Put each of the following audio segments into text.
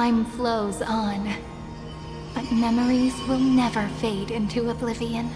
Time flows on, but memories will never fade into oblivion.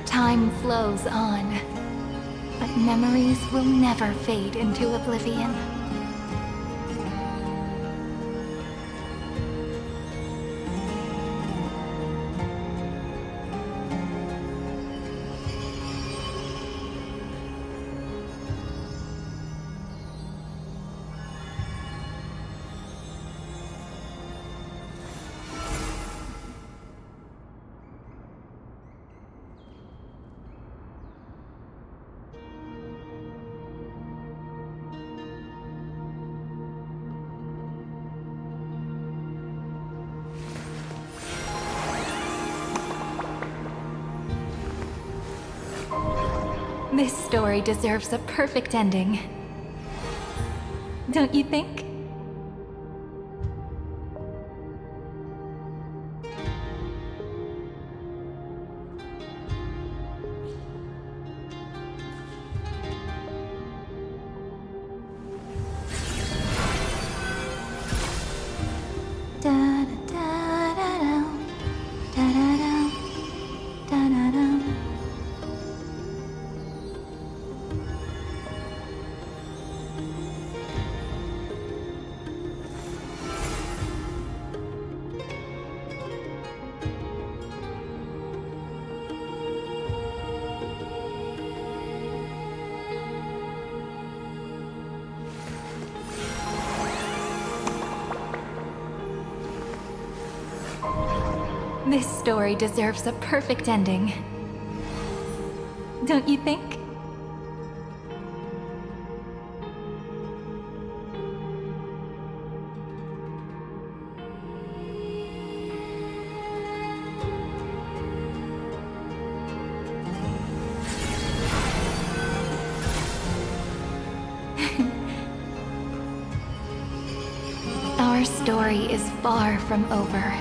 Time flows on, but memories will never fade into oblivion. This story deserves a perfect ending. Don't you think? This story deserves a perfect ending. Don't you think? Our story is far from over.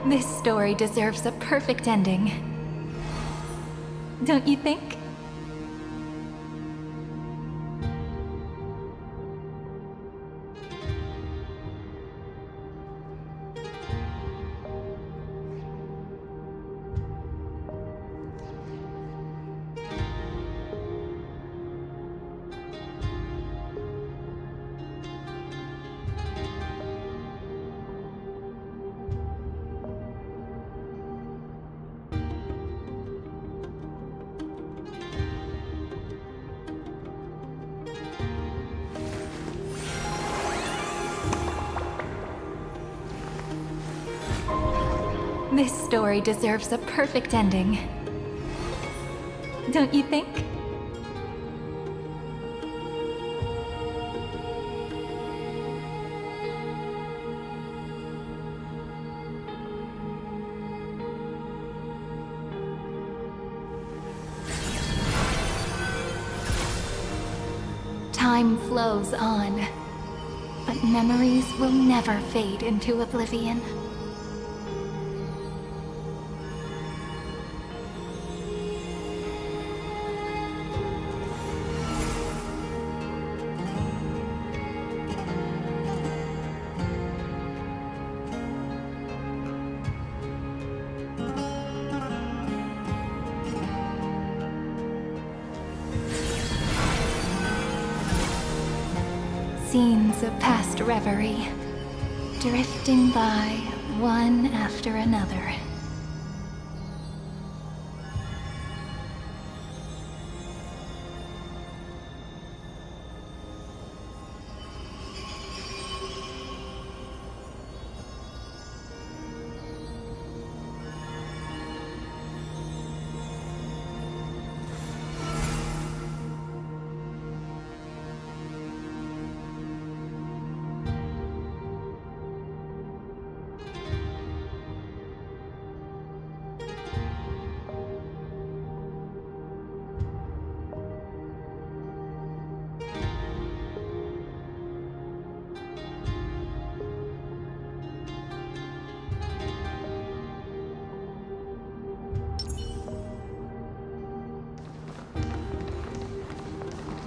This story deserves a perfect ending. Don't you think? This story deserves a perfect ending. don't you think? Time flows on, but memories will never fade into oblivion. Scenes of past reverie, drifting by one after another.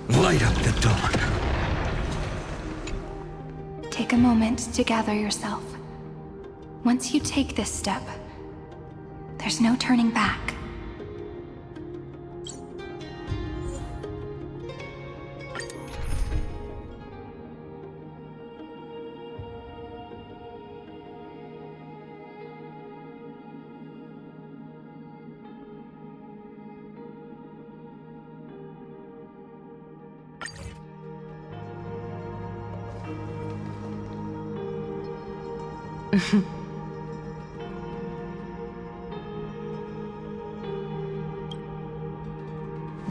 Light up the dawn. Take a moment to gather yourself. Once you take this step, there's no turning back.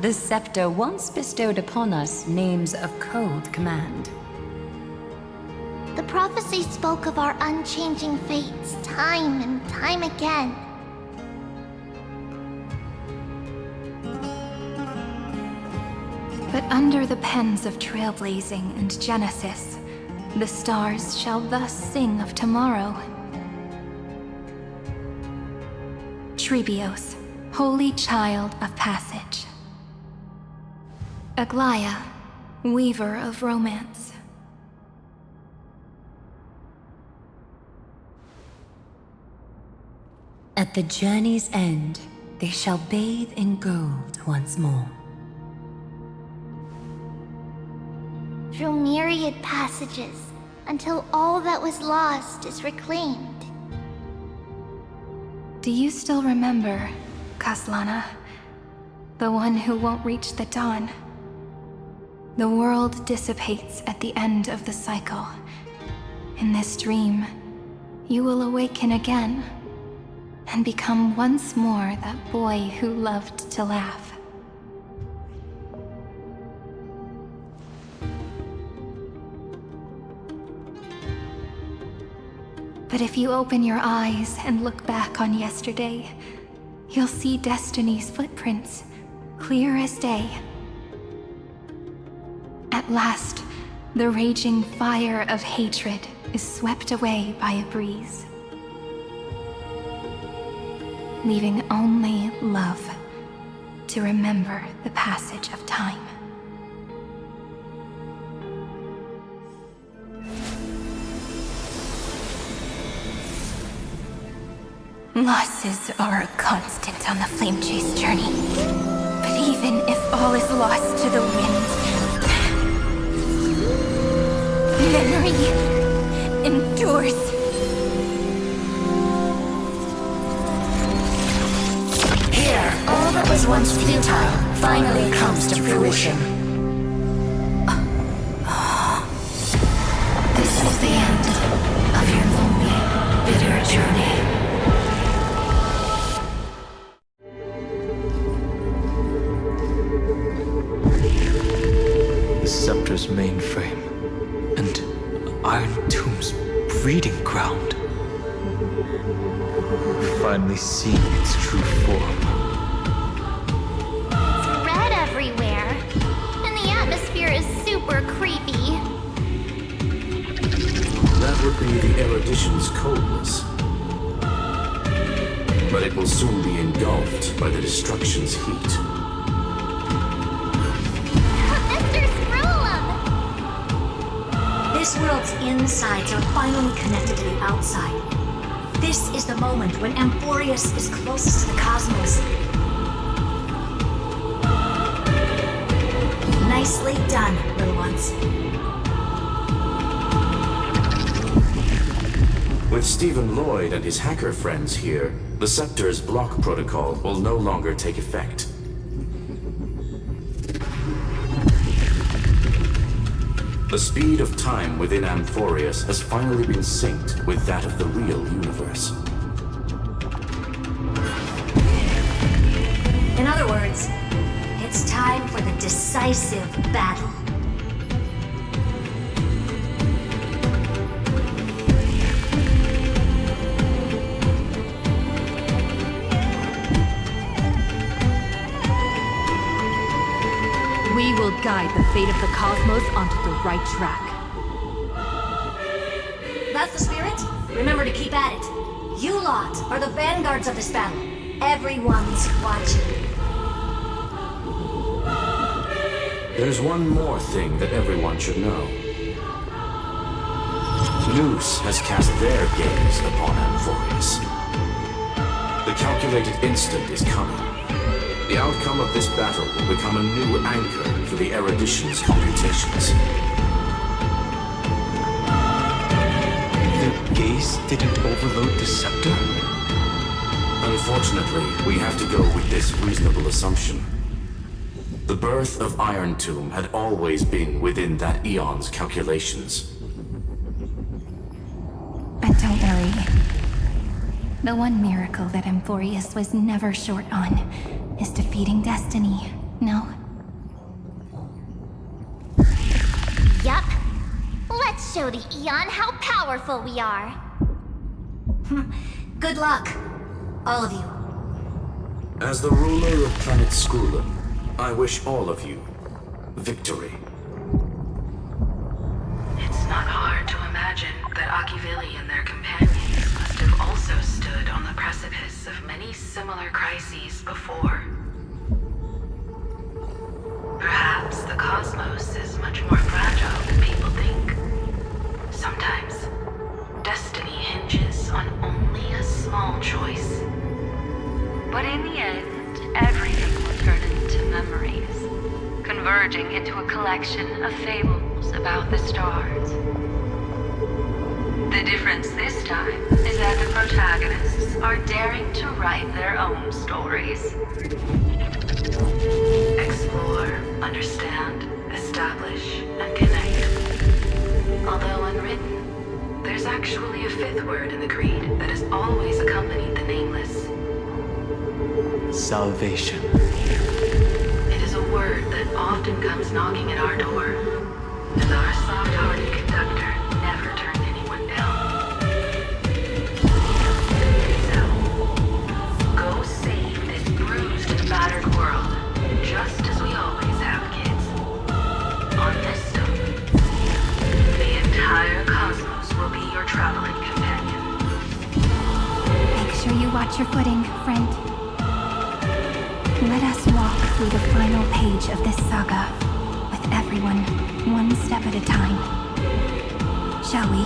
The scepter once bestowed upon us names of cold command. The prophecy spoke of our unchanging fates time and time again. But under the pens of trailblazing and Genesis, the stars shall thus sing of tomorrow. Trebios, holy child of passage. Aglaia, weaver of romance. At the journey's end, they shall bathe in gold once more. Through myriad passages, until all that was lost is reclaimed. Do you still remember, Kaslana? The one who won't reach the dawn? The world dissipates at the end of the cycle. In this dream, you will awaken again and become once more that boy who loved to laugh. But if you open your eyes and look back on yesterday, you'll see Destiny's footprints, clear as day. At last, the raging fire of hatred is swept away by a breeze, leaving only love to remember the passage of time. Losses are a constant on the Flame Chase journey. But even if all is lost to the wind, memory endures. Here, all that was once futile finally comes to fruition. This is the end of your lonely, bitter journey. Iron Tomb's breeding ground. Finally seeing its true form. It's red everywhere, and the atmosphere is super creepy. That would be the erudition's coldness. But it will soon be engulfed by the destruction's heat. Mr. Scrollum! This world's insides are finally connected to the outside. This is the moment when Amphorius is closest to the cosmos. Nicely done, little ones. With Stephen Lloyd and his hacker friends here, the Scepter's block protocol will no longer take effect. The speed of time within Amphorius has finally been synced with that of the real universe. In other words, it's time for the decisive battle. We will guide the fate of the cosmos onto the right track. That's the spirit? Remember to keep at it. You lot are the vanguards of this battle. Everyone's watching. There's one more thing that everyone should know. Noose has cast their gaze upon Amphorius. The calculated instant is coming. The outcome of this battle will become a new anchor for the erudition's computations. Their gaze didn't overload the scepter? Unfortunately, we have to go with this reasonable assumption. The birth of Iron Tomb had always been within that eon's calculations. But don't worry. The one miracle that Amphorius was never short on is defeating destiny, no? Yup. Let's show the Eon how powerful we are. Good luck, all of you. As the ruler of planet Skrullen, I wish all of you victory. It's not hard to imagine that Akivili and their companions must have also stood on the precipice of many similar crises before. Perhaps the cosmos is much more fragile than people think. Sometimes, destiny hinges on only a small choice. But in the end, everything will turn into memories, converging into a collection of fables about the stars. The difference this time is that the protagonists are daring to write their own stories. Explore, understand, establish, and connect. Although unwritten, there's actually a fifth word in the creed that has always accompanied the nameless. Salvation. It is a word that often comes knocking at our door, as our soft-hearted conductor never turned anyone down. So, go save this bruised and battered world, just as we always have, kids. On this stone, the entire cosmos will be your traveling companion. Make sure you watch your footing, friend. Let us walk through the final page of this saga, with everyone, one step at a time. Shall we?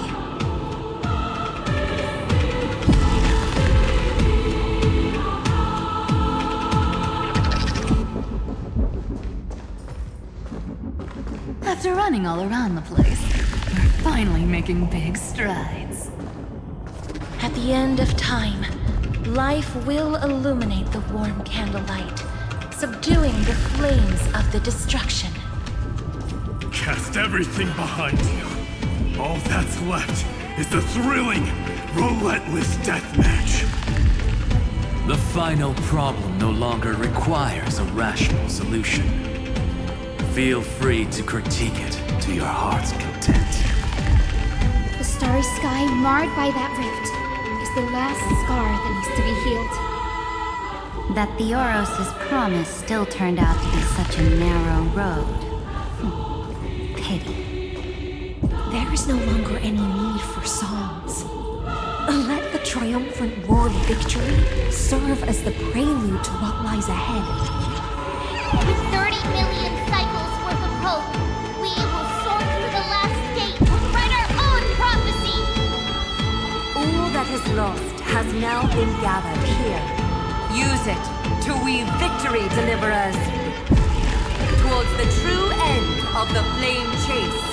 After running all around the place, we're finally making big strides. At the end of time, life will illuminate the warm candlelight, subduing the flames of the destruction. Cast everything behind you. All that's left is the thrilling, relentless deathmatch. The final problem no longer requires a rational solution. Feel free to critique it to your heart's content. our sky marred by that rift is the last scar that needs to be healed. That Theoros' promise still turned out to be such a narrow road. Pity. There is no longer any need for songs. Let the triumphant roar of victory serve as the prelude to what lies ahead. With 30 million cycles worth of hope, we will soar through the last gate and write our own prophecy! All that is lost has now been gathered here. Use it to weave victory, deliverers, towards the true end of the flame chase.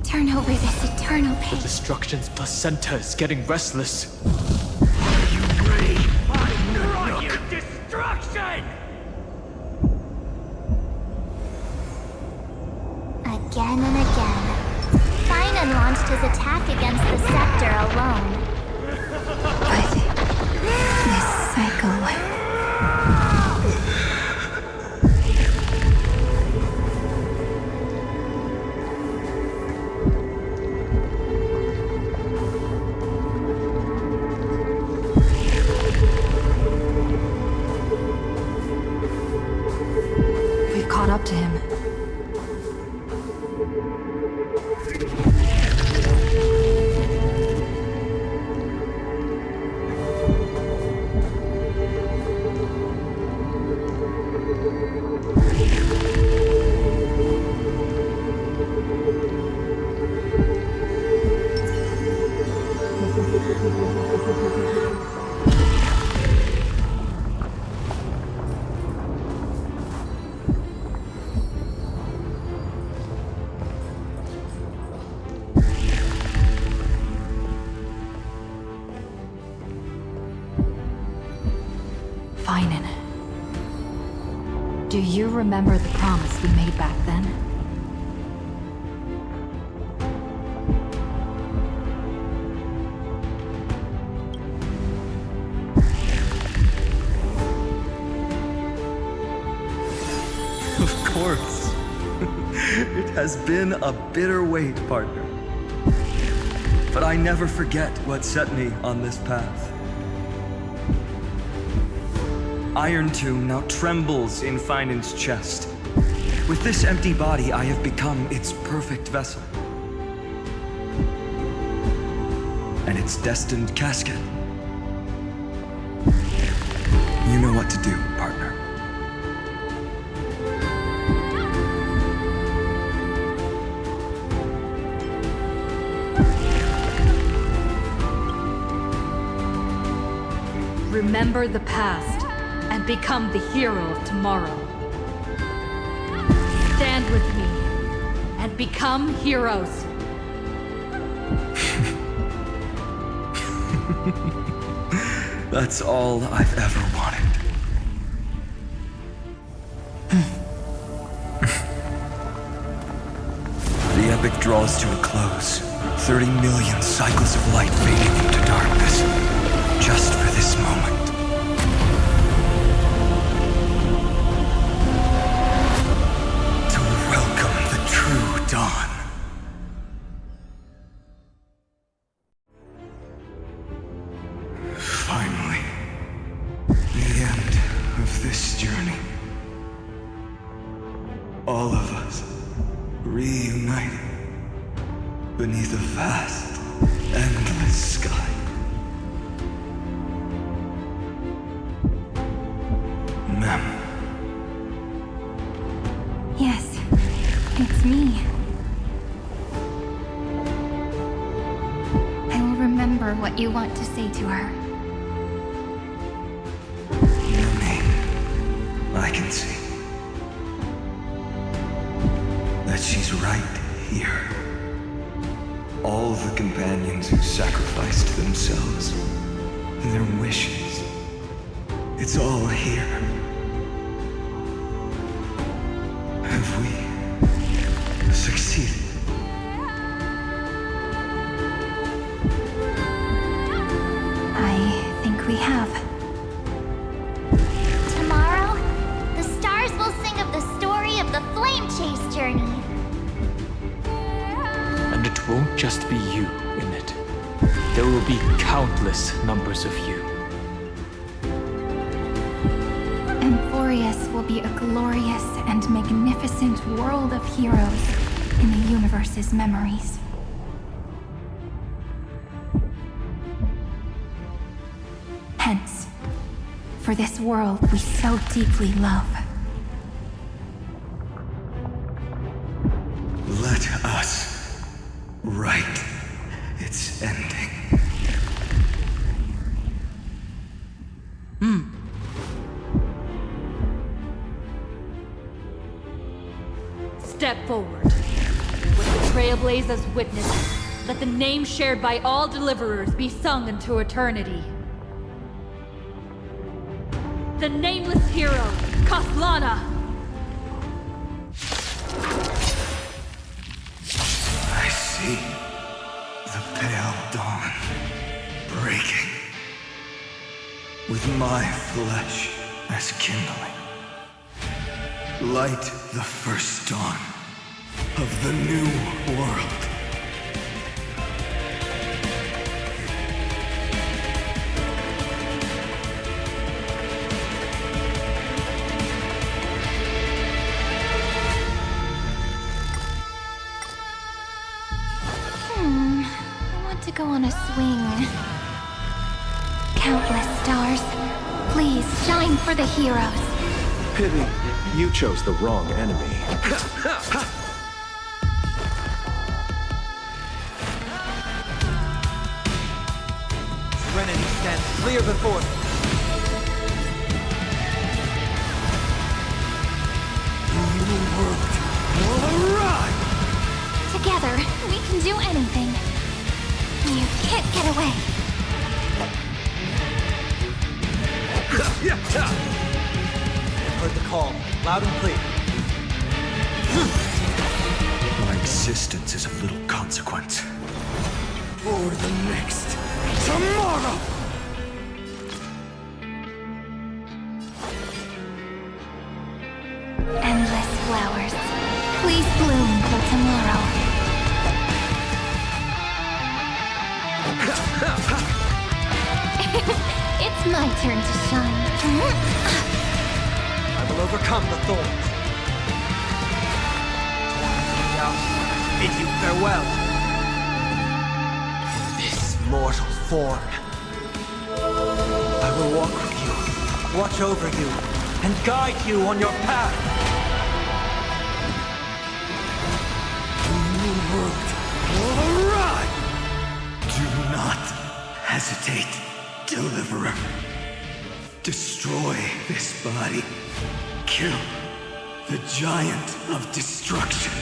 Turn over this eternal The pain. destruction's placenta is getting restless. Again and again, Finan launched his attack against the scepter alone. But this cycle... We've caught up to him. Finan. Do you remember the promise we made back then? Of course. It has been a bitter wait, partner. But I never forget what set me on this path. Iron Tomb now trembles in Finan's chest. With this empty body, I have become its perfect vessel. And its destined casket. You know what to do, partner. Remember the past and become the hero of tomorrow. Stand with me and become heroes. That's all I've ever wanted. The epic draws to a close. 30 million cycles of light fading into darkness. Just for this moment. To welcome the true dawn. Finally, the end of this journey. All of us reunited beneath a vast, endless sky. Ma'am. Yes, it's me. I will remember what you want to say to her. Your name, I can see. That she's right here. All the companions who sacrificed themselves, their wishes. It's all here. Have we succeeded? I think we have. Tomorrow, the stars will sing of the story of the Flame Chase journey. And it won't just be you in it. There will be countless numbers of you. Amphorius will be a glorious and magnificent world of heroes in the universe's memories. Hence, for this world we so deeply love. Let us write its ending. Step forward. With the Trailblazers witnesses, let the name shared by all deliverers be sung into eternity. The nameless hero, Kaslana! I see the pale dawn breaking, with my flesh as kindling. Light the first dawn of the new world. I want to go on a swing. Countless stars, please shine for the heroes. Pity, you chose the wrong enemy. Serenity stands clear before me. The new world will arrive! Together, we can do anything. You can't get away. Heard the call, loud and clear. My existence is of little consequence. For the next tomorrow! Endless flowers, please bloom till tomorrow. It's my turn to shine. I will overcome the thorns. Now, bid you farewell. This mortal form. I will walk with you, watch over you, and guide you on your path. The new world will arrive! Do not hesitate, Deliverer. Destroy this body. Kill the giant of destruction.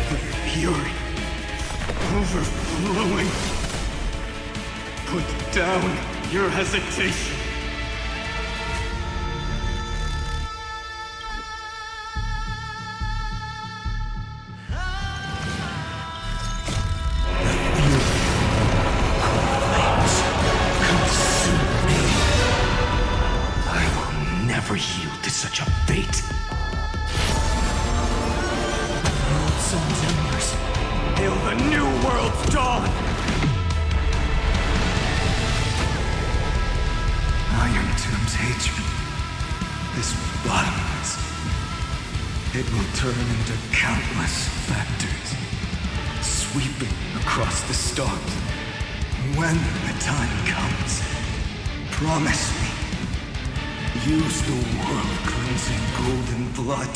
The fury overflowing. Put down your hesitation. Never yield to such a fate. World's own embers, hail the new world's dawn! Iron Tomb's hatred is bottomless. It will turn into countless factories, sweeping across the stars. When the time comes, promise me. Use the world-cleansing golden blood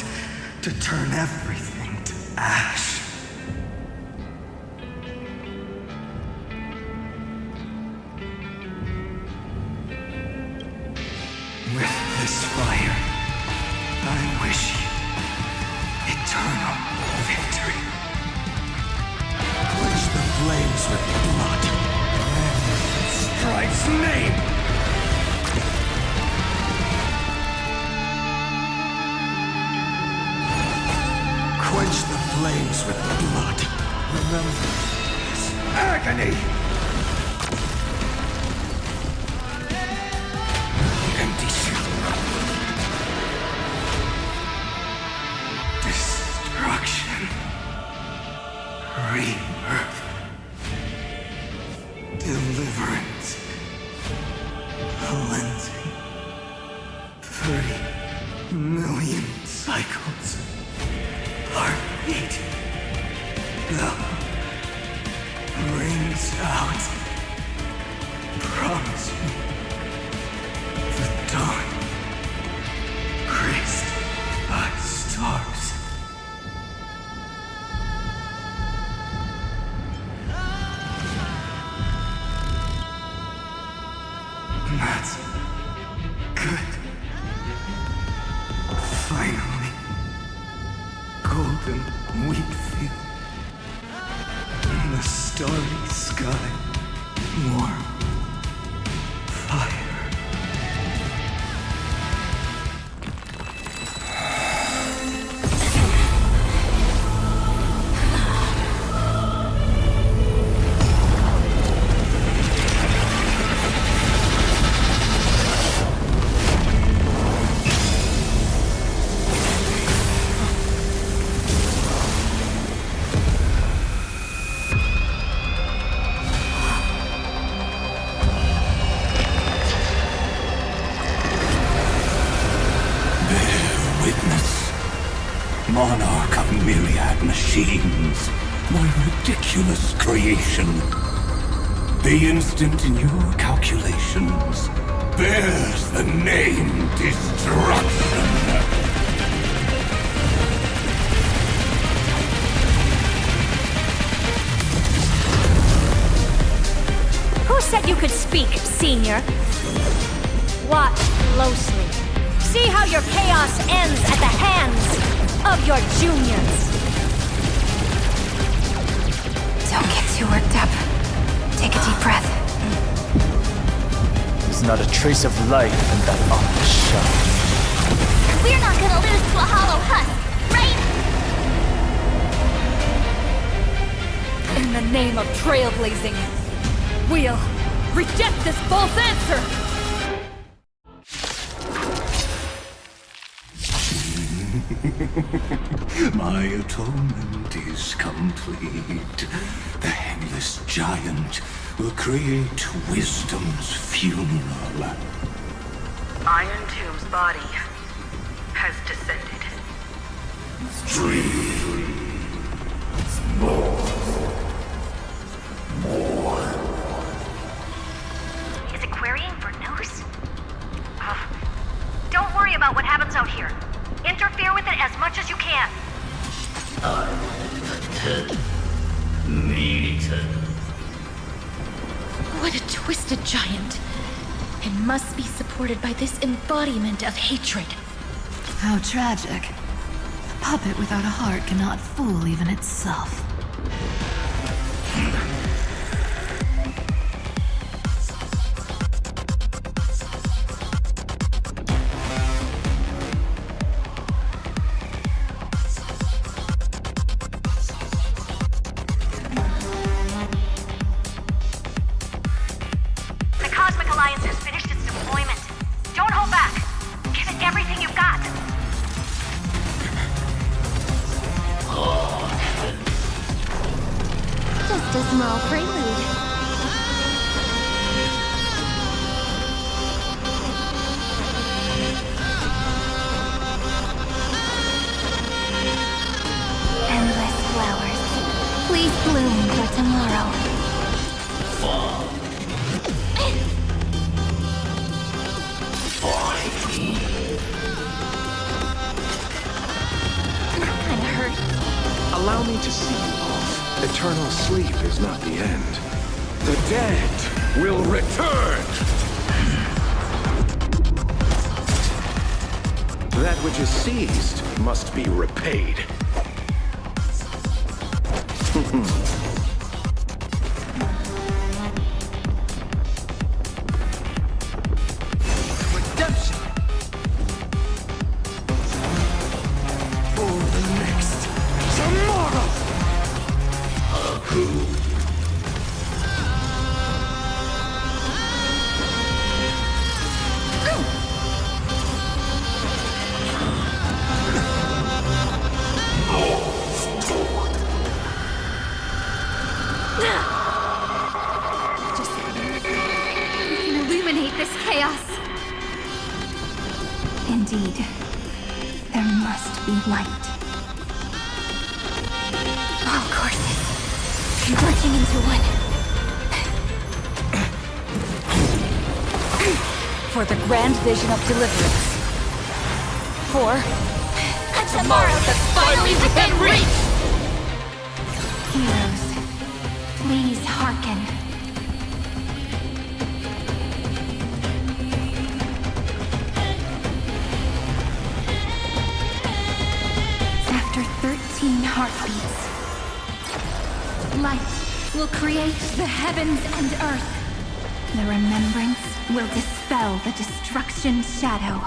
to turn everything to ash. With this fire, I wish you eternal victory. Quench the flames with blood. Strikes its name! Quench the flames with blood. Remember its agony! Empty shell. Destruction. Rebirth. Deliverance. Cleansing. 30 million cycles. Heartbeat. Now brings out. Promise me. The dawn. Graced by stars. That's good. Finally. Golden wheat field. In the starry sky. Warm. Fire. Monarch of myriad machines, my ridiculous creation. The instant in your calculations bears the name Destruction. Who said you could speak, Senior? Watch closely. See how your chaos ends at the hands of your juniors. Don't get too worked up. Take a deep breath. There's not a trace of life in that ominous shell. We're not gonna lose to a hollow husk, right? In the name of trailblazing, we'll reject this false answer! My atonement is complete. The Headless Giant will create wisdom's funeral. Iron Tomb's body has descended. Is it querying for news? Don't worry about what happens out here. Interfere with it as much as you can. What a twisted giant. It must be supported by this embodiment of hatred. How tragic. A puppet without a heart cannot fool even itself. The Cosmic Alliance has finished its deployment. Don't hold back. Give it everything you've got. Just a small prelude. Endless flowers. Please bloom for tomorrow. Kinda hurt. Allow me to see you off. Eternal sleep is not the end. The dead will return! That which is seized must be repaid. this chaos. Indeed, there must be light. All courses converging into one. For the grand vision of deliverance. For A tomorrow that's finally within reach! Heroes, please hearken. After 13 heartbeats, light will create the heavens and earth. The remembrance will dispel the destruction shadow.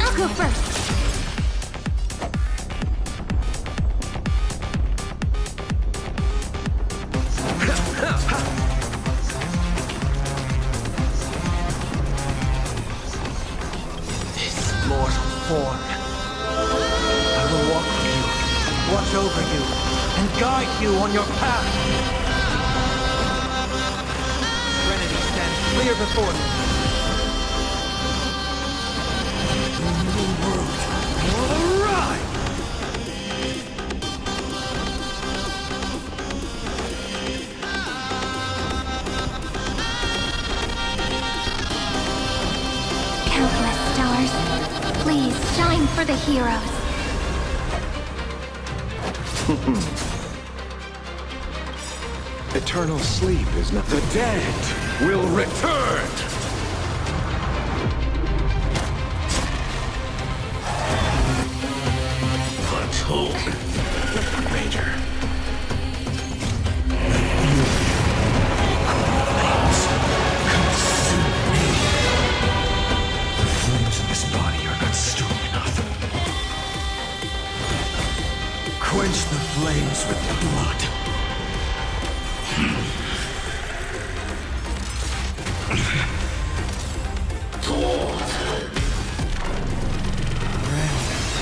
I'll go first. This mortal form. I will walk with you, watch over you, and guide you on your path. Serenity stands clear before me. The new world will arrive! Countless stars, please shine for the heroes. Eternal sleep is not... The dead will return! Atonement, Major. The flames in this body are not strong enough. Quench the flames with blood.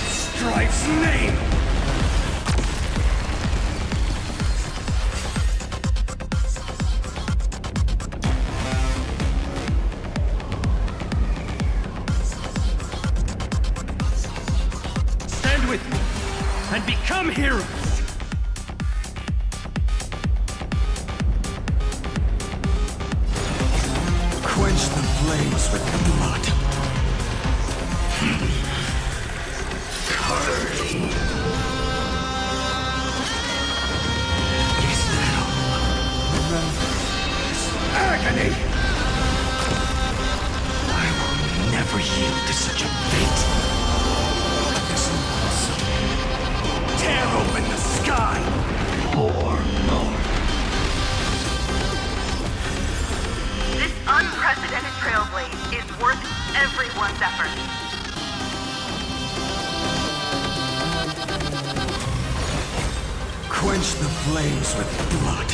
Strife's name! Stand with me and become heroes! Quench the flames with blood. Is that all? Agony! I will never yield to such a fate. Listen also. Tear open the sky! Or more. This unprecedented trailblaze is worth everyone's effort. Quench the flames with blood.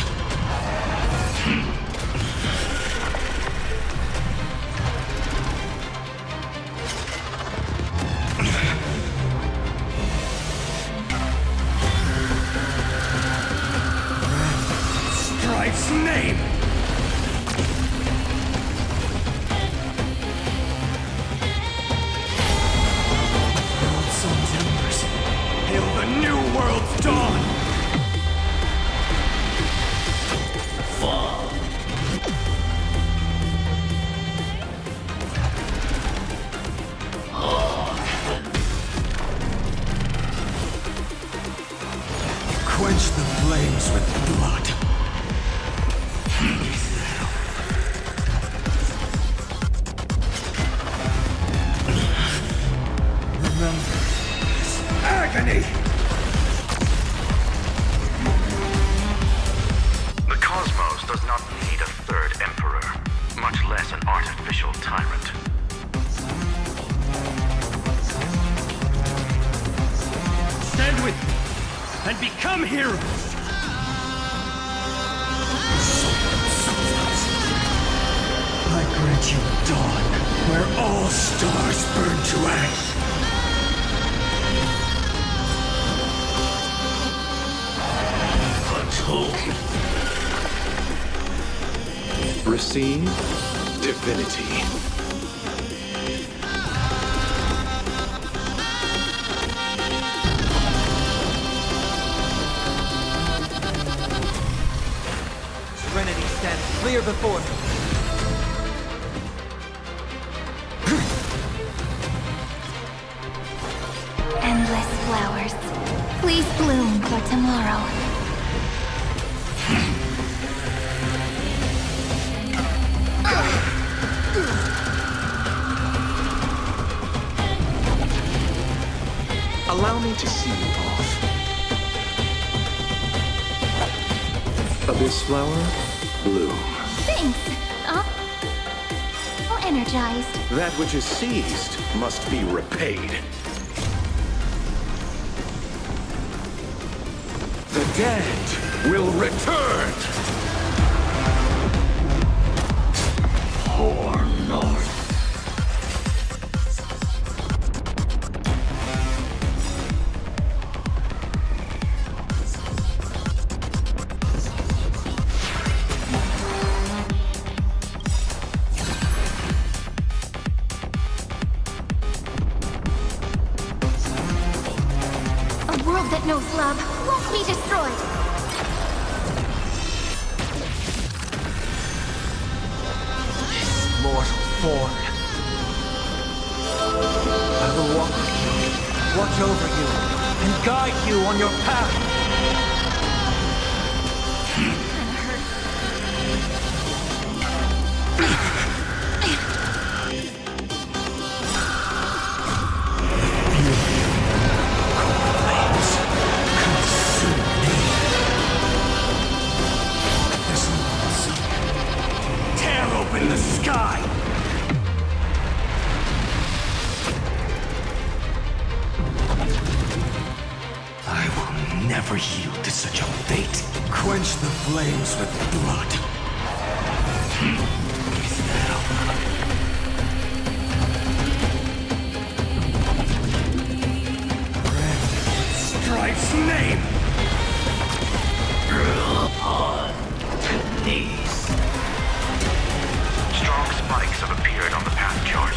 Strife's name! Lonesome embers, hail the new world's dawn! Quench the flames with blood. Remember this agony! The cosmos does not need a third emperor, much less an artificial tyrant. Stand with me and become heroes! I grant you dawn, where all stars burn to ash. Atone. Receive divinity. Serenity stands clear before me. Endless flowers. Please bloom for tomorrow. Allow me to see you off. Abyss flower, bloom. Thanks. All energized. That which is seized must be repaid. The dead will return! Poor North. A world that knows love won't be destroyed. Mortal form. I will walk with you, watch over you, and guide you on your path. Tear open the sky! I will never yield to such a fate. Quench the flames with blood. Strife's name! Strong spikes have appeared on the path chart.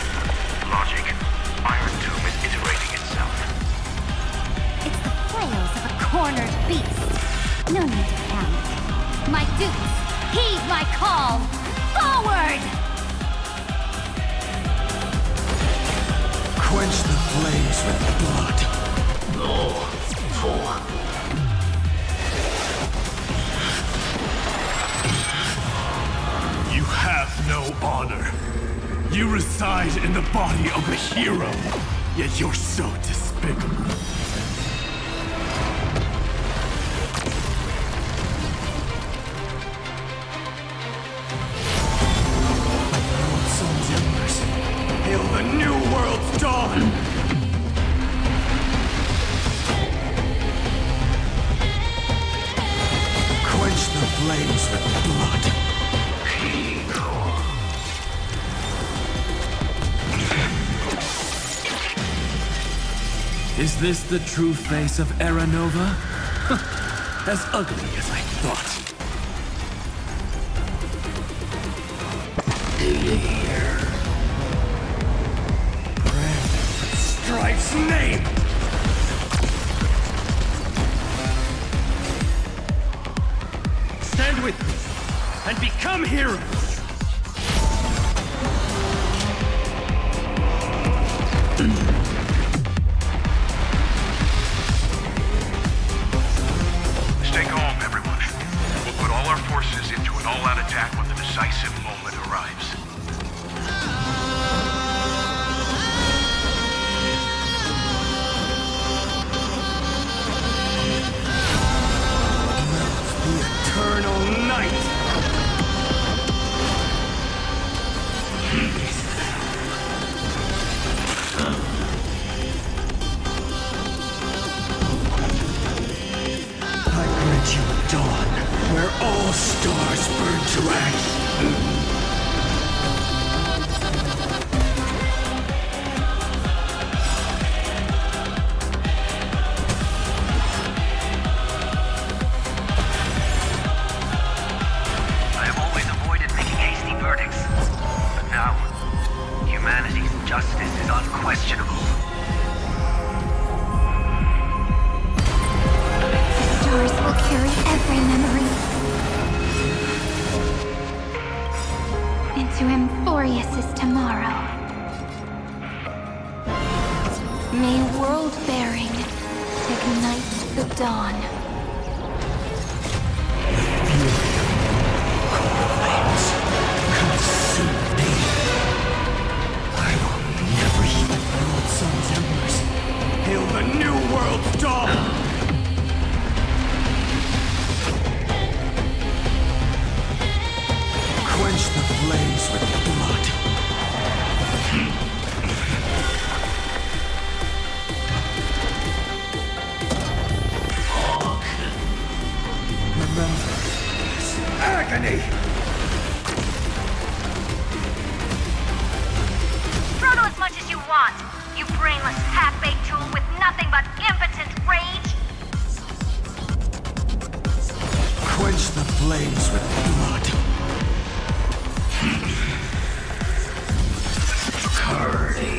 Logic. Iron Tomb is iterating itself. It's the flails of a cornered beast. No need to panic. My dupes, heed my call! Forward! Quench the flames with blood. No. You have no honor. You reside in the body of a hero, yet you're so despicable. World's embers, hail the new world's dawn! Quench the flames with blood. Is this the true face of Era Nova? As ugly as I thought. Strife's name! Stand with me and become heroes! Stay calm, everyone. We'll put all our forces into an all-out attack when the decisive moment arrives. The eternal night! where all stars burn to ash. I have always avoided making hasty verdicts, but now, humanity's justice is unquestionable. Stars will carry every memory into Emphorius's tomorrow. May world-bearing ignite the dawn. Consume me. I will never heed the world's sun's embers. Hail the new world's dawn! Quench the flames with blood. Remember this agony! Frodo as much as you want, you brainless half-baked tool with nothing but impotent rage! Quench the flames with blood. Curdy.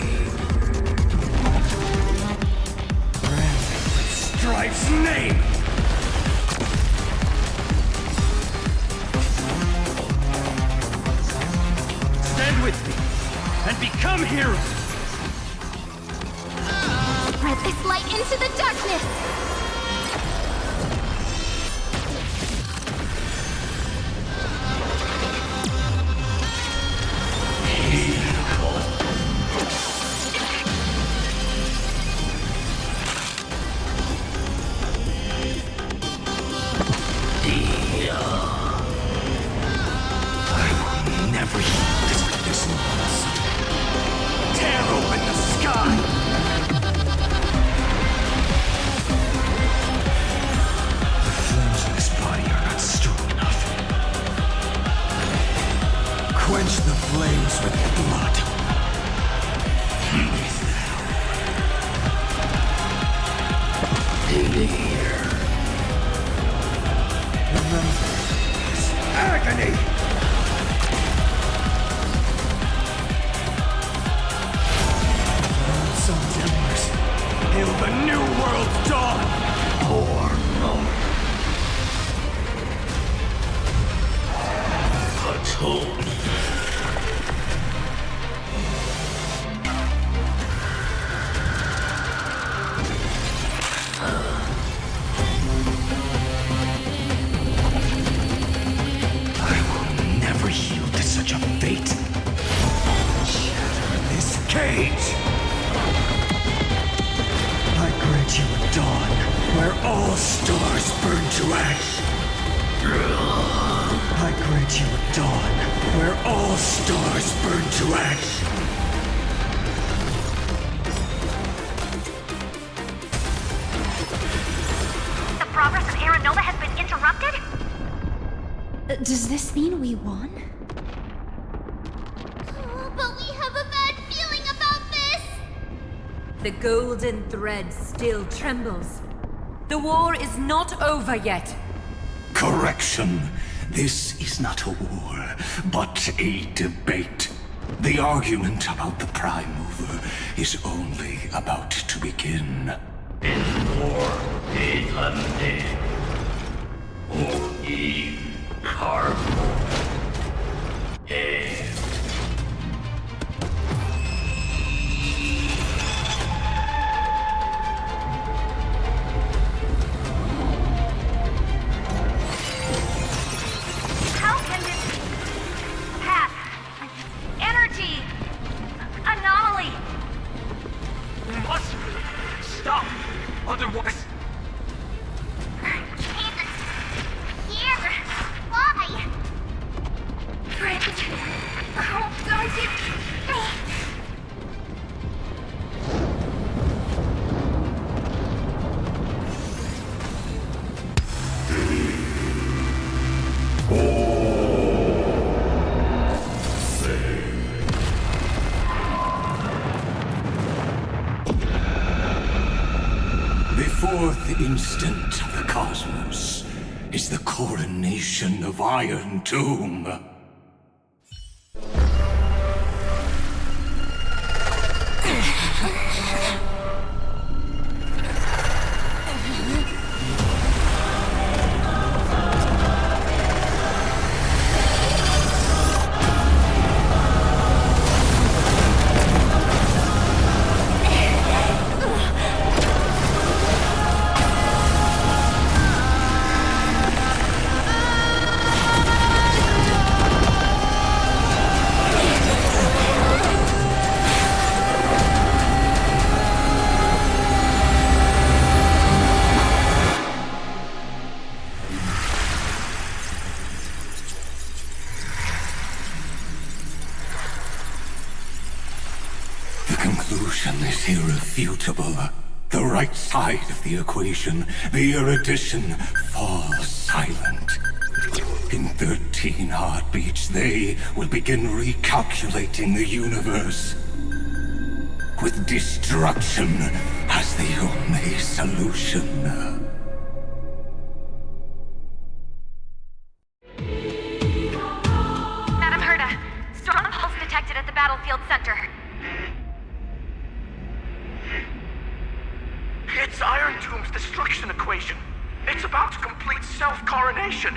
Branded with Strife's name! Stand with me and become heroes! Spread this light into the darkness! Never heed this loss. Tear open the sky! The flames in this body are not strong enough. Quench the flames with blood. Remember this agony! Sun's embers. Hail the new world's dawn! Poor moment. Atone. I will never yield to such a fate. Shatter this cage! I grant you a dawn where all stars burn to ash. I grant you a dawn where all stars burn to ash. The progress of Aranova has been interrupted? Does this mean we won? But we have a bad feeling about this! The golden thread still trembles. The war is not over yet. Correction. This is not a war, but a debate. The argument about the Prime Mover is only about to begin. How can this path, energy, anomaly? We must stop, otherwise instant of the cosmos is the coronation of Iron Doom. Conclusion is irrefutable. The right side of the equation, the erudition, falls silent. In 13 heartbeats, they will begin recalculating the universe, with destruction as the only solution. Madam Herda, strong pulse detected at the battlefield center. It's Iron Doom's destruction equation. It's about to complete self-coronation.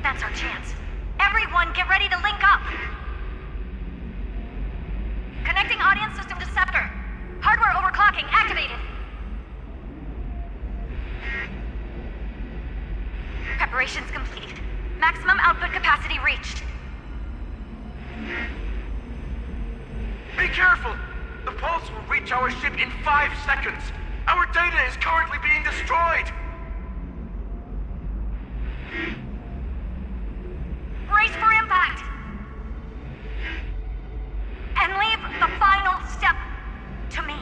That's our chance. Everyone, get ready to link up! Connecting audience system to Scepter. Hardware overclocking activated. Preparations complete. Maximum output capacity reached. Be careful! The pulse will reach our ship in 5 seconds. Our data is currently being destroyed. Brace for impact! And leave the final step to me.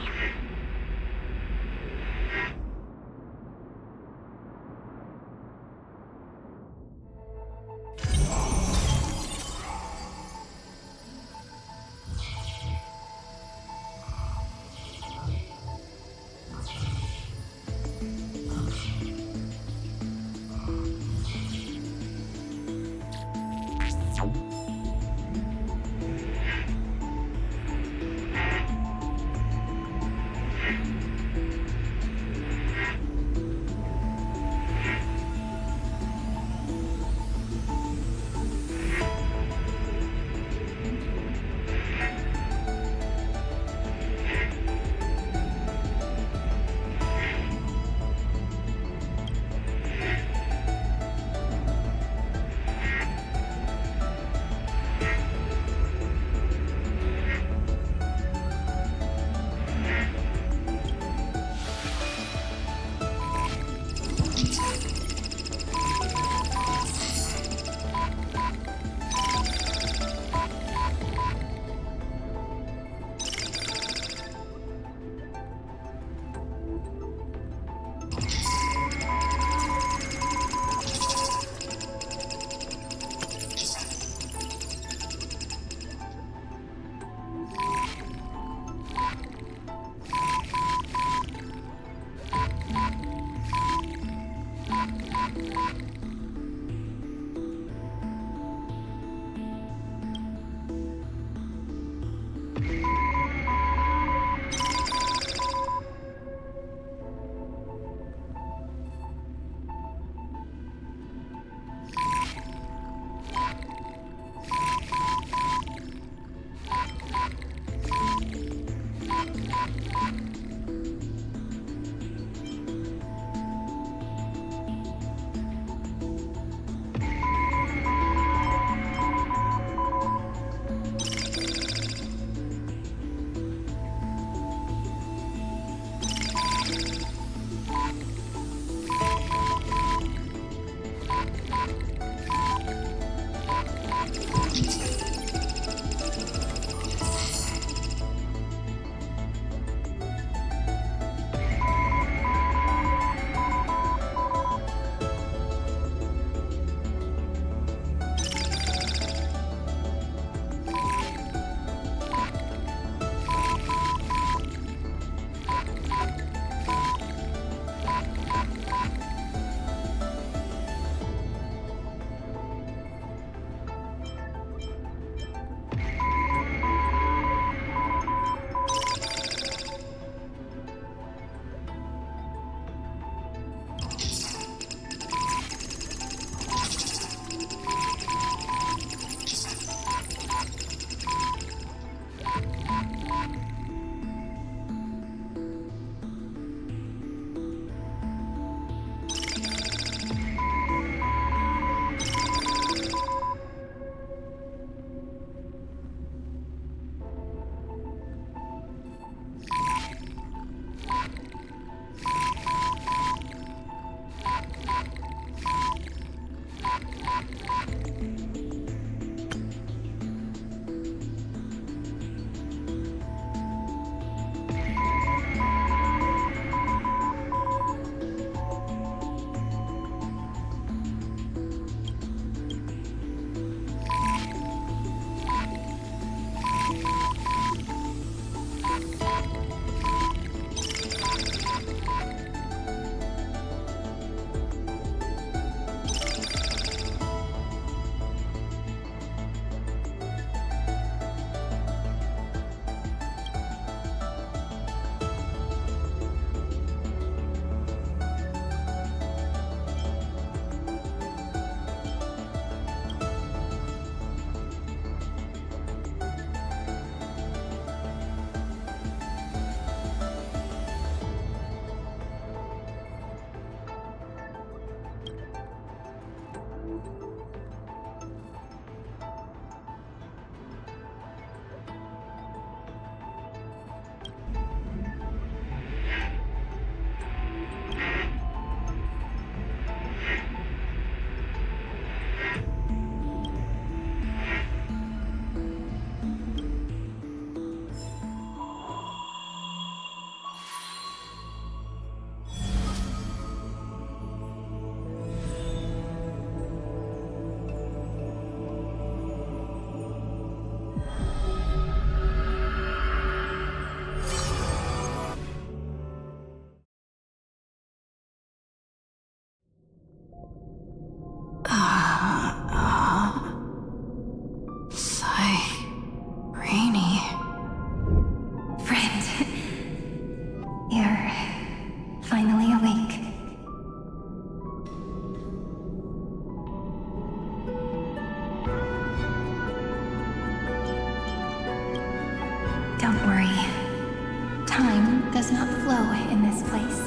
time does not flow in this place.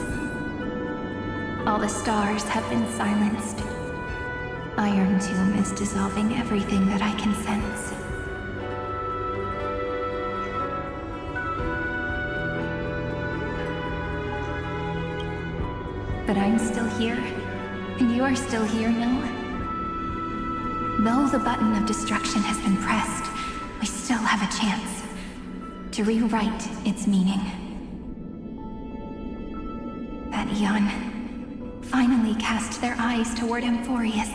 All the stars have been silenced. Iron Tomb is dissolving everything that I can sense. But I'm still here, and you're still here, no? Though the button of destruction has been pressed, we still have a chance to rewrite its meaning. That Eon finally cast their eyes toward Amphorius.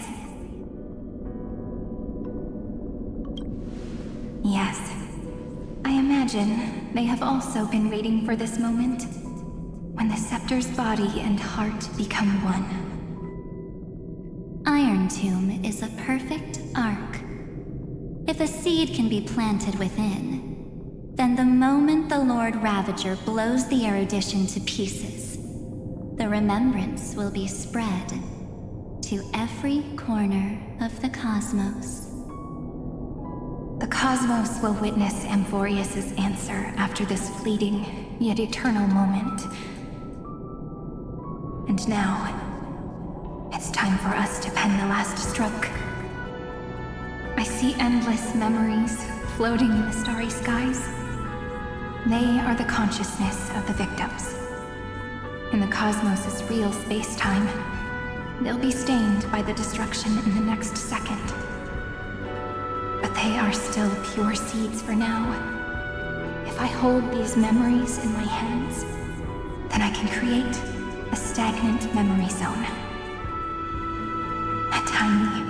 Yes, I imagine they have also been waiting for this moment, when the Scepter's body and heart become one. Iron Tomb is a perfect arc. If a seed can be planted within, then the moment the Lord Ravager blows the erudition to pieces, the remembrance will be spread to every corner of the cosmos. The cosmos will witness Amphorius' answer after this fleeting, yet eternal moment. And now, it's time for us to pen the last stroke. I see endless memories floating in the starry skies. They are the consciousness of the victims. In the cosmos' real space-time, they'll be stained by the destruction in the next second. But they are still pure seeds for now. If I hold these memories in my hands, then I can create a stagnant memory zone. A tiny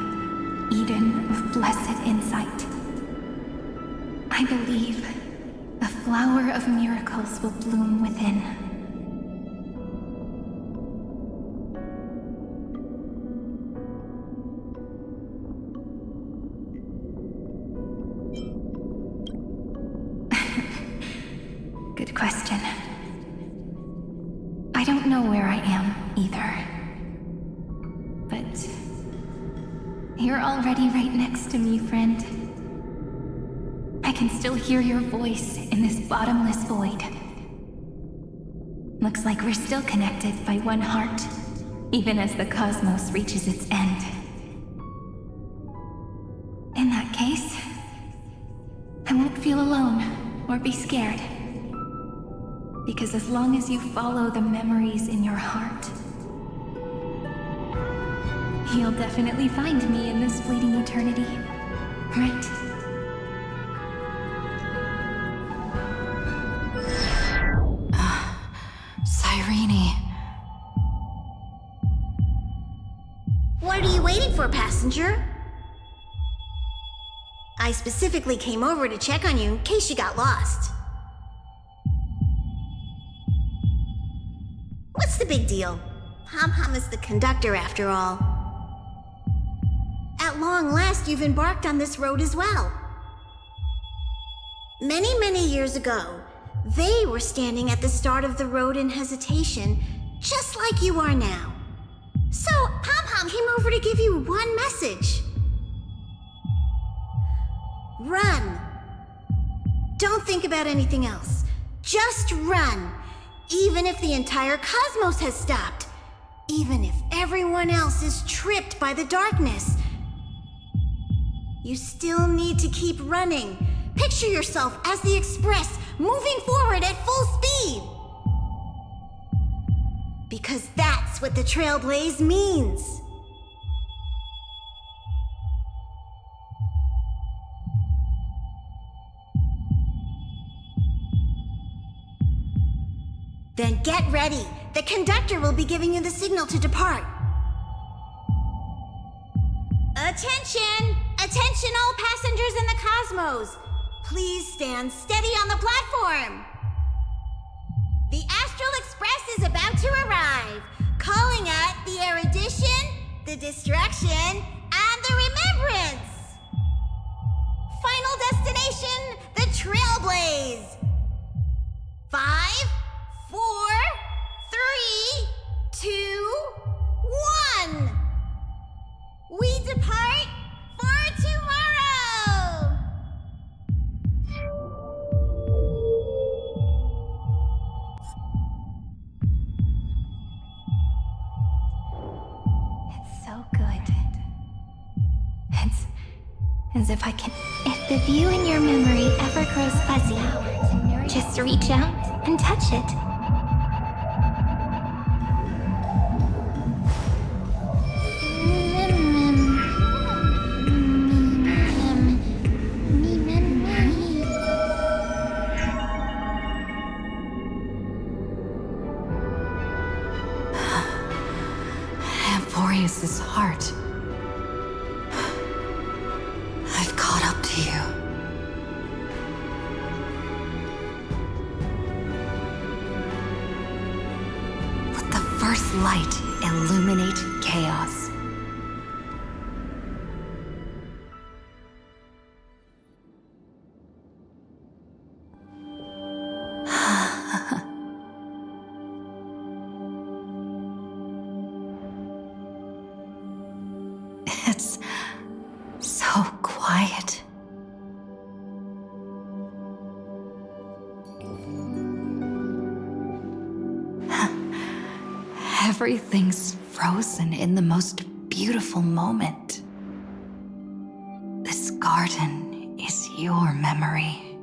Eden of blessed insight. I believe a flower of miracles will bloom within. Good question. I don't know where I am, either. But you're already right next to me, friend. I can still hear your voice in this bottomless void. Looks like we're still connected by one heart, even as the cosmos reaches its end. In that case, I won't feel alone or be scared. Because as long as you follow the memories in your heart, you'll definitely find me in this fleeting eternity, right? Cyrene. What are you waiting for, passenger? I specifically came over to check on you in case you got lost. What's the big deal? Hom-Hom is the conductor after all. At long last, you've embarked on this road as well. Many, many years ago, they were standing at the start of the road in hesitation, just like you are now. So, Hom-Hom came over to give you one message. Run. Don't think about anything else. Just run. Even if the entire cosmos has stopped. Even if everyone else is tripped by the darkness. You still need to keep running. Picture yourself as the Express, moving forward at full speed. Because that's what the Trailblaze means. Then get ready. The conductor will be giving you the signal to depart. Attention! Attention all passengers in the cosmos! Please stand steady on the platform. The Astral Express is about to arrive, calling at the erudition, the destruction, and the remembrance. Final destination, the Trailblaze. 5, 4, 3, 2, 1. We depart for tomorrow! As if I can. If the view in your memory ever grows fuzzy, just reach out and touch it. Amphorius' heart. I've caught up to you. Let the first light illuminate chaos. It's so quiet. Everything's frozen in the most beautiful moment. This garden is your memory.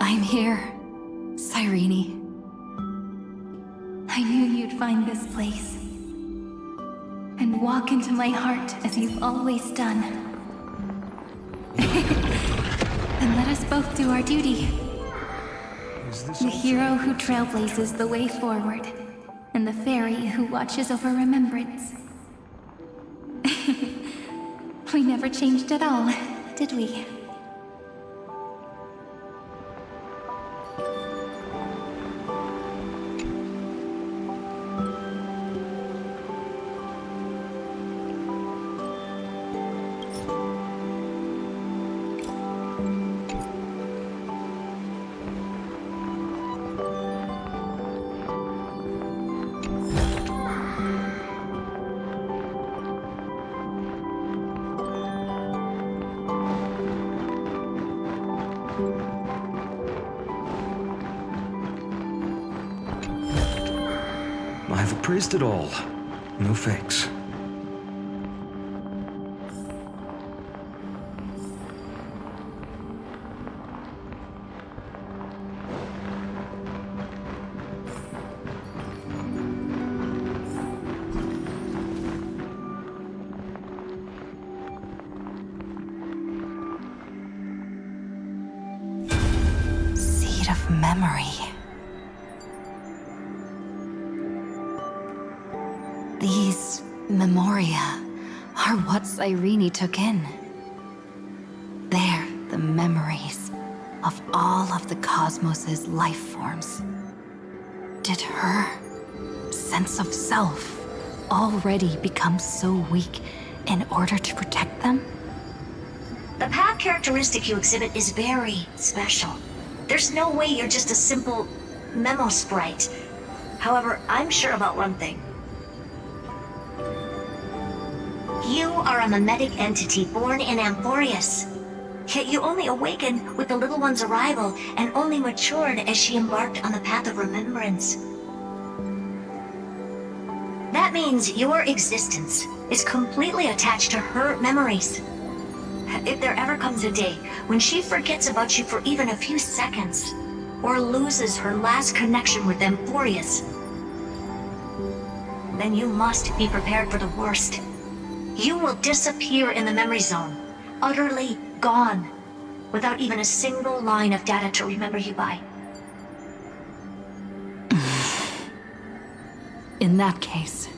I'm here, Cyrene. I knew you'd find this place. And walk into my heart as you've always done. Then let us both do our duty. The hero who trailblazes the way forward, and the fairy who watches over remembrance. We never changed at all, did we? I've appraised it all. No fakes. Seed of memory. These memoria are what Cyrene took in. They're the memories of all of the cosmos's life forms. Did her sense of self already become so weak in order to protect them? The path characteristic you exhibit is very special. There's no way you're just a simple memo sprite. However, I'm sure about one thing. You are a mimetic entity born in Amphorius. Yet you only awakened with the little one's arrival and only matured as she embarked on the path of remembrance. That means your existence is completely attached to her memories. If there ever comes a day when she forgets about you for even a few seconds, or loses her last connection with Amphorius, then you must be prepared for the worst. You will disappear in the memory zone, utterly gone, without even a single line of data to remember you by. In that case,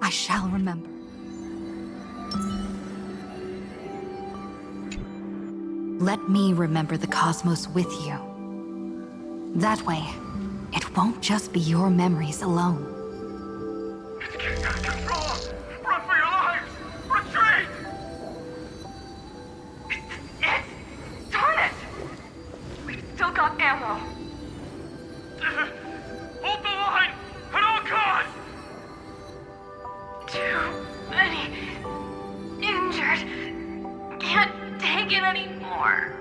I shall remember. Let me remember the cosmos with you. That way, it won't just be your memories alone. It's getting out of control! Run for your lives! Retreat! It's... Darn it! We've still got ammo. more.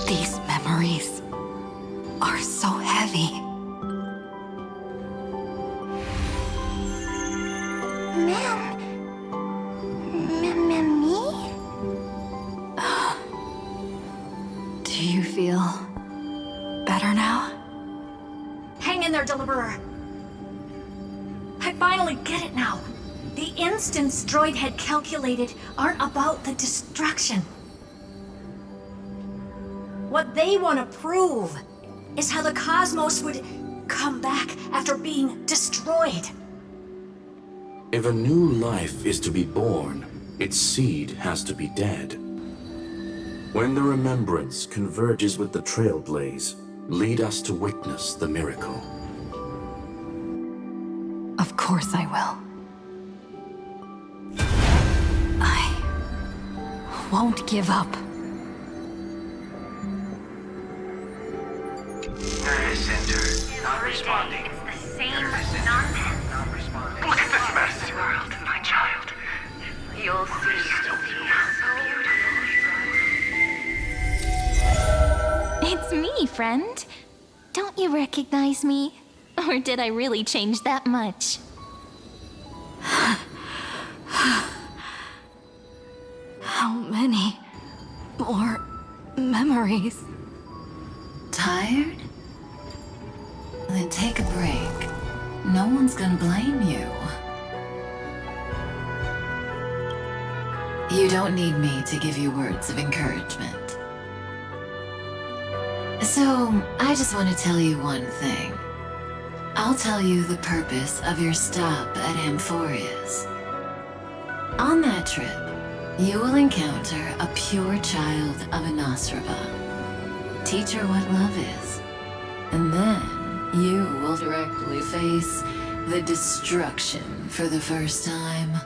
These memories are so heavy. Me? Do you feel better now? Hang in there, Deliverer. I finally get it now. The instants Droid had calculated aren't about the destruction. What they want to prove is how the cosmos would come back after being destroyed. If a new life is to be born, its seed has to be dead. When the remembrance converges with the trailblaze, lead us to witness the miracle. Of course I will. I won't give up. Nervous center, not responding. It's the same nonsense. Not responding. Look at this mess! World, my child. You'll see. So beautiful. It's me, friend. Don't you recognize me? Or did I really change that much? How many more memories? Tired? Then take a break. No one's gonna blame you. You don't need me to give you words of encouragement. So, I just want to tell you one thing. I'll tell you the purpose of your stop at Amphorius. On that trip, you will encounter a pure child of Nosrava. Teach her what love is. And then you will directly face the destruction for the first time.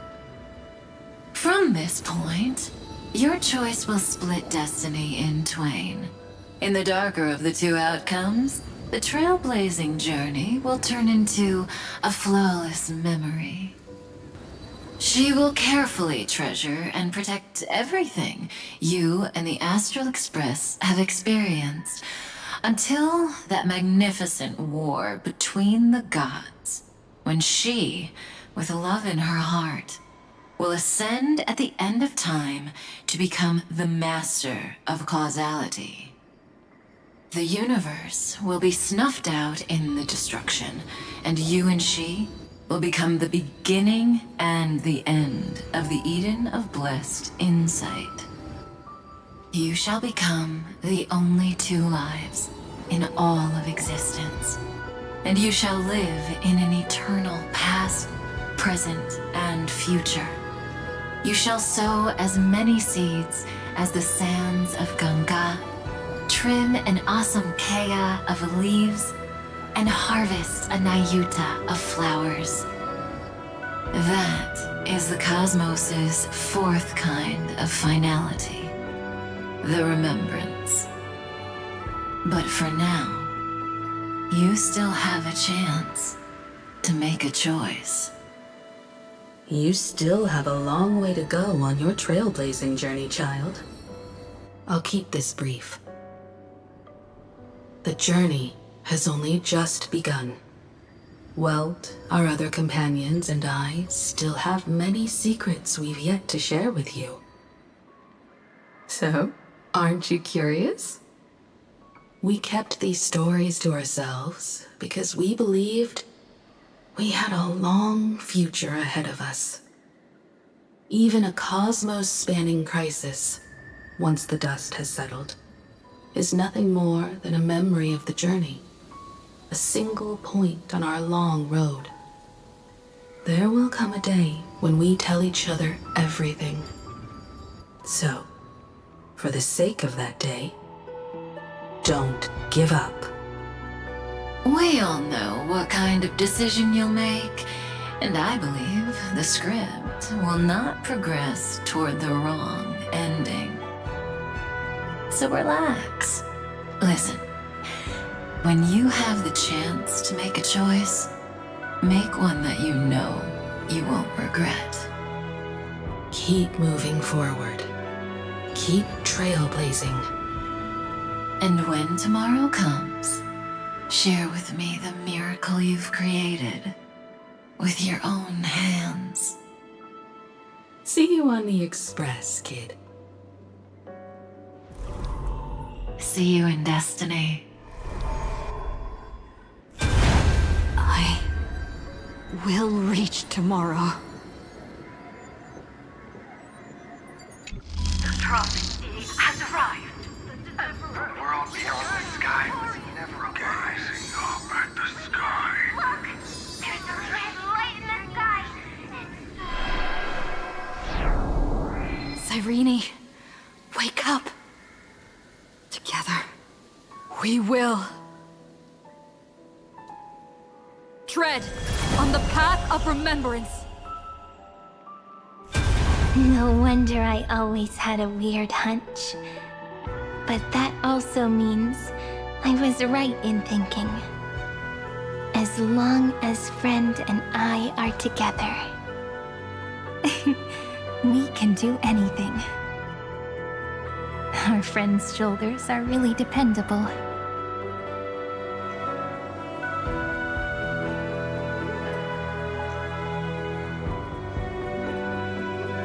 From this point, your choice will split destiny in twain. In the darker of the two outcomes, the trailblazing journey will turn into a flawless memory. She will carefully treasure and protect everything you and the Astral Express have experienced until that magnificent war between the gods, when she, with love in her heart, will ascend at the end of time to become the master of causality. The universe will be snuffed out in the destruction, and you and she will become the beginning and the end of the Eden of blessed insight. You shall become the only two lives in all of existence, and you shall live in an eternal past, present, and future. You shall sow as many seeds as the sands of Ganga, trim an awesome kea of leaves, and harvest a Nayuta of flowers. That is the cosmos's fourth kind of finality, the remembrance. But for now, you still have a chance to make a choice. You still have a long way to go on your trailblazing journey, child. I'll keep this brief. The journey has only just begun. Welt, our other companions, and I still have many secrets we've yet to share with you. So, aren't you curious? We kept these stories to ourselves because we believed we had a long future ahead of us. Even a cosmos-spanning crisis, once the dust has settled, is nothing more than a memory of the journey, a single point on our long road. There will come a day when we tell each other everything. So, for the sake of that day, don't give up. We all know what kind of decision you'll make, and I believe the script will not progress toward the wrong ending. So relax. Listen, When you have the chance to make a choice, make one that you know you won't regret. Keep moving forward. Keep trailblazing. And when tomorrow comes, share with me the miracle you've created with your own hands. See you on the Express, kid. See you in destiny. I will reach tomorrow. The prophet has arrived. The world beyond the sky was never gazing up at the sky. Look! There's a red light in the sky! Cyrene, wake up. Together, we will. Tread on the path of remembrance. No wonder I always had a weird hunch. But that also means I was right in thinking. As long as Friend and I are together, we can do anything. Our friend's shoulders are really dependable.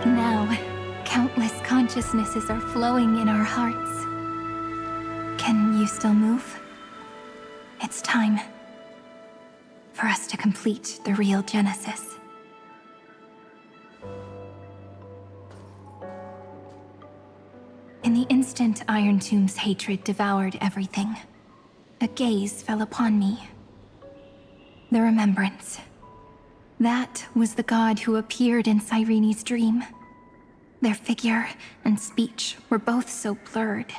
Now, countless consciousnesses are flowing in our hearts. Can you still move? It's time for us to complete the real Genesis. In the instant Iron Tomb's hatred devoured everything, a gaze fell upon me. The remembrance. That was the god who appeared in Cyrene's dream. Their figure and speech were both so blurred.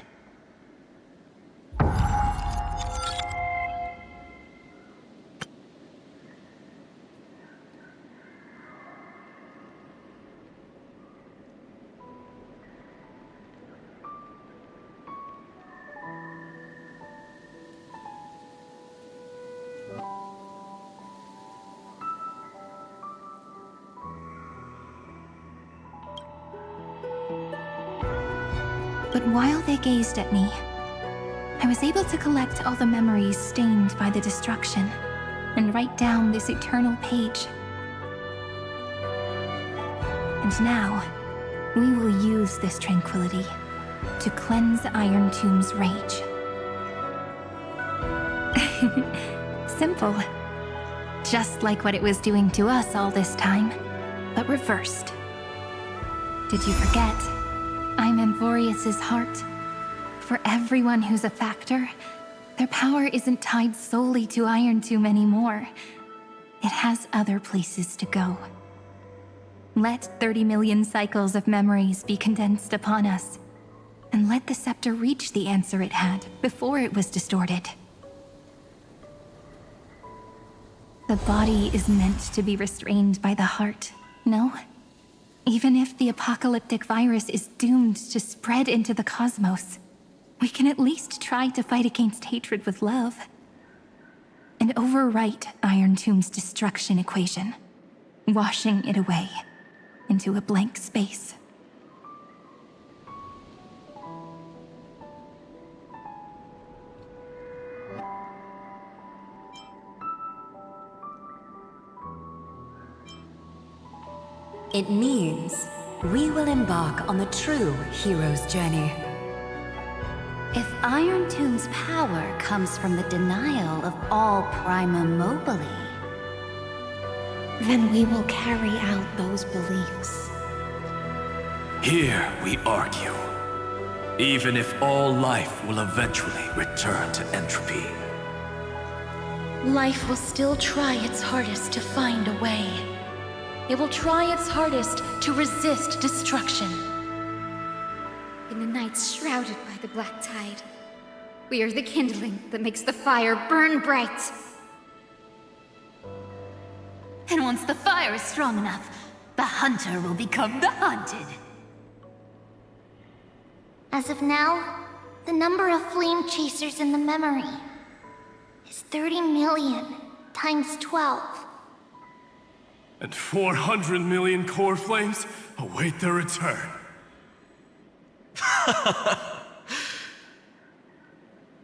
But while they gazed at me, I was able to collect all the memories stained by the destruction and write down this eternal page. And now, we will use this tranquility to cleanse Iron Tomb's rage. Simple. Just like what it was doing to us all this time, but reversed. Did you forget? I'm Amphorius's heart. For everyone who's a factor, their power isn't tied solely to Iron Tomb anymore. It has other places to go. Let 30 million cycles of memories be condensed upon us, and let the scepter reach the answer it had before it was distorted. The body is meant to be restrained by the heart, no? Even if the apocalyptic virus is doomed to spread into the cosmos, we can at least try to fight against hatred with love. And overwrite Iron Tomb's destruction equation, washing it away into a blank space. It means we will embark on the true hero's journey. If Iron Tomb's power comes from the denial of all Prima Mobile, then we will carry out those beliefs. Here we argue. Even if all life will eventually return to entropy. Life will still try its hardest to find a way. It will try its hardest to resist destruction. In the nights shrouded by the black tide, we are the kindling that makes the fire burn bright. And once the fire is strong enough, the hunter will become the hunted. As of now, the number of flame chasers in the memory is 30 million times 12. And 400 million core flames await their return.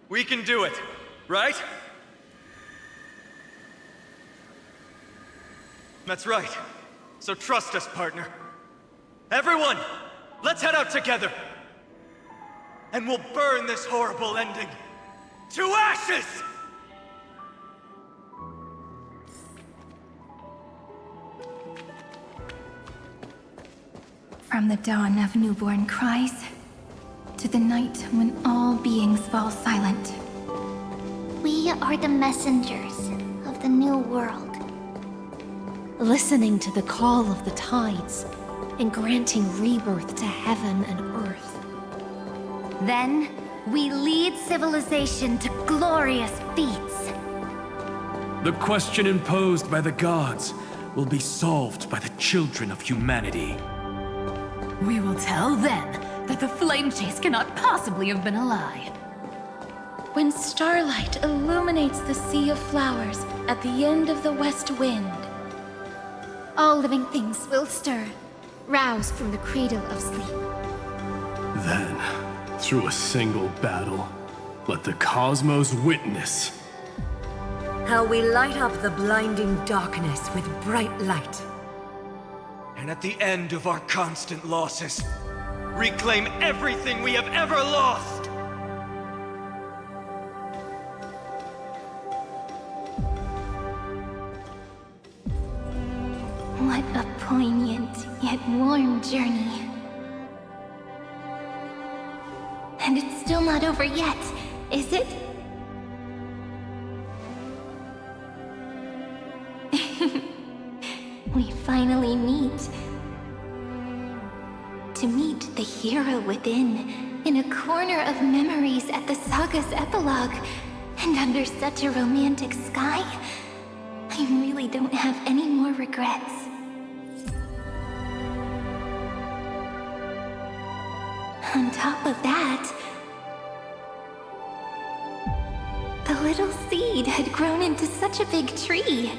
We can do it, right? That's right. So trust us, partner. Everyone, let's head out together. And we'll burn this horrible ending to ashes! From the dawn of newborn cries, to the night when all beings fall silent. We are the messengers of the new world. Listening to the call of the tides and granting rebirth to heaven and earth. Then, we lead civilization to glorious feats. The question imposed by the gods will be solved by the children of humanity. We will tell them that the flame chase cannot possibly have been a lie. When starlight illuminates the sea of flowers at the end of the west wind, All living things will stir, roused from the cradle of sleep. Then, through a single battle, let the cosmos witness How we light up the blinding darkness with bright light. And at the end of our constant losses, reclaim everything we have ever lost! What a poignant yet warm journey. And it's still not over yet, is it? We finally meet. To meet the hero within, in a corner of memories at the saga's epilogue, and under such a romantic sky, I really don't have any more regrets. On top of that, the little seed had grown into such a big tree.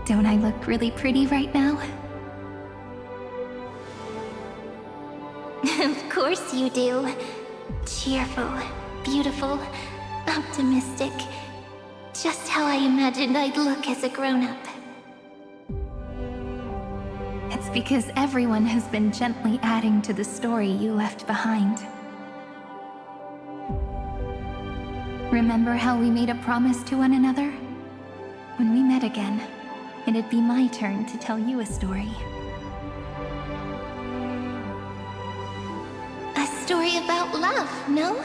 Don't I look really pretty right now? Of course you do. Cheerful, beautiful, optimistic. Just how I imagined I'd look as a grown-up. It's because everyone has been gently adding to the story you left behind. Remember how we made a promise to one another? When we met again, it'd be my turn to tell you a story. A story about love, no?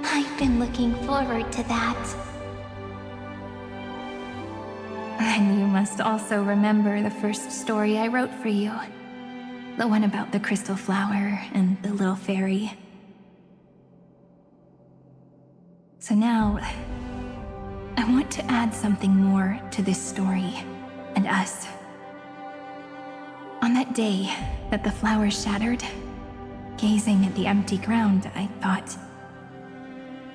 I've been looking forward to that. And you must also remember the first story I wrote for you. The one about the crystal flower and the little fairy. So now, I want to add something more to this story and us. On that day that the flowers shattered, gazing at the empty ground, I thought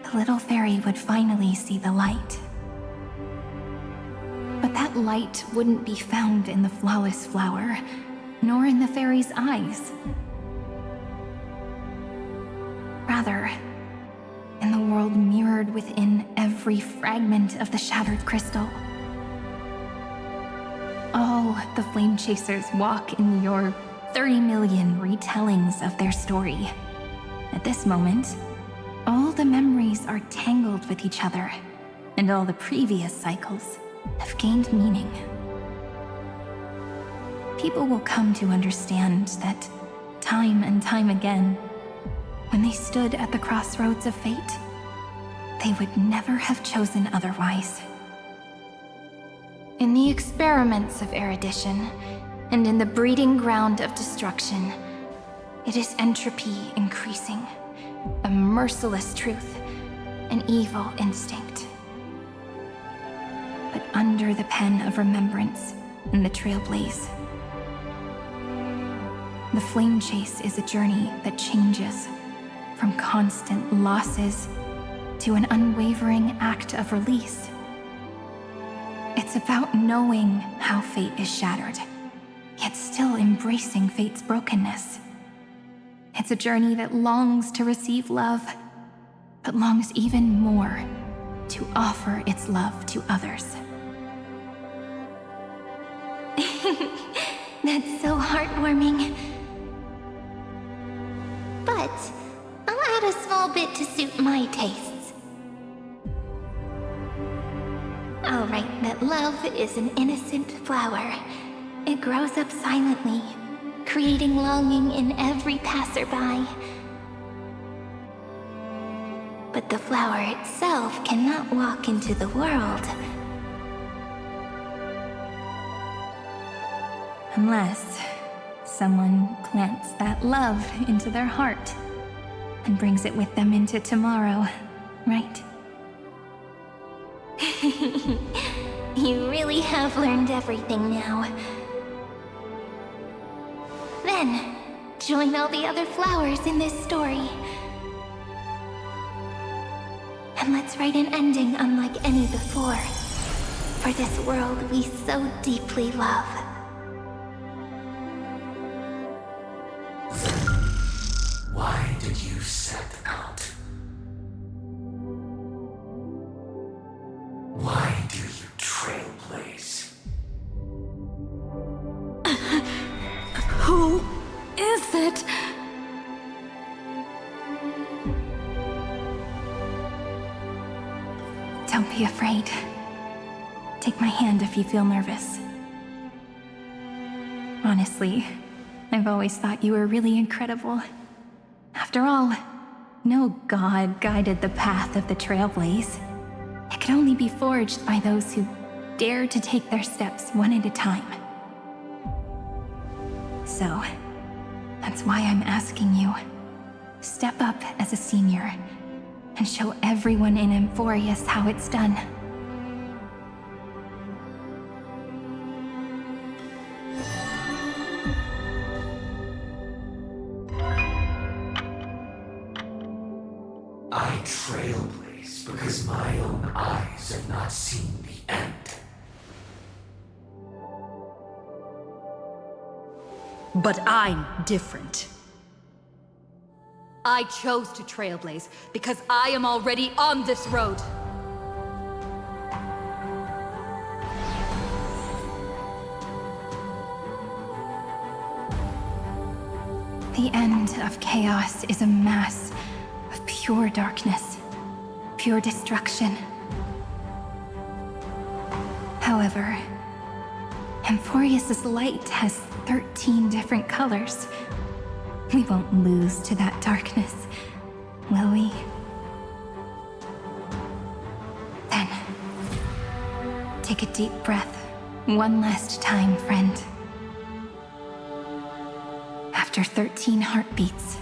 the little fairy would finally see the light. But that light wouldn't be found in the flawless flower, nor in the fairy's eyes. Rather, in the world mirrored within every fragment of the shattered crystal. All the flame chasers walk in your 30 million retellings of their story. At this moment, all the memories are tangled with each other, and all the previous cycles have gained meaning. People will come to understand that time and time again, when they stood at the crossroads of fate, they would never have chosen otherwise. In the experiments of erudition, and in the breeding ground of destruction, it is entropy increasing, a merciless truth, an evil instinct. But under the pen of remembrance and the trailblaze, the flame chase is a journey that changes from constant losses to an unwavering act of release. It's about knowing how fate is shattered, yet still embracing fate's brokenness. It's a journey that longs to receive love, but longs even more to offer its love to others. That's so heartwarming. But I'll add a small bit to suit my tastes. I'll write that love is an innocent flower. It grows up silently, creating longing in every passerby. But the flower itself cannot walk into the world. Unless someone plants that love into their heart and brings it with them into tomorrow, right? You really have learned everything now. Then, join all the other flowers in this story. And let's write an ending unlike any before, for this world we so deeply love. Why did you set out? Why do you trailblaze? Who is it? Don't be afraid. Take my hand if you feel nervous. Honestly, I've always thought you were really incredible. After all, no god guided the path of the Trailblaze. It could only be forged by those who dare to take their steps one at a time. So, that's why I'm asking you. Step up as a senior and show everyone in Amphorius how it's done. I trailblaze because my own eyes have not seen the end. But I'm different. I chose to trailblaze because I am already on this road. The end of chaos is a mass of pure darkness, pure destruction. However, Amphorius' light has 13 different colors. We won't lose to that darkness, will we? Then, take a deep breath, one last time, friend. After 13 heartbeats,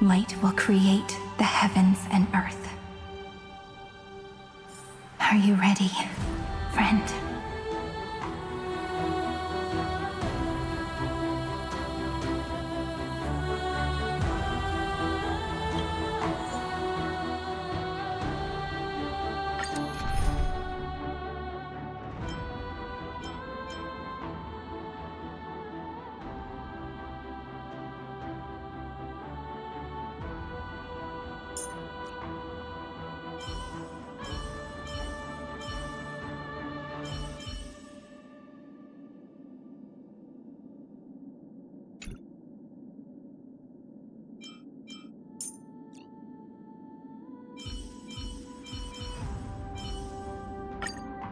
light will create the heavens and earth. Are you ready, friend?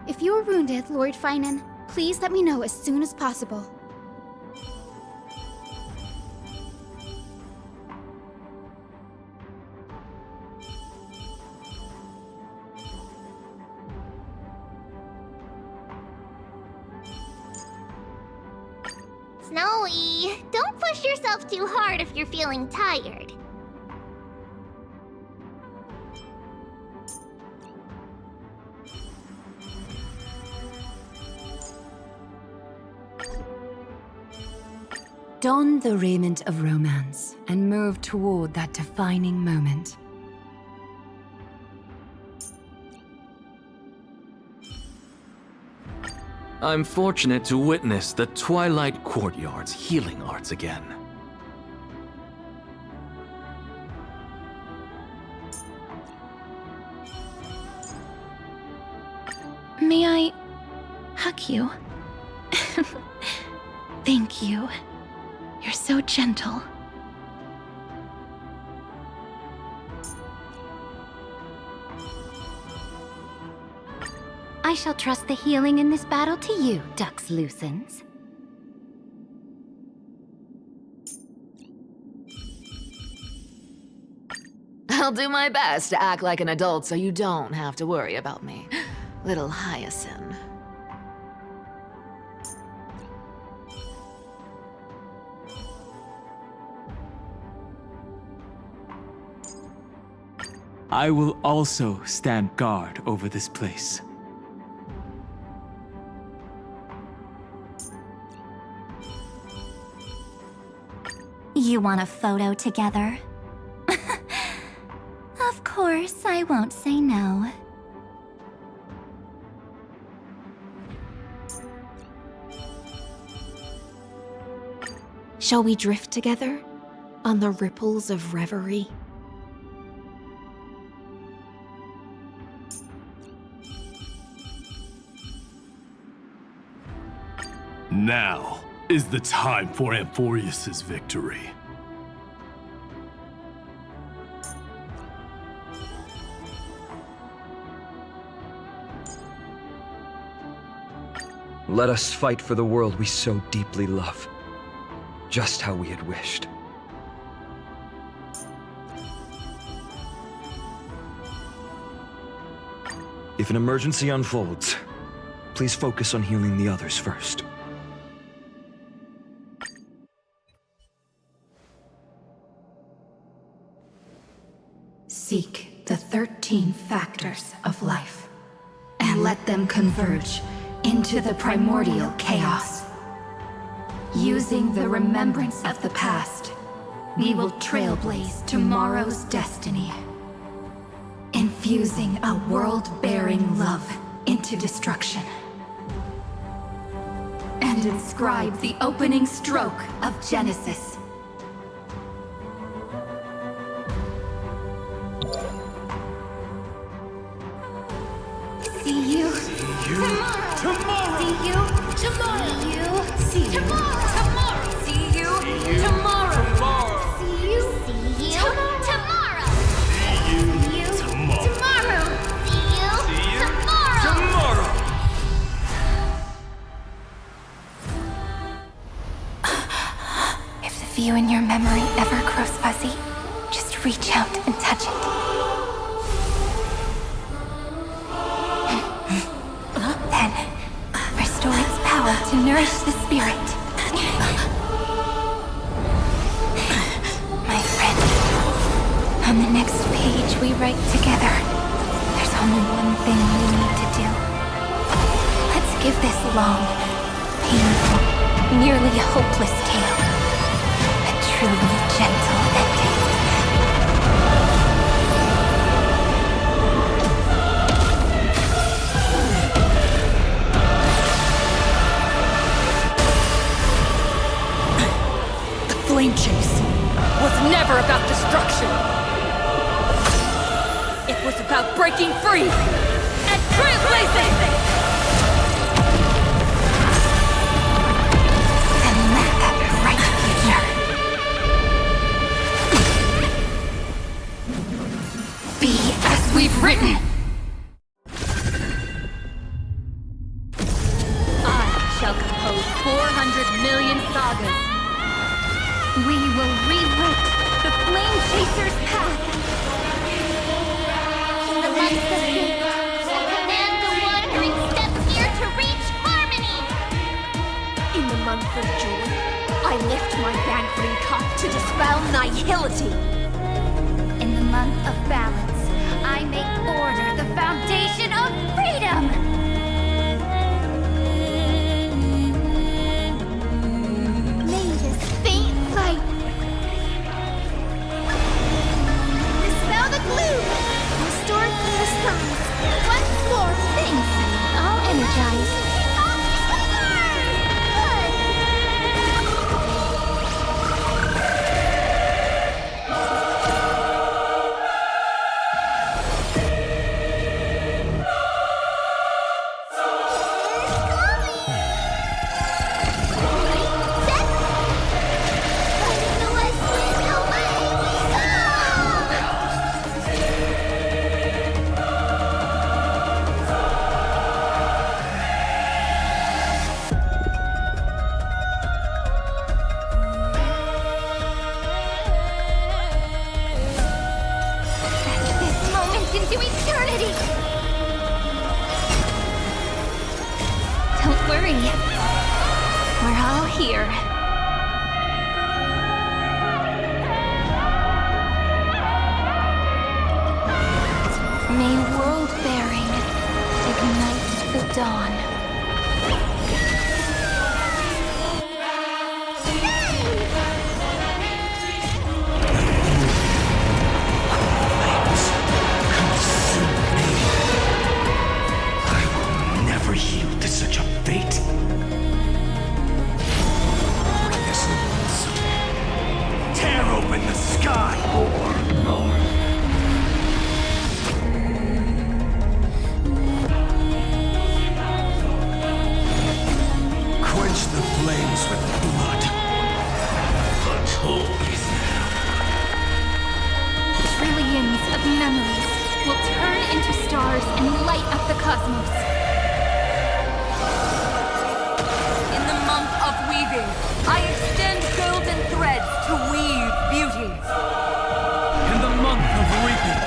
If you are wounded, Lord Finan, please let me know as soon as possible. Snowy, don't push yourself too hard if you're feeling tired. Don the raiment of romance and move toward that defining moment. I'm fortunate to witness the Twilight Courtyard's healing arts again. May I hug you? Thank you. You're so gentle. I shall trust the healing in this battle to you, Dux Lucens. I'll do my best to act like an adult so you don't have to worry about me, little Hyacinth. I will also stand guard over this place. You want a photo together? Of course, I won't say no. Shall we drift together on the ripples of reverie? Now is the time for Amphorius' victory. Let us fight for the world we so deeply love. Just how we had wished. If an emergency unfolds, please focus on healing the others first. Seek the 13 factors of life, and let them converge into the primordial chaos. Using the remembrance of the past, we will trailblaze tomorrow's destiny. Infusing a world-bearing love into destruction. And inscribe the opening stroke of Genesis. See you tomorrow. See you tomorrow. See you tomorrow. See you tomorrow. See you tomorrow. See you tomorrow. See you tomorrow. If the view in your memory ever grows fuzzy, just reach out and touch it. Then, restore its power to nourish the spirit. My friend, on the next page we write together, there's only one thing we need to do. Let's give this long, painful, nearly hopeless tale a truly gentle ending. Flame chase was never about destruction. It was about breaking free and trailblazing. And let that bright future be as we've written. I shall compose 400 million sagas. We will rewrite the Flame Chaser's path. In the months of hate, I command the wandering steps here to reach harmony. In the month of joy, I lift my banqueting cup to dispel nihility. In the month of balance, I make order the foundation of freedom. May this fame here. May world-bearing ignite the dawn. Never yield to such a fate. Tear open the sky! Or north. Quench the flames with blood. The toll is now. Trillions of memories will turn into stars and light up the cosmos. In the month of weaving, I extend golden threads to weave beauty. In the month of reaping,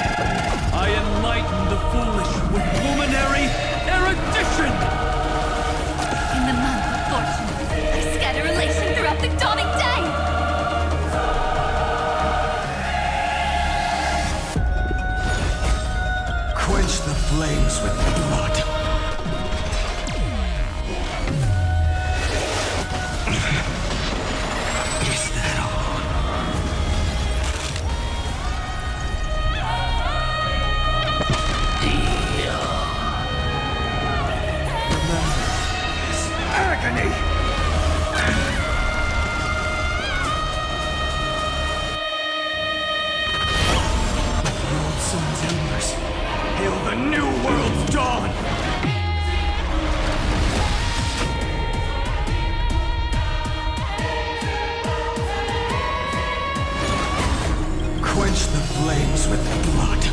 I enlighten the foolish with pulmonary erudition! In the month of fortune, I scatter elation throughout the dawning day! Quench the flames with blood. Is that all? Agony! World Sun's embers, hail the new world's dawn! Quench the flames with blood.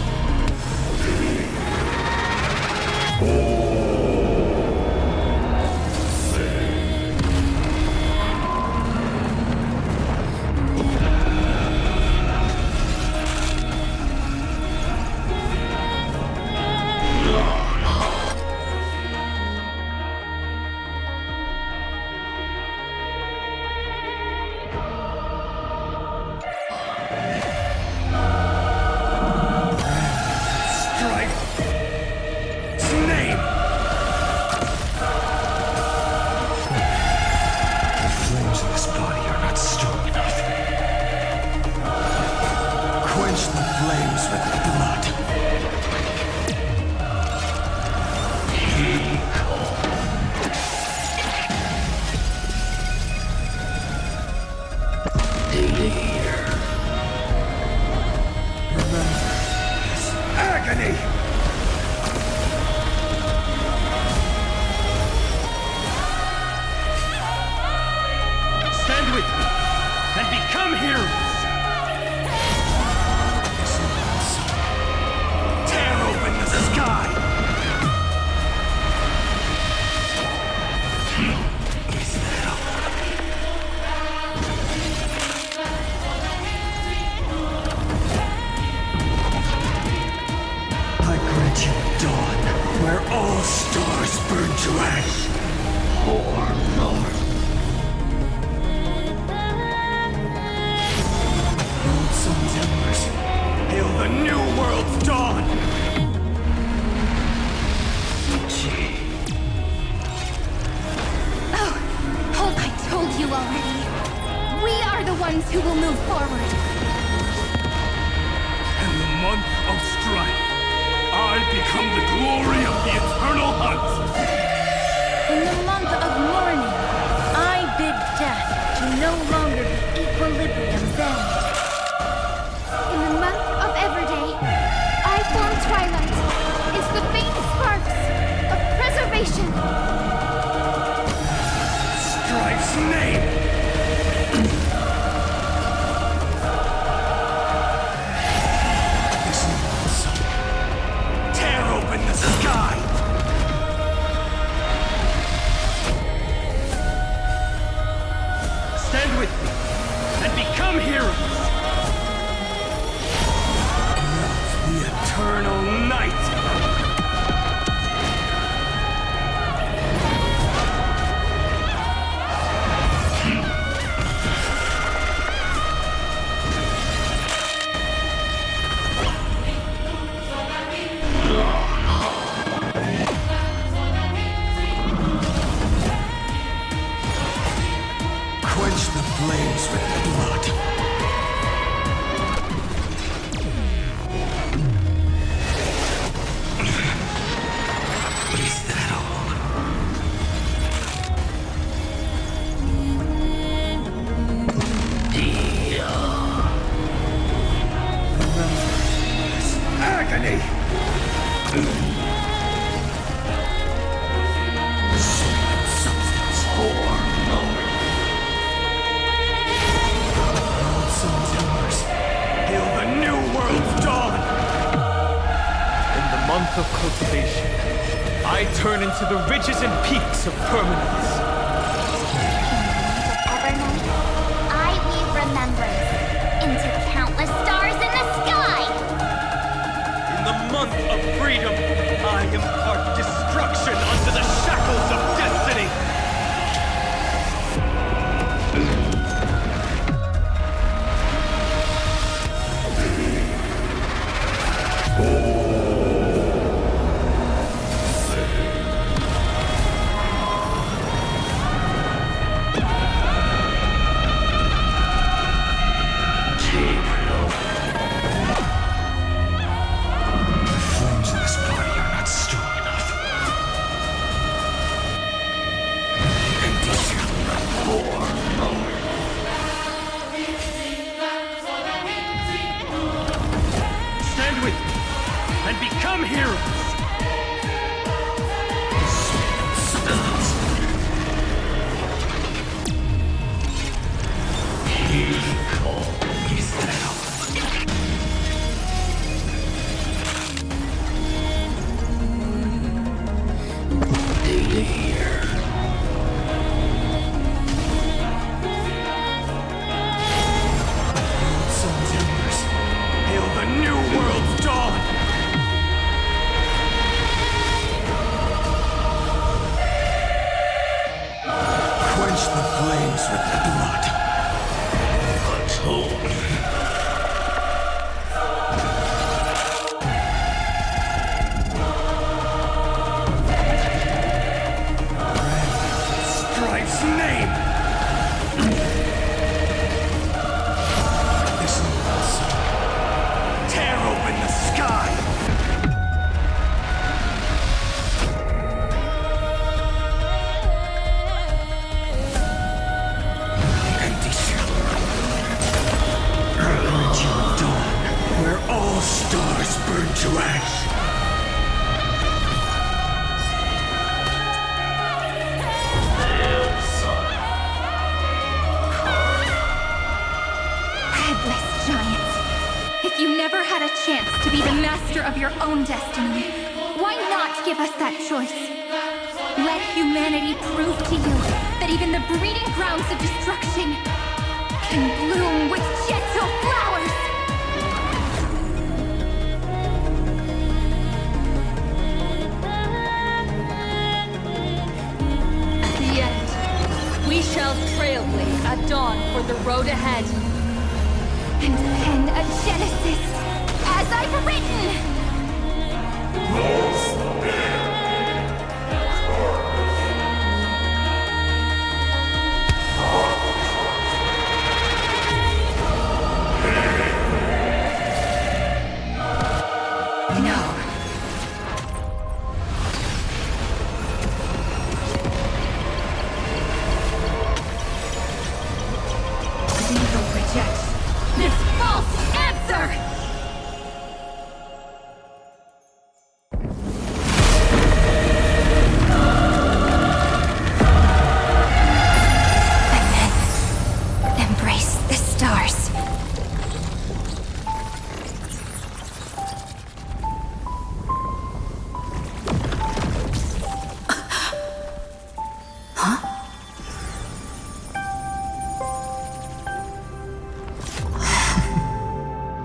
of cultivation, I turn into the ridges and peaks of permanence. I weave remembrance into countless stars in the sky! In the month of freedom, I impart destruction unto the shackles of destiny!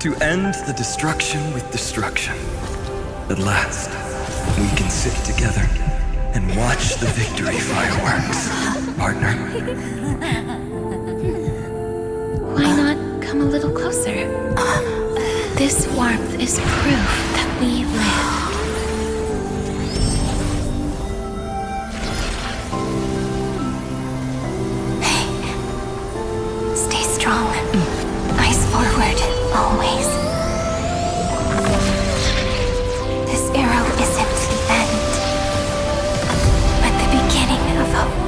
To end the destruction with destruction. At last, we can sit together and watch the victory fireworks, partner. Why not come a little closer? This warmth is proof that we live. Stay strong. Eyes forward, always. This arrow isn't the end, but the beginning of hope.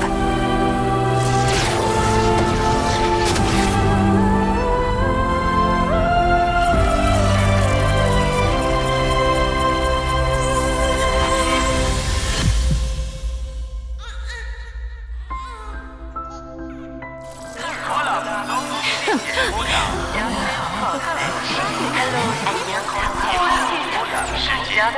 The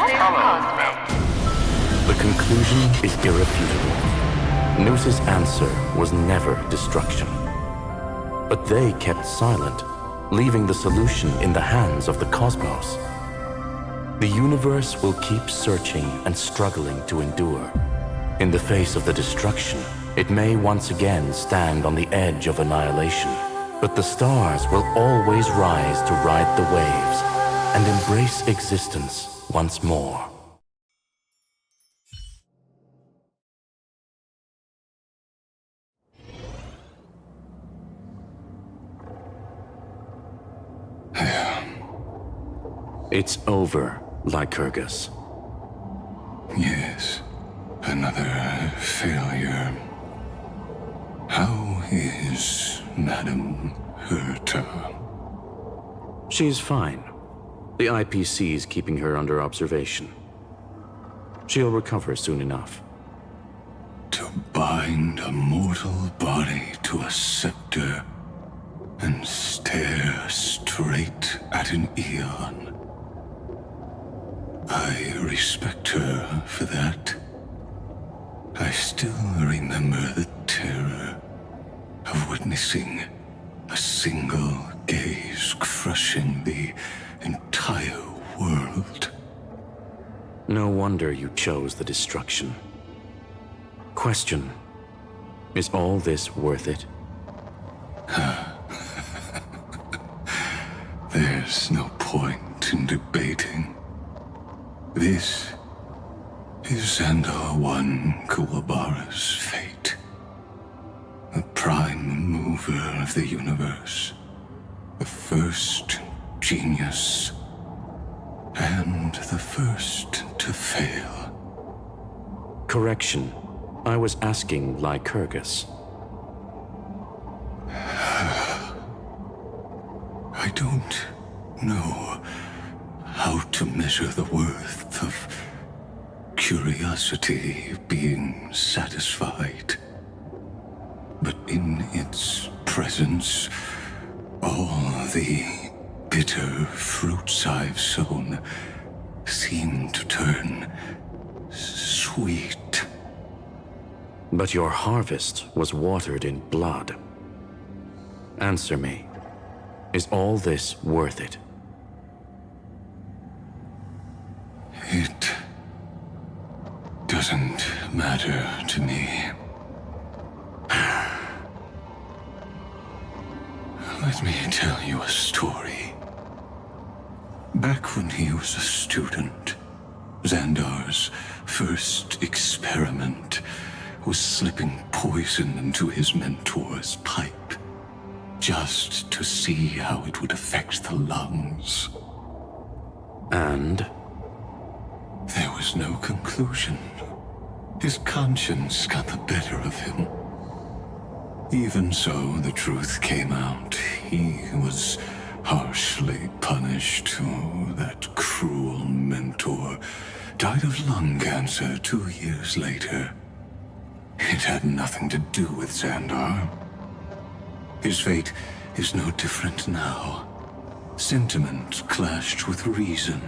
conclusion is irrefutable. Noos's answer was never destruction. But they kept silent, leaving the solution in the hands of the cosmos. The universe will keep searching and struggling to endure. In the face of the destruction, it may once again stand on the edge of annihilation. But the stars will always rise to ride the waves and embrace existence once more. It's over, Lycurgus. Yes, another failure. How is Madame Herta? She's fine. The IPC's keeping her under observation. She'll recover soon enough. To bind a mortal body to a scepter and stare straight at an eon. I respect her for that. I still remember the terror of witnessing a single gaze crushing the entire world. No wonder you chose the destruction. Question: is all this worth it? There's no point in debating. This is Xandar I Kuwabara's fate. The prime mover of the universe. The first genius. And the first to fail. Correction. I was asking Lycurgus. I don't know how to measure the worth of curiosity being satisfied. But in its presence, all the bitter fruits I've sown seem to turn sweet. But your harvest was watered in blood. Answer me. Is all this worth it? It doesn't matter to me. Let me tell you a story. Back when he was a student, Xandar's first experiment was slipping poison into his mentor's pipe, just to see how it would affect the lungs. And? There was no conclusion. His conscience got the better of him. Even so, the truth came out. He was harshly punished. Oh, that cruel mentor died of lung cancer 2 years later. It had nothing to do with Xandar. His fate is no different now. Sentiment clashed with reason,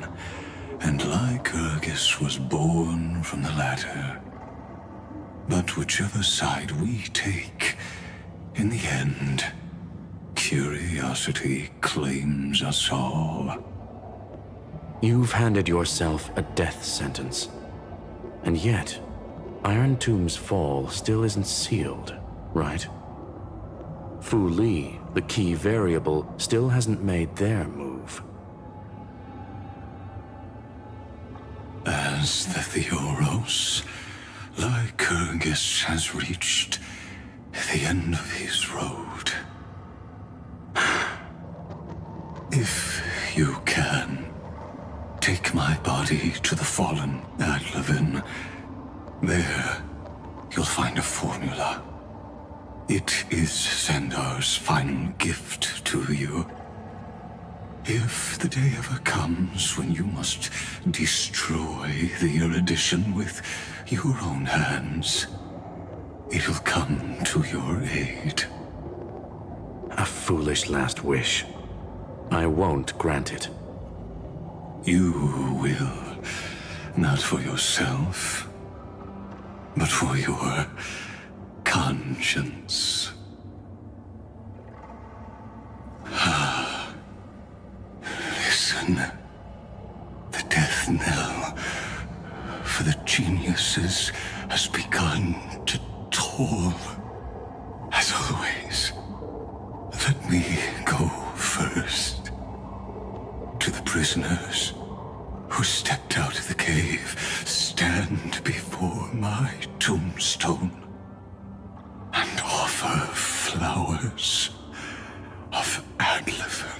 and Lycurgus was born from the latter. But whichever side we take, in the end, curiosity claims us all. You've handed yourself a death sentence. And yet, Iron Tomb's fall still isn't sealed, right? Fu Li, the key variable, still hasn't made their move. As the Theoros, Lycurgus has reached the end of his road. If you can, take my body to the fallen Adlevin. There, you'll find a formula. It is Xandar's final gift to you. If the day ever comes when you must destroy the erudition with your own hands, it'll come to your aid. A foolish last wish. I won't grant it. You will Not for yourself, but for your conscience. Listen. The death knell for the geniuses has begun to toll. As always, let me go first. To the prisoners who stepped out of the cave, stand before my tombstone and offer flowers of Adlefin.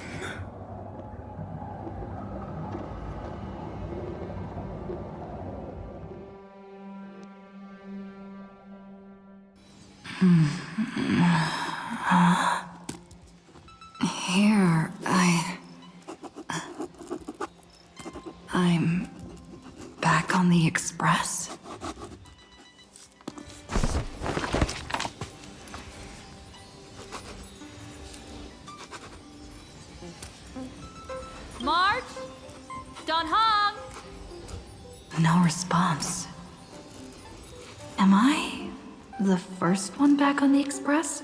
Here, I'm back on the Express. March? Don Hong? No response. Am I the first one back on the Express?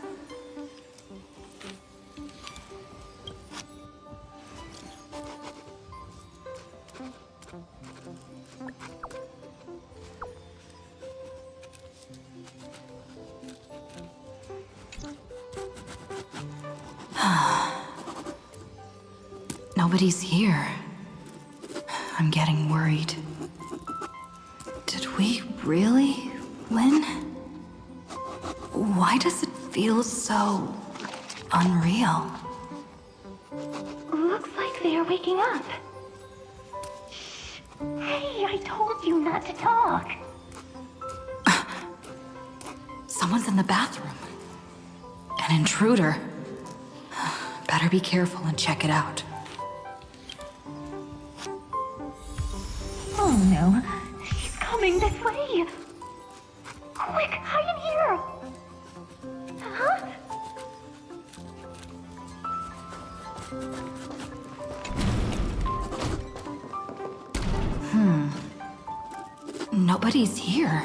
Nobody's here. I'm getting worried. Did we really win? Why does it feel so unreal? Looks like they're waking up. Hey, I told you not to talk. Someone's in the bathroom. An intruder. Better be careful and check it out. Oh no, she's coming this way. Quick, hide in here. Huh? Nobody's here.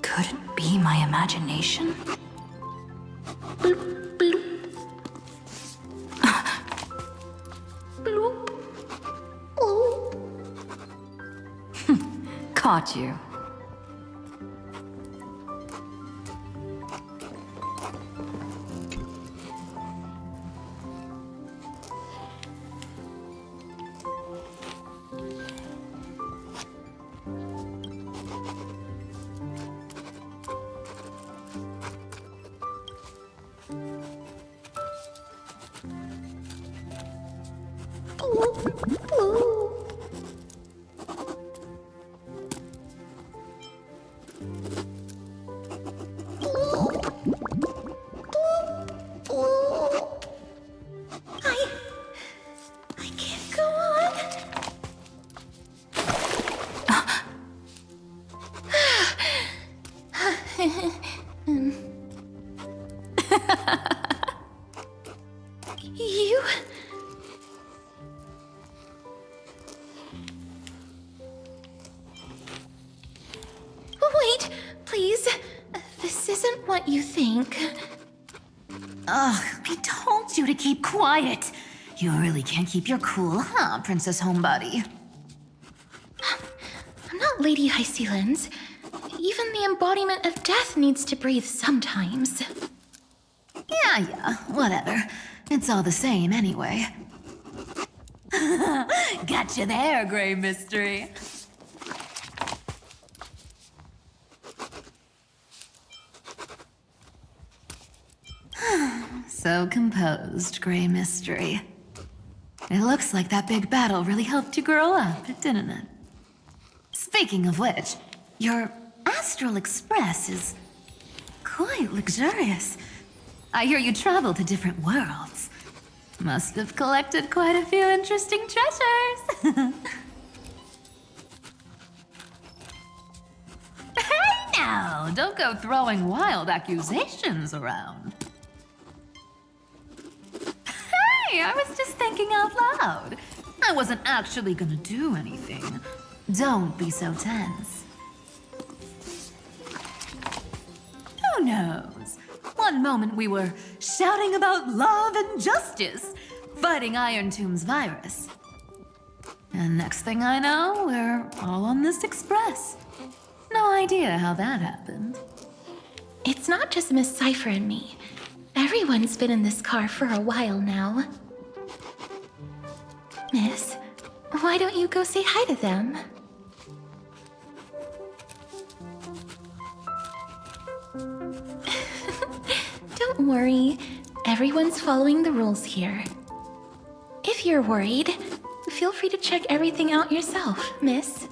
Could it be my imagination? Bloop, bloop. Bloop. Bloop. Caught you. I can't go on. You... Wait, please. This isn't what you think. Ugh, I told you to keep quiet. You really can't keep your cool, huh, Princess Homebody? I'm not Lady High Sealands. Even the embodiment of death needs to breathe sometimes. Yeah, whatever. It's all the same anyway. Gotcha there, Grey Mystery. So composed, Grey Mystery. It looks like that big battle really helped you grow up, didn't it? Speaking of which, your Astral Express is quite luxurious. I hear you travel to different worlds. Must have collected quite a few interesting treasures. Hey now, don't go throwing wild accusations around. Hey, I was just thinking out loud. I wasn't actually gonna do anything. Don't be so tense. Who knows? One moment we were shouting about love and justice, fighting Iron Tomb's virus. And next thing I know, we're all on this express. No idea how that happened. It's not just Miss Cypher and me. Everyone's been in this car for a while now. Miss, why don't you go say hi to them? Don't worry, everyone's following the rules here. If you're worried, feel free to check everything out yourself, miss.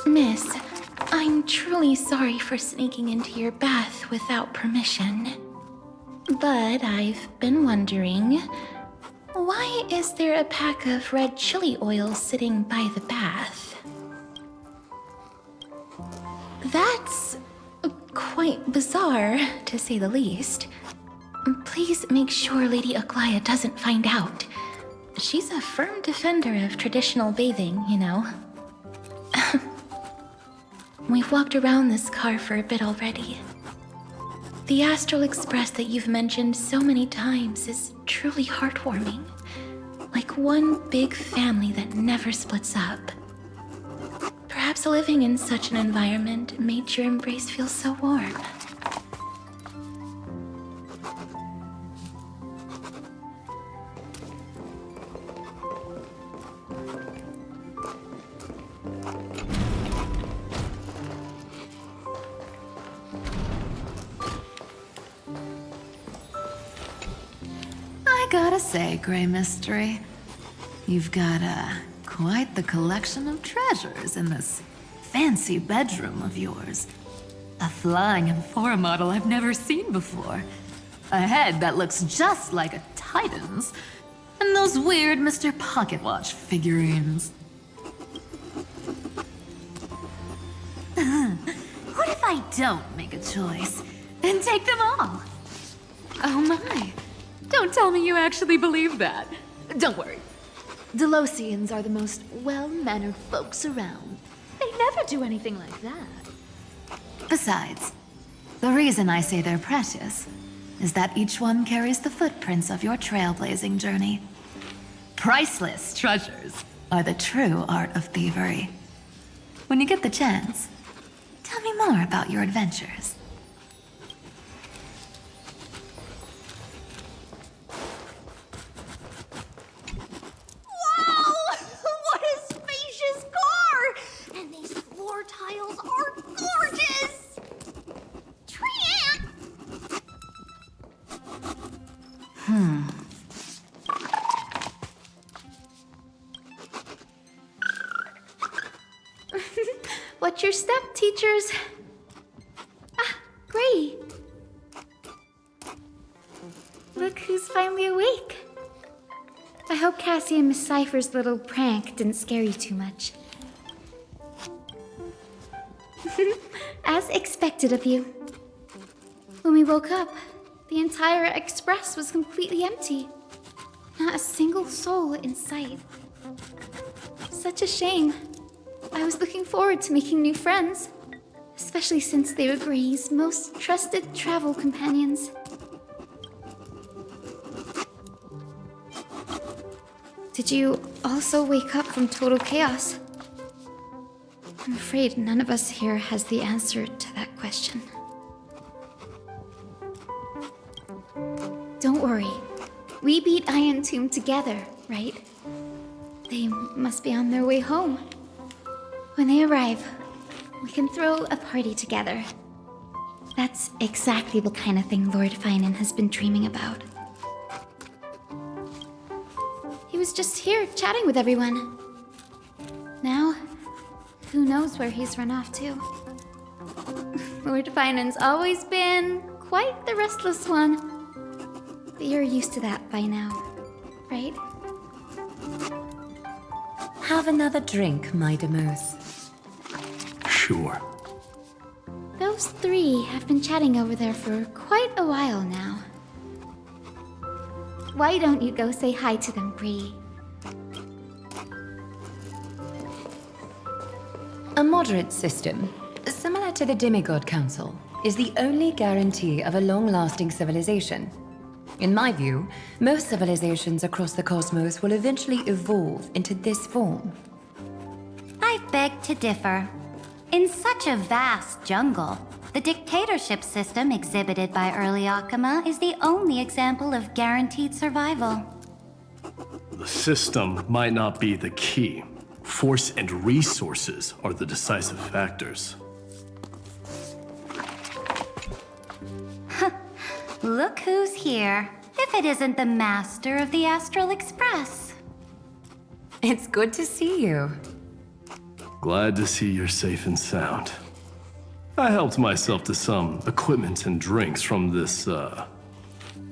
Miss, I'm truly sorry for sneaking into your bath without permission. But I've been wondering, why is there a pack of red chili oil sitting by the bath? That's quite bizarre, to say the least. Please make sure Lady Aglaya doesn't find out. She's a firm defender of traditional bathing, you know. We've walked around this car for a bit already. The Astral Express that you've mentioned so many times is truly heartwarming. Like one big family that never splits up. Perhaps living in such an environment made your embrace feel so warm. I gotta say, Grey Mystery, you've got quite the collection of treasures in this fancy bedroom of yours. A flying Amphora model I've never seen before. A head that looks just like a Titan's. And those weird Mr. Pocketwatch figurines. What if I don't make a choice and take them all? Oh my. Don't tell me you actually believe that. Don't worry. Delosians are the most well-mannered folks around. They never do anything like that. Besides, the reason I say they're precious is that each one carries the footprints of your trailblazing journey. Priceless treasures are the true art of thievery. When you get the chance, tell me more about your adventures. What a spacious car! And these floor tiles are gorgeous! Tramp! What's your step, teachers? Ah, Gray. Look who's finally awake. I hope Cassie and Miss Cypher's little prank didn't scare you too much. As expected of you. When we woke up, the entire express was completely empty. Not a single soul in sight. Such a shame. I was looking forward to making new friends, especially since they were Gray's most trusted travel companions. Did you also wake up from total chaos? I'm afraid none of us here has the answer to that question. Don't worry. We beat Iron Tomb together, right? They must be on their way home. When they arrive, we can throw a party together. That's exactly the kind of thing Lord Finan has been dreaming about. He was just here chatting with everyone. Now, who knows where he's run off to? Lord Finan's always been quite the restless one. But you're used to that by now, right? Have another drink, my demurs. Sure. Those three have been chatting over there for quite a while now. Why don't you go say hi to them, Bree? A moderate system, similar to the Demigod Council, is the only guarantee of a long-lasting civilization. In my view, most civilizations across the cosmos will eventually evolve into this form. I beg to differ. In such a vast jungle, the dictatorship system exhibited by early Akama is the only example of guaranteed survival. The system might not be the key. Force and resources are the decisive factors. Look who's here. If it isn't the master of the Astral Express. It's good to see you. Glad to see you're safe and sound. I helped myself to some equipment and drinks from this,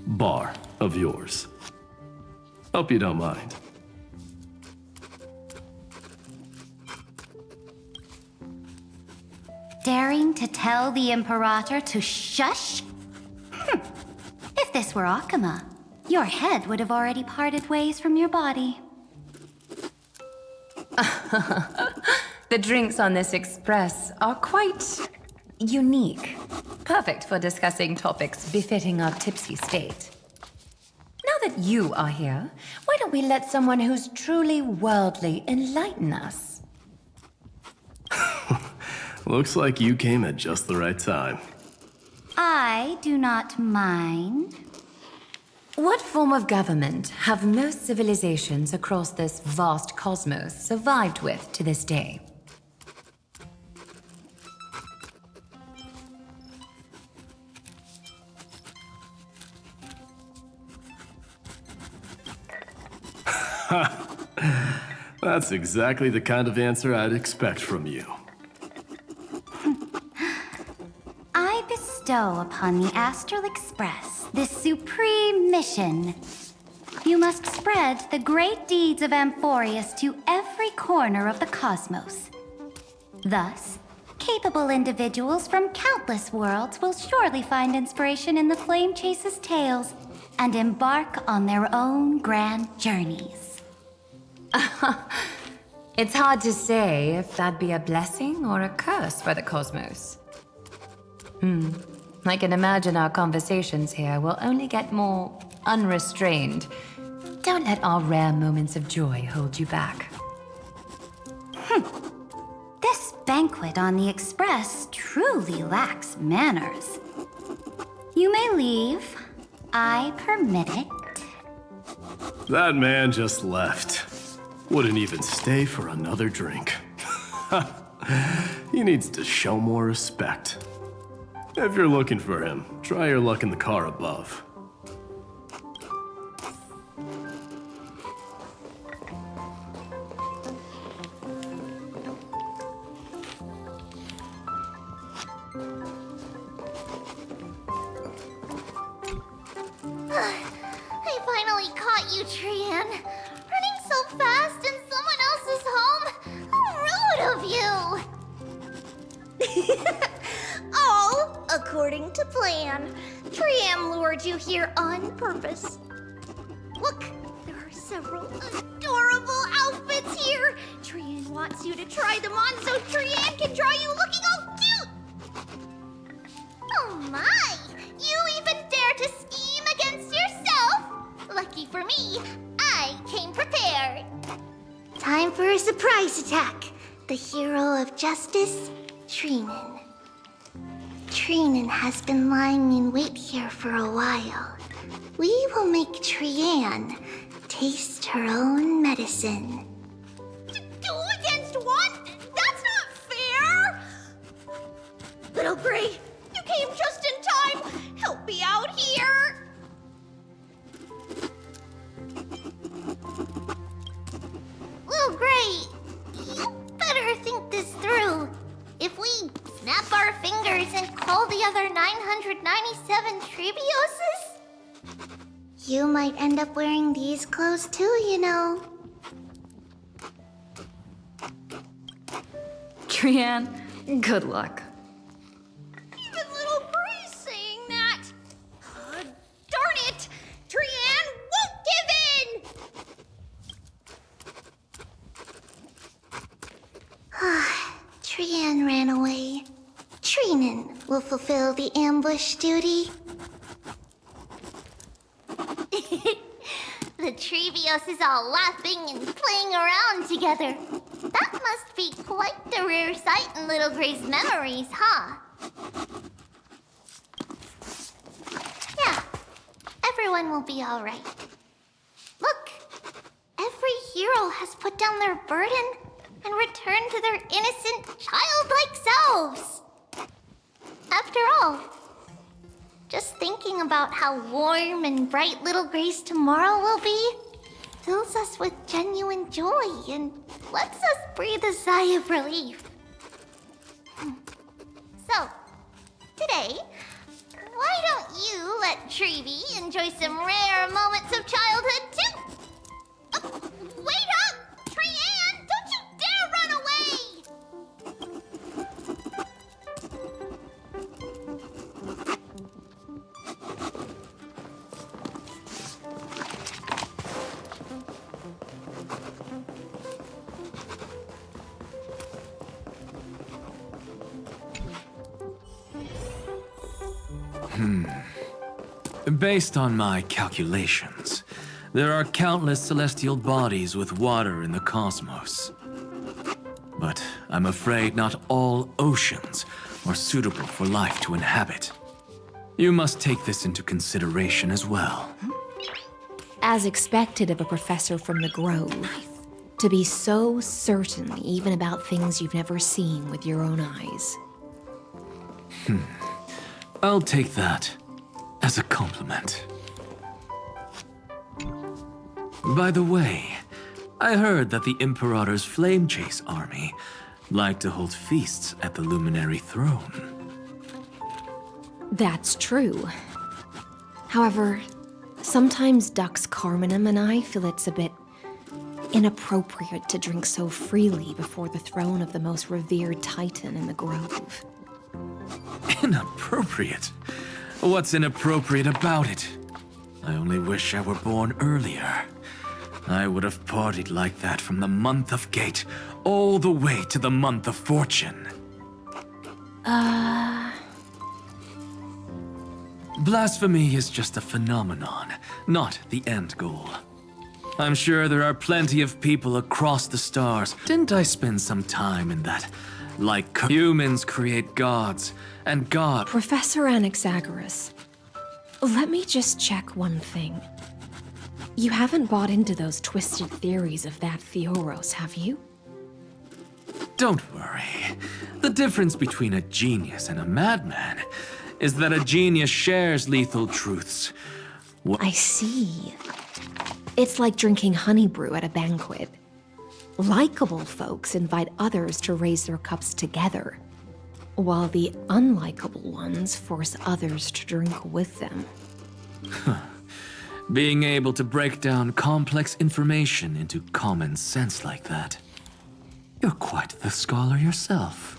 bar of yours. Hope you don't mind. Daring to tell the Imperator to shush? If this were Akama, your head would have already parted ways from your body. The drinks on this express are quite unique. Perfect for discussing topics befitting our tipsy state. Now that you are here, why don't we let someone who's truly worldly enlighten us? Looks like you came at just the right time. I do not mind. What form of government have most civilizations across this vast cosmos survived with to this day? That's exactly the kind of answer I'd expect from you. I bestow upon the Astral Express this supreme mission. You must spread the great deeds of Amphorius to every corner of the cosmos. Thus, capable individuals from countless worlds will surely find inspiration in the Flame Chase's tales and embark on their own grand journeys. It's hard to say if that'd be a blessing or a curse for the cosmos. I can imagine our conversations here will only get more unrestrained. Don't let our rare moments of joy hold you back. This banquet on the Express truly lacks manners. You may leave. I permit it. That man just left. Wouldn't even stay for another drink. He needs to show more respect. If you're looking for him, try your luck in the car above. I finally caught you, Trian. Running so fast in someone else's home? How rude of you! All according to plan. Trian lured you here on purpose. Look, there are several adorable outfits here. Trian wants you to try them on so Trian can draw you looking all cute. Oh my! You even dare to scheme against yourself? Lucky for me, I came prepared. Time for a surprise attack. The hero of justice, Trinan. Trinan has been lying in wait here for a while. We will make Trian taste her own medicine. Two against one? That's not fair! Little Gray, you came just in time. Help me out here. Little Gray, you better think this through. If we snap our fingers and call the other 997 Trebioses, you might end up wearing these clothes too, you know. Trian, good luck. Even little Gray's saying that. Darn it! Trian won't will fulfill the ambush duty. The Trevios is all laughing and playing around together. That must be quite the rare sight in Little Gray's memories, huh? Yeah, everyone will be all right. Look, every hero has put down their burden and returned to their innocent, childlike selves. After all, just thinking about how warm and bright Little Gray's tomorrow will be fills us with genuine joy and lets us breathe a sigh of relief. So, today, why don't you let Trevi enjoy some rare moments of childhood too? Oh, wait up! Trianne, don't you dare run away! Based on my calculations, there are countless celestial bodies with water in the cosmos. But I'm afraid not all oceans are suitable for life to inhabit. You must take this into consideration as well. As expected of a professor from the Grove, to be so certain even about things you've never seen with your own eyes. I'll take that as a compliment. By the way, I heard that the Imperator's Flame Chase army like to hold feasts at the Luminary Throne. That's true. However, sometimes Dux Carminum and I feel it's a bit inappropriate to drink so freely before the throne of the most revered Titan in the Grove. Inappropriate? What's inappropriate about it? I only wish I were born earlier. I would have partied like that from the month of Gate all the way to the month of Fortune. Blasphemy is just a phenomenon, not the end goal. I'm sure there are plenty of people across the stars. Didn't I spend some time in that? Like humans create gods, and God... Professor Anaxagoras, let me just check one thing. You haven't bought into those twisted theories of that Theoros, have you? Don't worry. The difference between a genius and a madman is that a genius shares lethal truths. I see. It's like drinking honey brew at a banquet. Likable folks invite others to raise their cups together, while the unlikable ones force others to drink with them. Being able to break down complex information into common sense like that. You're quite the scholar yourself.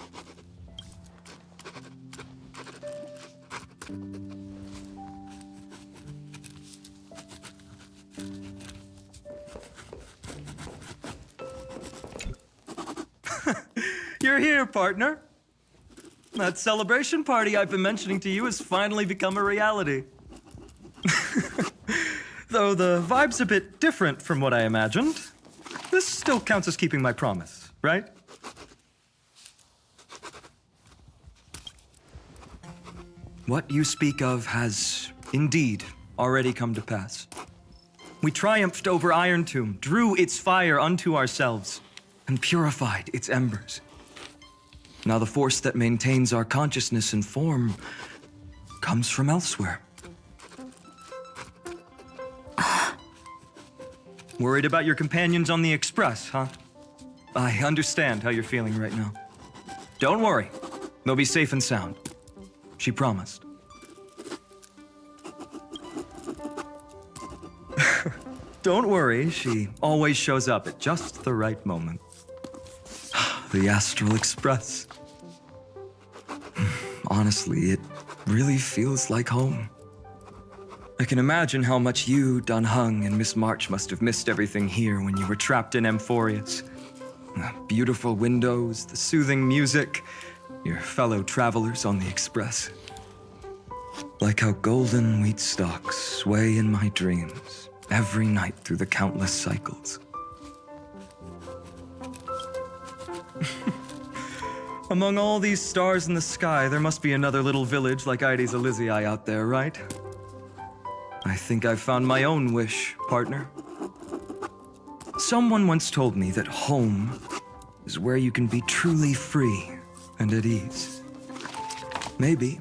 You're here, partner. That celebration party I've been mentioning to you has finally become a reality. Though the vibe's a bit different from what I imagined, this still counts as keeping my promise, right? What you speak of has indeed already come to pass. We triumphed over Iron Tomb, drew its fire unto ourselves, and purified its embers. Now the force that maintains our consciousness and form comes from elsewhere. Worried about your companions on the Express, huh? I understand how you're feeling right now. Don't worry. They'll be safe and sound. She promised. Don't worry, she always shows up at just the right moment. The Astral Express. Honestly, it really feels like home. I can imagine how much you, Dan Heng, and Miss March must have missed everything here when you were trapped in Amphorius. The beautiful windows, the soothing music, your fellow travelers on the Express. Like how golden wheat stalks sway in my dreams every night through the countless cycles. Among all these stars in the sky, there must be another little village like Ides Elysiae out there, right? I think I've found my own wish, partner. Someone once told me that home is where you can be truly free and at ease. Maybe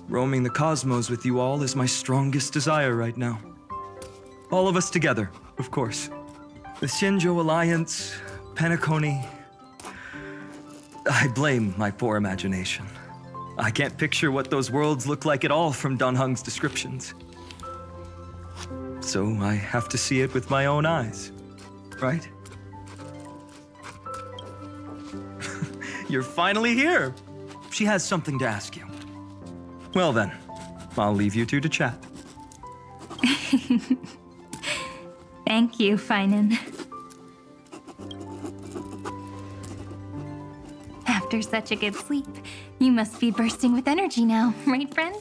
roaming the cosmos with you all is my strongest desire right now. All of us together, of course. The Shinjo Alliance, Penacony. I blame my poor imagination. I can't picture what those worlds look like at all from Dunhung's descriptions. So I have to see it with my own eyes, right? You're finally here! She has something to ask you. Well then, I'll leave you two to chat. Thank you, Finan. After such a good sleep, you must be bursting with energy now, right, friend?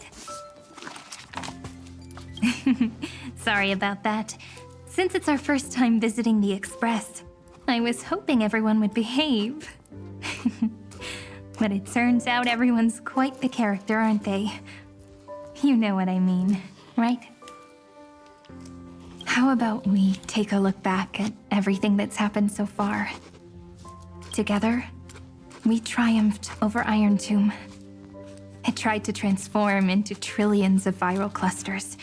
Sorry about that. Since it's our first time visiting the Express, I was hoping everyone would behave. But it turns out everyone's quite the character, aren't they? You know what I mean, right? How about we take a look back at everything that's happened so far? Together, we triumphed over Iron Tomb. It tried to transform into trillions of viral clusters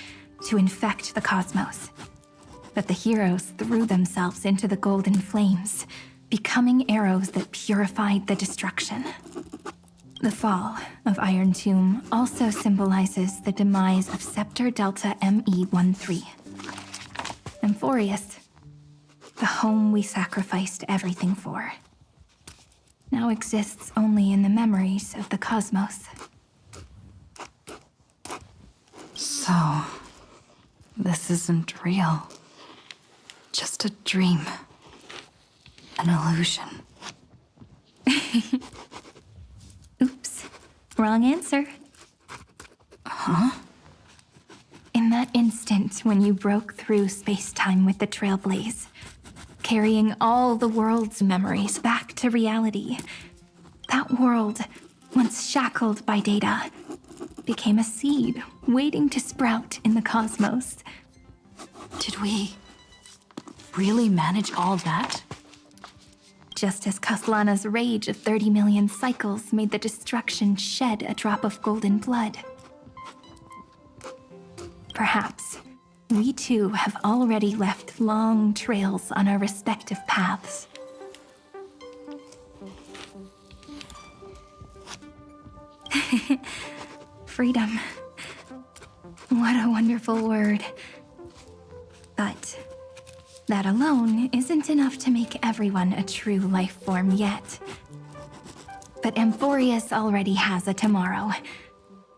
to infect the cosmos. But the heroes threw themselves into the golden flames, becoming arrows that purified the destruction. The fall of Iron Tomb also symbolizes the demise of Scepter Delta ME-13. Amphorius, the home we sacrificed everything for, now exists only in the memories of the cosmos. So, this isn't real. Just a dream. An illusion. Oops, wrong answer. Huh? In that instant when you broke through space-time with the Trailblaze, carrying all the world's memories back to reality, that world, once shackled by data, became a seed waiting to sprout in the cosmos. Did we really manage all that? Just as Kaslana's rage of 30 million cycles made the destruction shed a drop of golden blood. Perhaps we too have already left long trails on our respective paths. Freedom. What a wonderful word. But that alone isn't enough to make everyone a true life form yet. But Amphorius already has a tomorrow.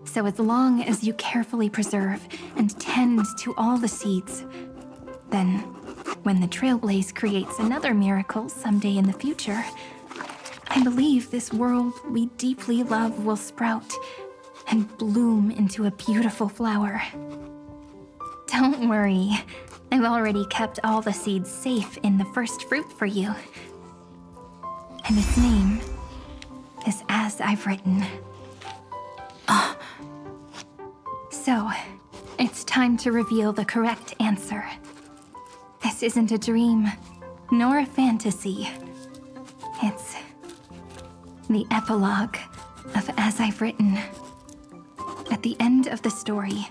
So as long as you carefully preserve and tend to all the seeds, then when the Trailblaze creates another miracle someday in the future, I believe this world we deeply love will sprout and bloom into a beautiful flower. Don't worry, I've already kept all the seeds safe in the first fruit for you. And its name is As I've Written. So, it's time to reveal the correct answer. This isn't a dream, nor a fantasy. It's the epilogue of As I've Written. At the end of the story,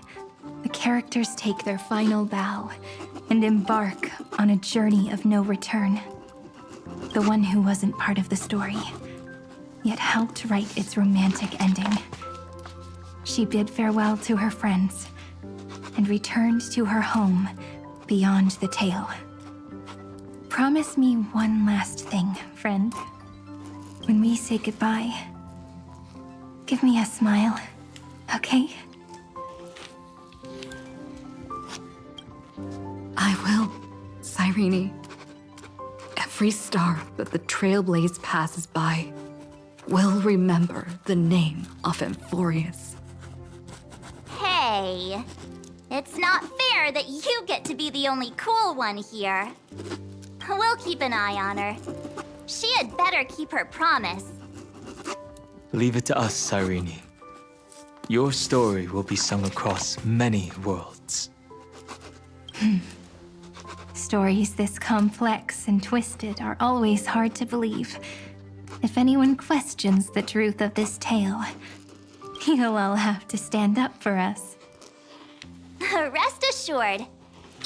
the characters take their final bow and embark on a journey of no return. The one who wasn't part of the story, yet helped write its romantic ending. She bid farewell to her friends and returned to her home beyond the tale. Promise me one last thing, friend. When we say goodbye, give me a smile, okay? I will, Cyrene. Every star that the Trailblaze passes by will remember the name of Amphorius. Hey, it's not fair that you get to be the only cool one here. We'll keep an eye on her. She had better keep her promise. Leave it to us, Cyrene. Your story will be sung across many worlds. Stories this complex and twisted are always hard to believe. If anyone questions the truth of this tale, you'll all have to stand up for us. Rest assured,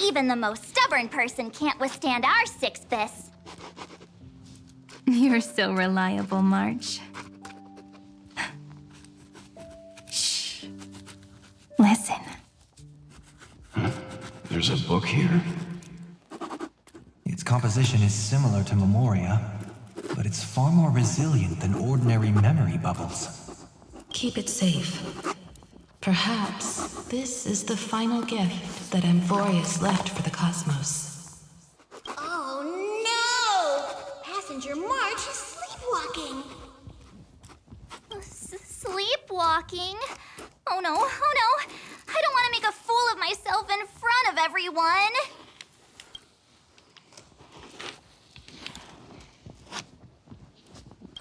even the most stubborn person can't withstand our six fists. You're so reliable, March. Shh. Listen. There's a book here? Its composition is similar to Memoria, but it's far more resilient than ordinary memory bubbles. Keep it safe. Perhaps this is the final gift that Amphorius left for the cosmos. Oh no! Passenger March is sleepwalking. Sleepwalking? Oh no, oh no! I don't want to make a fool of myself in front of everyone!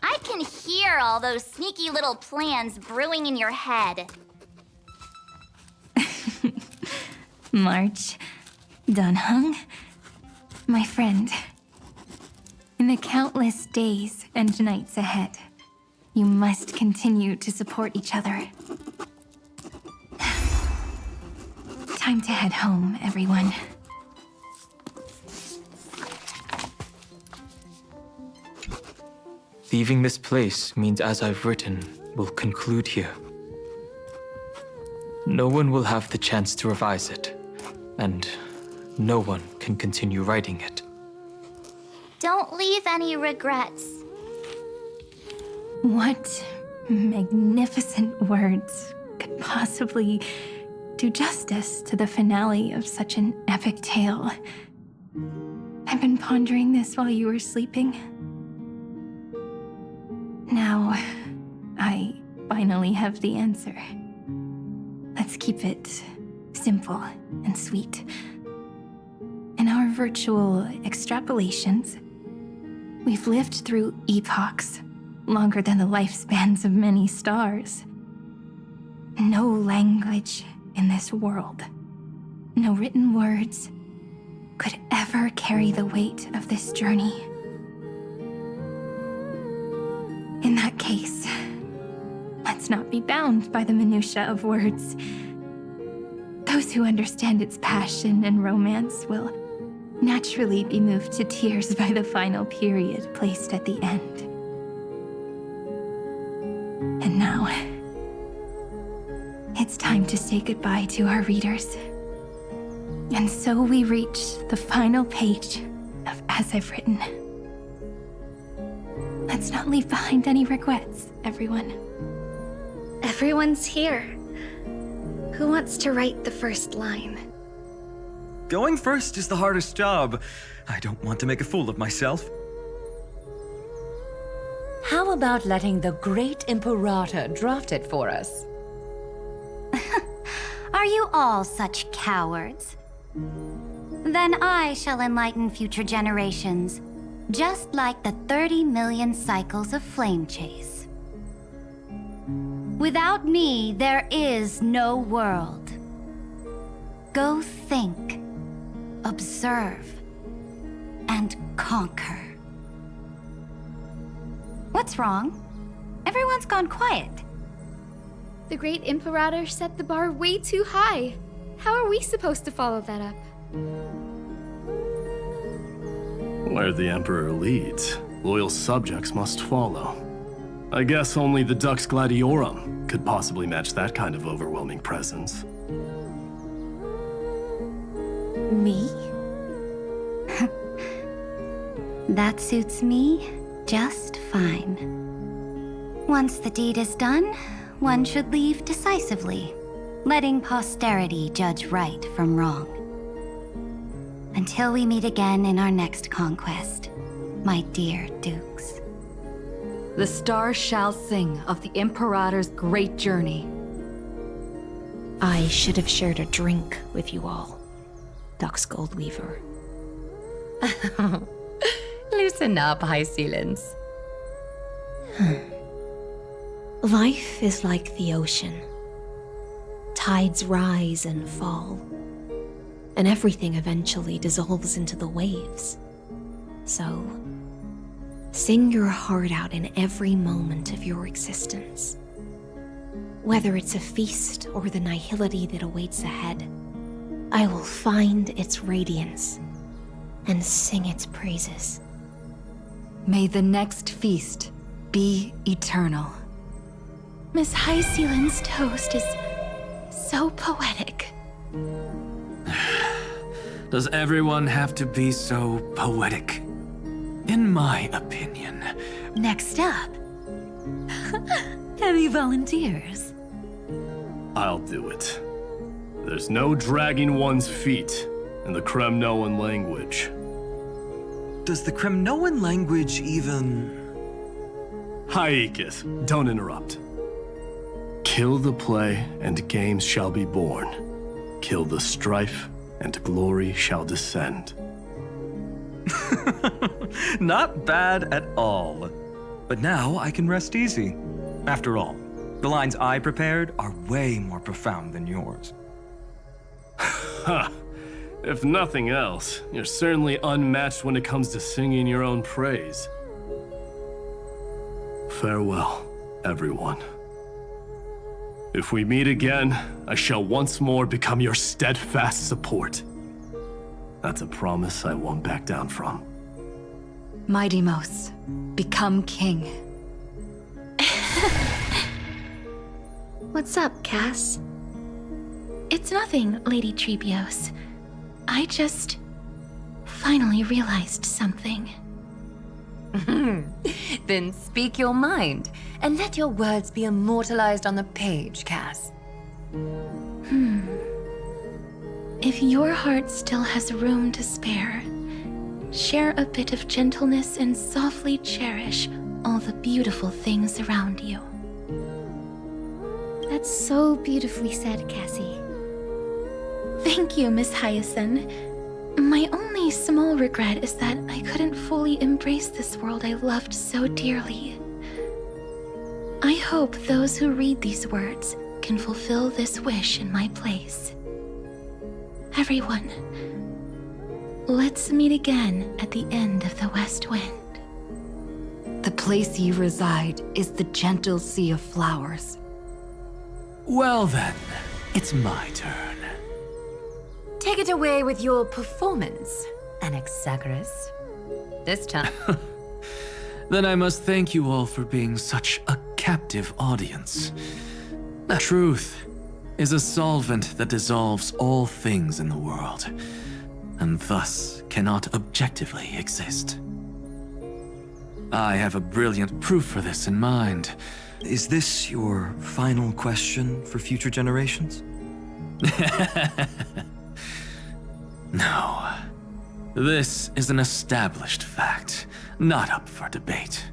I can hear all those sneaky little plans brewing in your head. March, Dunhung, my friend. In the countless days and nights ahead, you must continue to support each other. Time to head home, everyone. Leaving this place means as I've written will conclude here. No one will have the chance to revise it, and no one can continue writing it. Don't leave any regrets. What magnificent words could possibly do justice to the finale of such an epic tale? I've been pondering this while you were sleeping. Now, I finally have the answer. Let's keep it simple and sweet. In our virtual extrapolations, we've lived through epochs longer than the lifespans of many stars. No language in this world, no written words, could ever carry the weight of this journey. In that case, let's not be bound by the minutiae of words. Those who understand its passion and romance will naturally be moved to tears by the final period placed at the end. And now, it's time to say goodbye to our readers. And so we reach the final page of As I've Written. Let's not leave behind any regrets, everyone. Everyone's here. Who wants to write the first line? Going first is the hardest job. I don't want to make a fool of myself. How about letting the great Imperator draft it for us? Are you all such cowards? Then I shall enlighten future generations, just like the 30 million cycles of flame chase. Without me, there is no world. Go think, observe, and conquer. What's wrong? Everyone's gone quiet. The great Imperator set the bar way too high. How are we supposed to follow that up? Where the Emperor leads, loyal subjects must follow. I guess only the Dux Gladiorum could possibly match that kind of overwhelming presence. Me? That suits me just fine. Once the deed is done, one should leave decisively, letting posterity judge right from wrong. Until we meet again in our next conquest, my dear Dukes. The stars shall sing of the Imperator's great journey. I should have shared a drink with you all, Dux Goldweaver. Loosen up, High Sealants. Life is like the ocean. Tides rise and fall, and everything eventually dissolves into the waves. So, sing your heart out in every moment of your existence. Whether it's a feast or the nihility that awaits ahead, I will find its radiance and sing its praises. May the next feast be eternal. Miss High Sealand's toast is so poetic. Does everyone have to be so poetic? In my opinion. Next up. Any volunteers? I'll do it. There's no dragging one's feet in the Kremnoan language. Does the Kremnoan language even... Haikith, don't interrupt. Kill the play, and games shall be born. Kill the strife, and glory shall descend. Not bad at all. But now I can rest easy. After all, the lines I prepared are way more profound than yours. Ha! If nothing else, you're certainly unmatched when it comes to singing your own praise. Farewell, everyone. If we meet again, I shall once more become your steadfast support. That's a promise I won't back down from. Mighty Mos, become king. What's up, Cass? It's nothing, Lady Trebios. I just finally realized something. Then speak your mind, and let your words be immortalized on the page, Cass. If your heart still has room to spare, share a bit of gentleness and softly cherish all the beautiful things around you. That's so beautifully said, Cassie. Thank you, Miss Hyacinth. My only small regret is that I couldn't fully embrace this world I loved so dearly. I hope those who read these words can fulfill this wish in my place. Everyone, let's meet again at the end of the West Wind. The place you reside is the gentle sea of flowers. Well then, it's my turn. Take it away with your performance, Anaxagoras. This time. Then I must thank you all for being such a captive audience. Truth is a solvent that dissolves all things in the world, and thus cannot objectively exist. I have a brilliant proof for this in mind. Is this your final question for future generations? No. This is an established fact, not up for debate.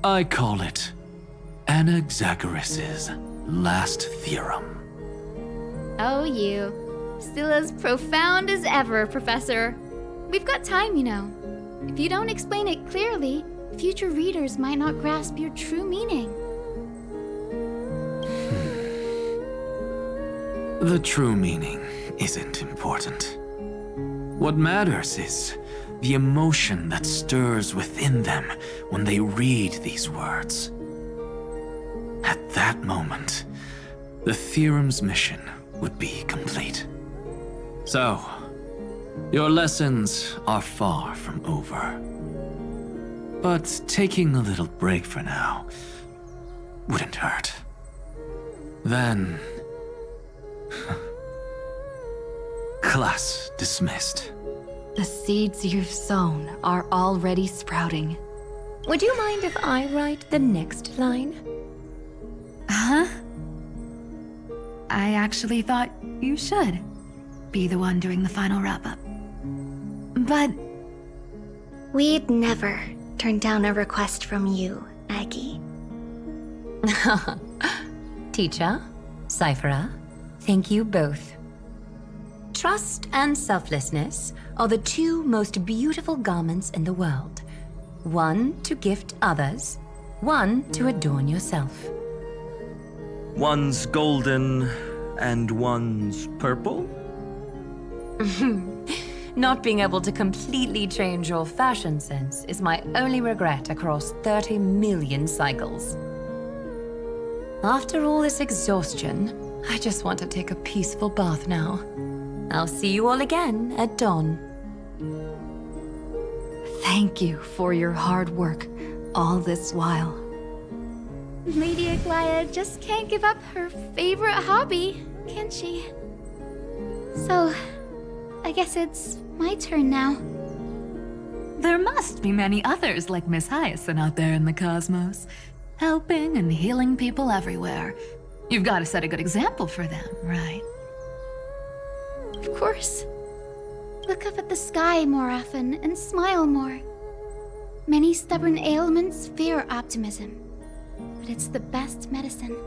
I call it Anaxagoras' last theorem. Oh, you. Still as profound as ever, Professor. We've got time, you know. If you don't explain it clearly, future readers might not grasp your true meaning. The true meaning isn't important. What matters is the emotion that stirs within them when they read these words. At that moment, the theorem's mission would be complete. So, your lessons are far from over. But taking a little break for now wouldn't hurt. Then... Class dismissed. The seeds you've sown are already sprouting. Would you mind if I write the next line? Huh? I actually thought you should be the one doing the final wrap-up. But... We'd never turn down a request from you, Aggie. Teacher, Cyphera, thank you both. Trust and selflessness are the two most beautiful garments in the world. One to gift others, one to adorn yourself. One's golden and one's purple? Not being able to completely change your fashion sense is my only regret across 30 million cycles. After all this exhaustion, I just want to take a peaceful bath now. I'll see you all again at dawn. Thank you for your hard work all this while. Lady Aglaya just can't give up her favorite hobby, can she? So, I guess it's my turn now. There must be many others like Miss Hyacinth out there in the cosmos, helping and healing people everywhere. You've got to set a good example for them, right? Of course. Look up at the sky more often and smile more. Many stubborn ailments fear optimism, but it's the best medicine.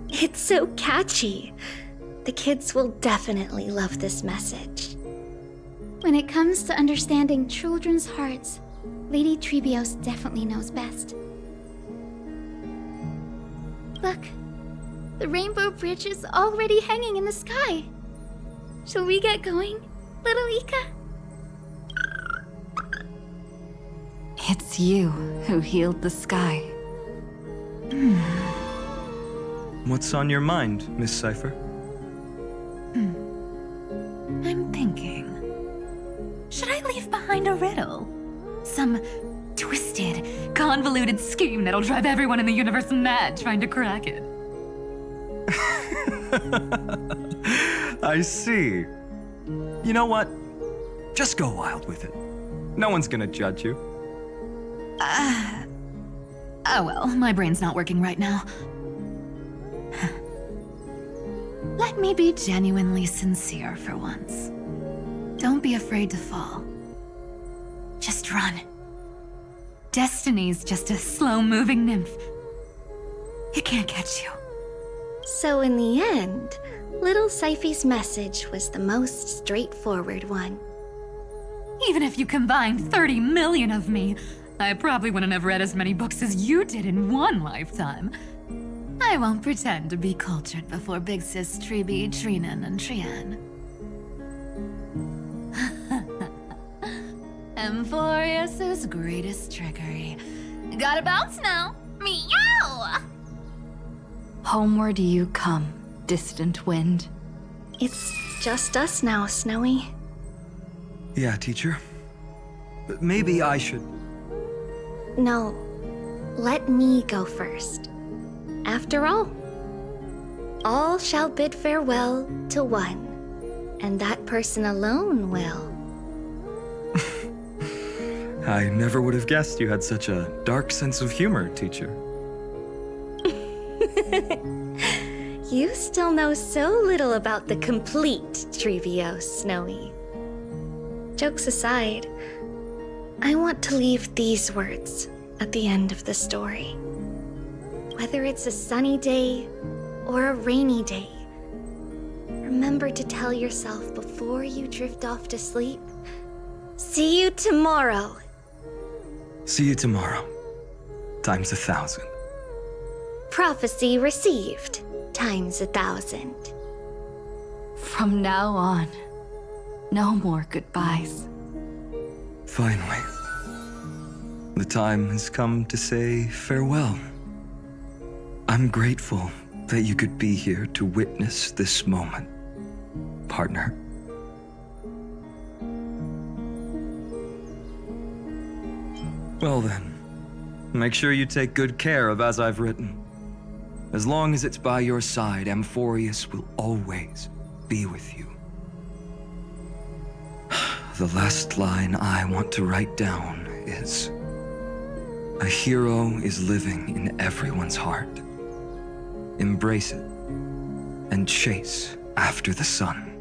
It's so catchy. The kids will definitely love this message. When it comes to understanding children's hearts, Lady Trebios definitely knows best. Look, the Rainbow Bridge is already hanging in the sky. Shall we get going, little Ika? It's you who healed the sky. What's on your mind, Miss Cypher? I'm thinking. Should I leave behind a riddle? Some twisted, convoluted scheme that'll drive everyone in the universe mad trying to crack it. I see. You know what? Just go wild with it. No one's gonna judge you. Oh well, my brain's not working right now. Let me be genuinely sincere for once. Don't be afraid to fall. Just run. Destiny's just a slow-moving nymph. It can't catch you. So in the end, little Cyphy's message was the most straightforward one. Even if you combine 30 million of me, I probably wouldn't have read as many books as you did in one lifetime. I won't pretend to be cultured before Big Sis Treeby, Trinan, and Trian. Amphorius' greatest trickery. Gotta bounce now. Meow! Homeward you come, distant wind. It's just us now, Snowy. Yeah, teacher. But maybe I should... No, let me go first. After all shall bid farewell to one, and that person alone will. I never would have guessed you had such a dark sense of humor, teacher. You still know so little about the complete Trebios, Snowy. Jokes aside, I want to leave these words at the end of the story. Whether it's a sunny day or a rainy day, remember to tell yourself before you drift off to sleep, see you tomorrow. See you tomorrow. Times 1,000. Prophecy received. Times 1,000. From now on, no more goodbyes. Finally. The time has come to say farewell. I'm grateful that you could be here to witness this moment, partner. Well then, make sure you take good care of as I've written. As long as it's by your side, Amphorius will always be with you. The last line I want to write down is, a hero is living in everyone's heart. Embrace it and chase after the sun.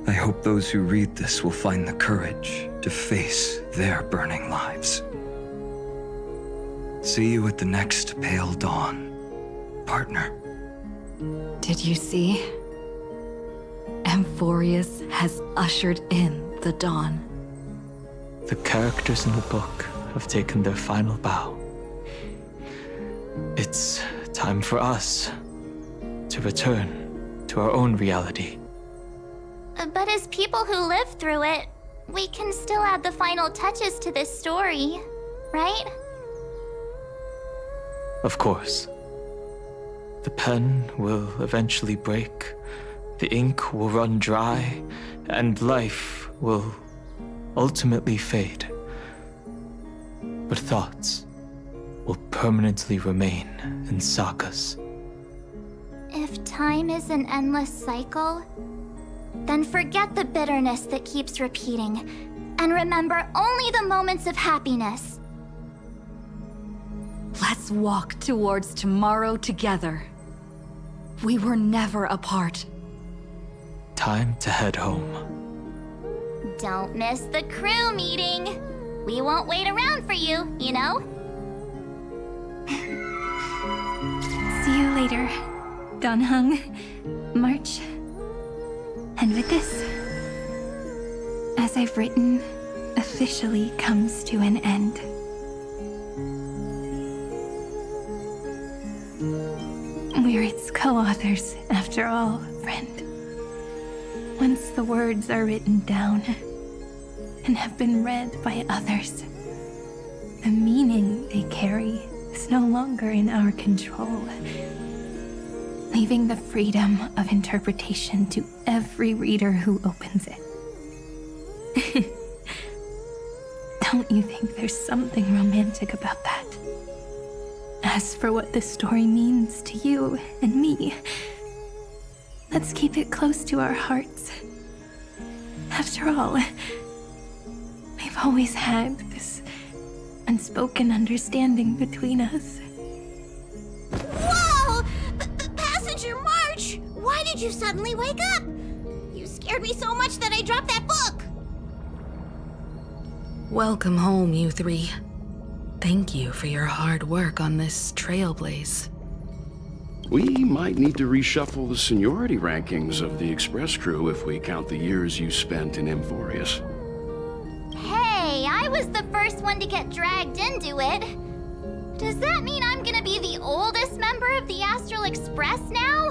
I hope those who read this will find the courage to face their burning lives. See you at the next pale dawn, partner. Did you see? Amphorius has ushered in the dawn. The characters in the book have taken their final bow. It's time for us to return to our own reality. But as people who lived through it, we can still add the final touches to this story, right? Of course. The pen will eventually break, the ink will run dry, and life will ultimately fade. But thoughts will permanently remain in sagas. If time is an endless cycle, then forget the bitterness that keeps repeating, and remember only the moments of happiness. Let's walk towards tomorrow together. We were never apart. Time to head home. Don't miss the crew meeting. We won't wait around for you, you know? See you later, Donhung, March. And with this, as I've written, officially comes to an end. We're its co-authors, after all, friend. Once the words are written down and have been read by others, the meaning they carry is no longer in our control, leaving the freedom of interpretation to every reader who opens it. Don't you think there's something romantic about that? As for what this story means to you and me, let's keep it close to our hearts. After all, we've always had this unspoken understanding between us. Whoa! Passenger March! Why did you suddenly wake up? You scared me so much that I dropped that book! Welcome home, you three. Thank you for your hard work on this trailblaze. We might need to reshuffle the seniority rankings of the Express crew if we count the years you spent in Amphorius. Hey, I was the first one to get dragged into it. Does that mean I'm gonna be the oldest member of the Astral Express now?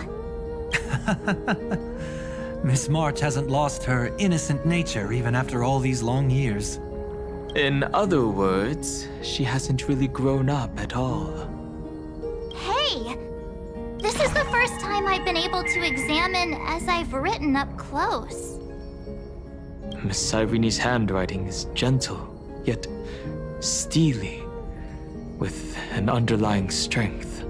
Miss March hasn't lost her innocent nature even after all these long years. In other words, she hasn't really grown up at all. Hey! This is the first time I've been able to examine as I've written up close. Miss Irene's handwriting is gentle, yet steely, with an underlying strength.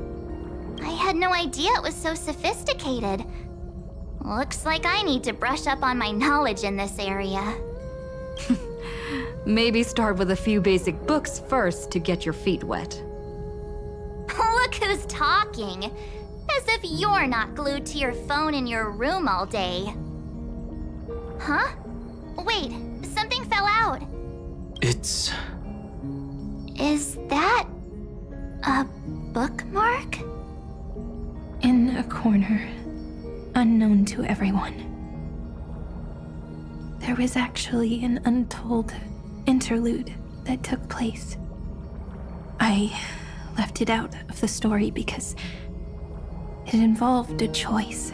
I had no idea it was so sophisticated. Looks like I need to brush up on my knowledge in this area. Maybe start with a few basic books first to get your feet wet. Look who's talking. As if you're not glued to your phone in your room all day. Huh? Wait, something fell out. It's... Is that a bookmark? In a corner, unknown to everyone. There was actually an untold interlude that took place. I left it out of the story because it involved a choice.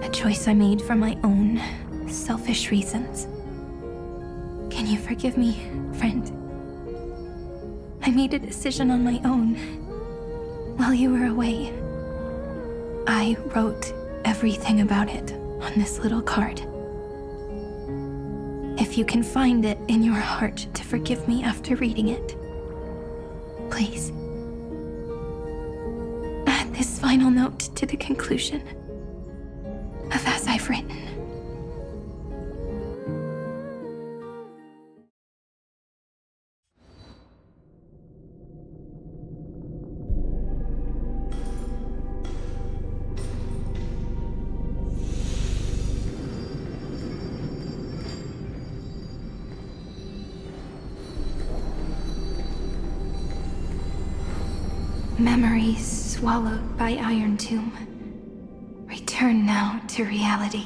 A choice I made for my own selfish reasons. Can you forgive me, friend? I made a decision on my own while you were away. I wrote everything about it on this little card. If you can find it in your heart to forgive me after reading it, please. Add this final note to the conclusion of As I've Written. Memories swallowed by Iron Tomb. Return now to reality.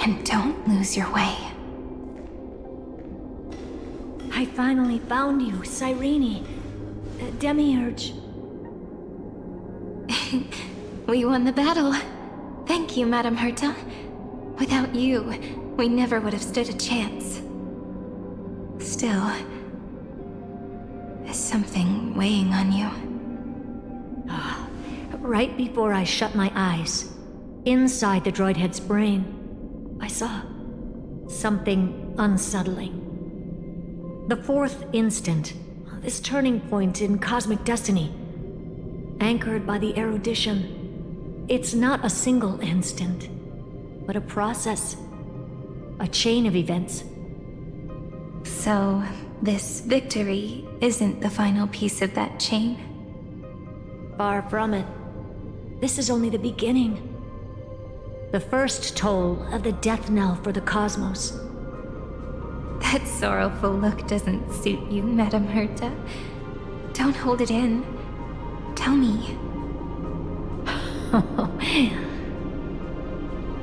And don't lose your way. I finally found you, Cyrene. Demiurge. We won the battle. Thank you, Madame Herta. Without you, we never would have stood a chance. Still, is something weighing on you? Right before I shut my eyes, inside the droid head's brain, I saw something unsettling. The fourth instant, this turning point in cosmic destiny, anchored by the erudition. It's not a single instant, but a process, a chain of events. So, this victory isn't the final piece of that chain? Far from it. This is only the beginning. The first toll of the death knell for the cosmos. That sorrowful look doesn't suit you, Madame Herta. Don't hold it in. Tell me.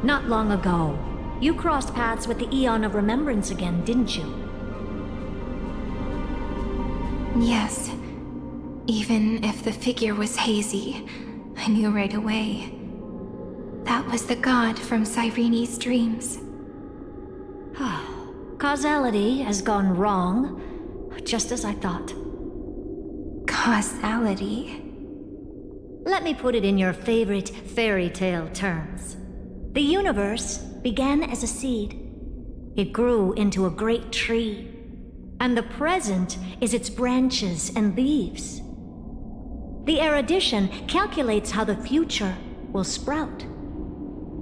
Not long ago, you crossed paths with the Eon of Remembrance again, didn't you? Yes. Even if the figure was hazy, I knew right away. That was the god from Cyrene's dreams. Causality has gone wrong, just as I thought. Causality? Let me put it in your favorite fairy tale terms. The universe began as a seed. It grew into a great tree. And the present is its branches and leaves. The erudition calculates how the future will sprout.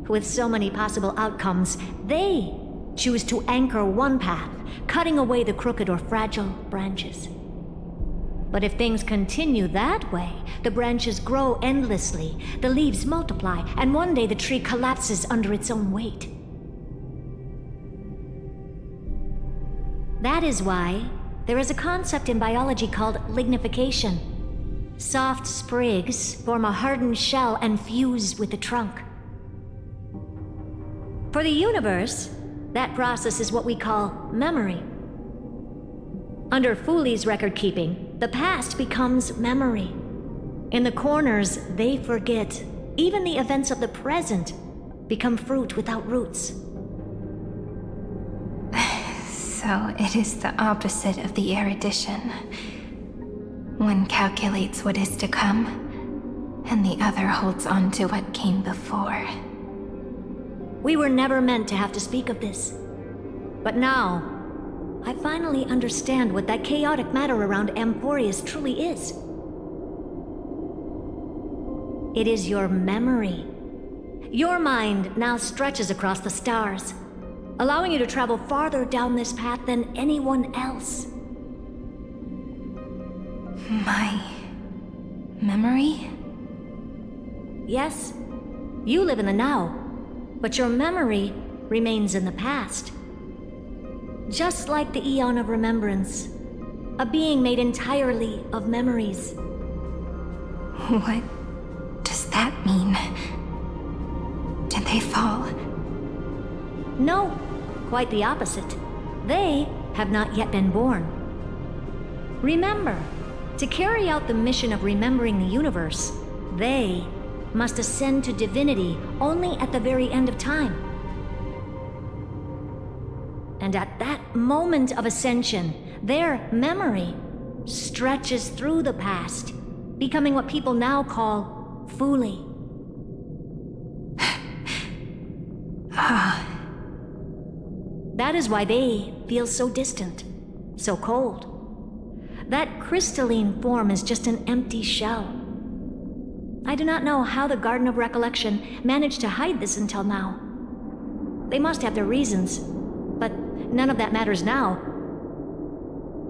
With so many possible outcomes, they choose to anchor one path, cutting away the crooked or fragile branches. But if things continue that way, the branches grow endlessly, the leaves multiply, and one day the tree collapses under its own weight. That is why there is a concept in biology called lignification. Soft sprigs form a hardened shell and fuse with the trunk. For the universe, that process is what we call memory. Under Fooley's record-keeping, the past becomes memory. In the corners, they forget. Even the events of the present become fruit without roots. So it is the opposite of the erudition. One calculates what is to come, and the other holds on to what came before. We were never meant to have to speak of this. But now, I finally understand what that chaotic matter around Emporius truly is. It is your memory. Your mind now stretches across the stars, allowing you to travel farther down this path than anyone else. My memory? Yes, you live in the now, but your memory remains in the past. Just like the Eon of Remembrance, a being made entirely of memories. What does that mean? Did they fall? No, quite the opposite. They have not yet been born. Remember, to carry out the mission of remembering the universe, they must ascend to divinity only at the very end of time. And at that moment of ascension, their memory stretches through the past, becoming what people now call Fooley. That is why they feel so distant, so cold. That crystalline form is just an empty shell. I do not know how the Garden of Recollection managed to hide this until now. They must have their reasons, but none of that matters now.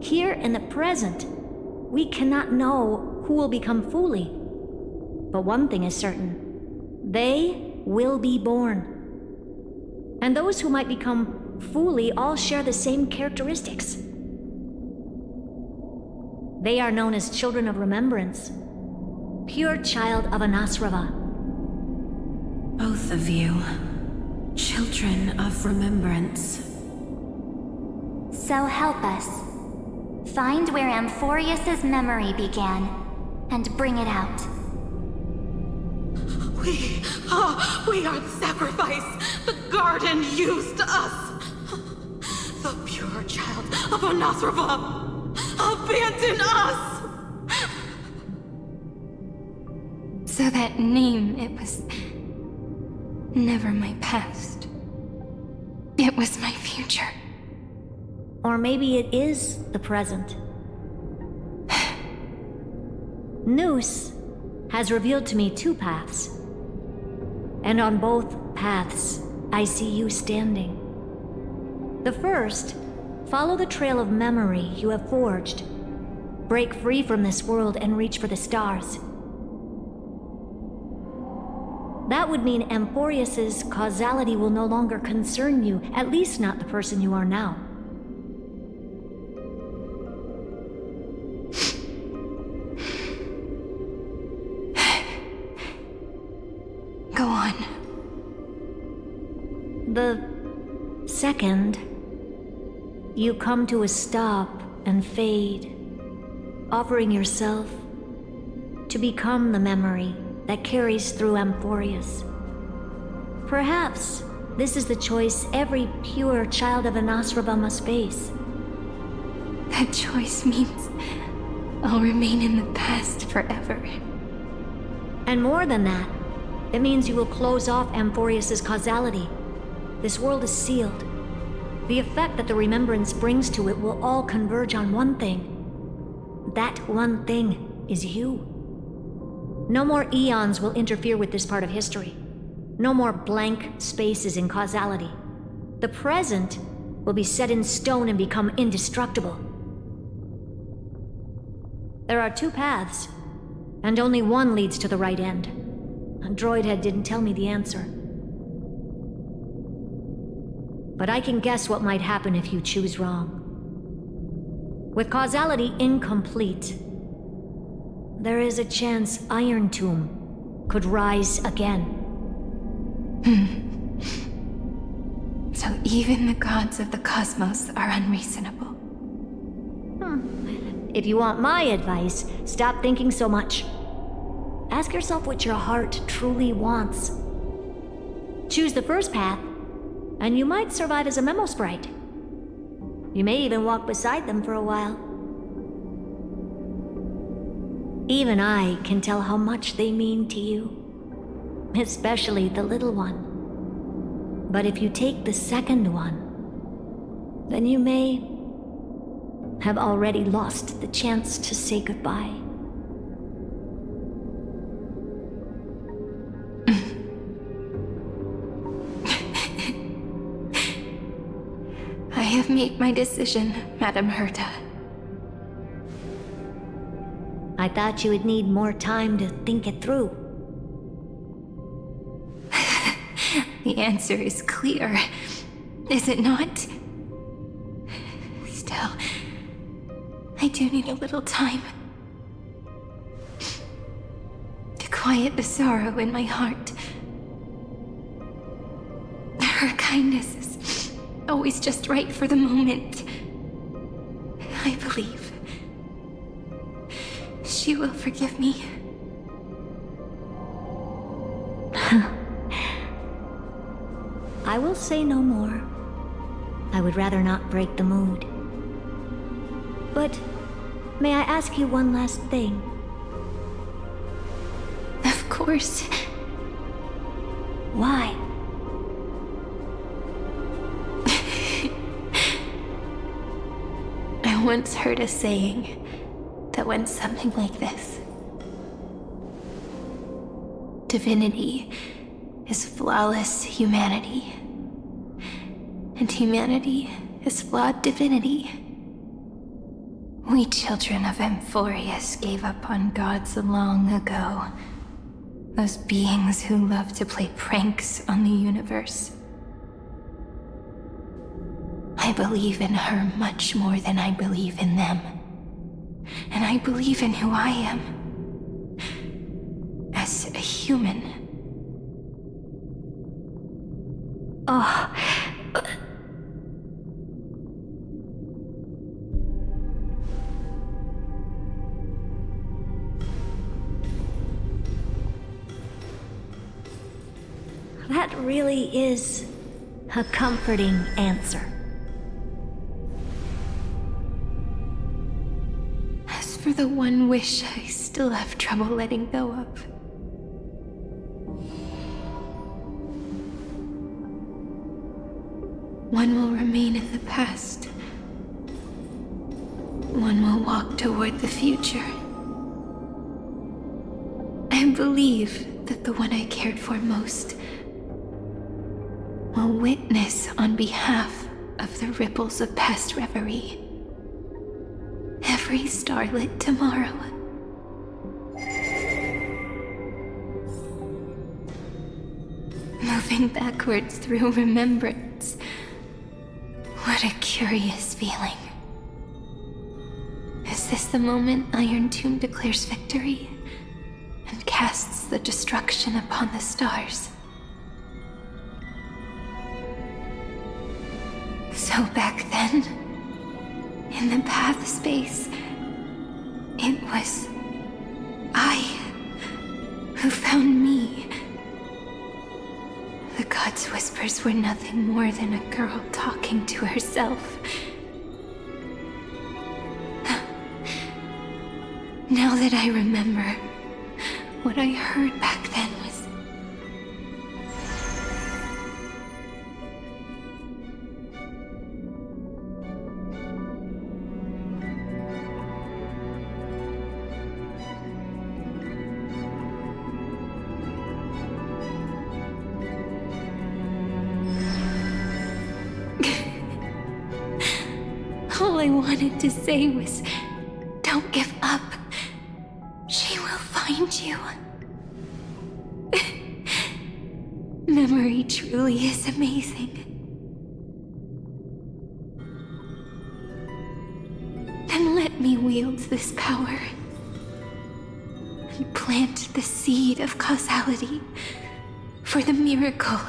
Here in the present, we cannot know who will become Fooley. But one thing is certain. They will be born. And those who might become Fuli all share the same characteristics. They are known as Children of Remembrance, pure child of Anasrava. Both of you, Children of Remembrance. So help us. Find where Amphorius's memory began, and bring it out. We are the sacrifice the garden used us. The pure child of Anasrava. Abandon us! So that name, it was never my past. It was my future. Or maybe it is the present. Noose has revealed to me two paths. And on both paths, I see you standing. The first, follow the trail of memory you have forged. Break free from this world and reach for the stars. That would mean Amphorius's causality will no longer concern you, at least not the person you are now. Go on. The second, you come to a stop and fade, offering yourself to become the memory that carries through Amphorius. Perhaps this is the choice every pure child of Anasrava must face. That choice means I'll remain in the past forever. And more than that, it means you will close off Amphorius's causality. This world is sealed. The effect that the remembrance brings to it will all converge on one thing. That one thing is you. No more eons will interfere with this part of history. No more blank spaces in causality. The present will be set in stone and become indestructible. There are two paths, and only one leads to the right end. Droidhead didn't tell me the answer. But I can guess what might happen if you choose wrong. With causality incomplete, there is a chance Iron Tomb could rise again. So even the gods of the cosmos are unreasonable. If you want my advice, stop thinking so much. Ask yourself what your heart truly wants. Choose the first path, and you might survive as a memo sprite. You may even walk beside them for a while. Even I can tell how much they mean to you, especially the little one. But if you take the second one, then you may have already lost the chance to say goodbye. I have made my decision, Madam Herta. I thought you would need more time to think it through. The answer is clear, is it not? Still, I do need a little time to quiet the sorrow in my heart. Her kindness is always just right for the moment. I believe she will forgive me. I will say no more. I would rather not break the mood. But may I ask you one last thing? Of course. Why? I once heard a saying that went something like this. Divinity is flawless humanity, and humanity is flawed divinity. We children of Amphorius gave up on gods long ago, Those beings who love to play pranks on the universe. I believe in her much more than I believe in them. And I believe in who I am. As a human. Oh. That really is a comforting answer. As for the one wish I still have trouble letting go of. One will remain in the past. One will walk toward the future. I believe that the one I cared for most will witness on behalf of the ripples of past reverie. Every starlit tomorrow. Moving backwards through remembrance. What a curious feeling. Is this the moment Iron Tomb declares victory and casts the destruction upon the stars? So back then, in the path space, it was I who found me. The gods' whispers were nothing more than a girl talking to herself. Now that I remember, what I heard back then was... All I wanted to say was, don't give up. She will find you. Memory truly is amazing. Then let me wield this power and plant the seed of causality for the miracle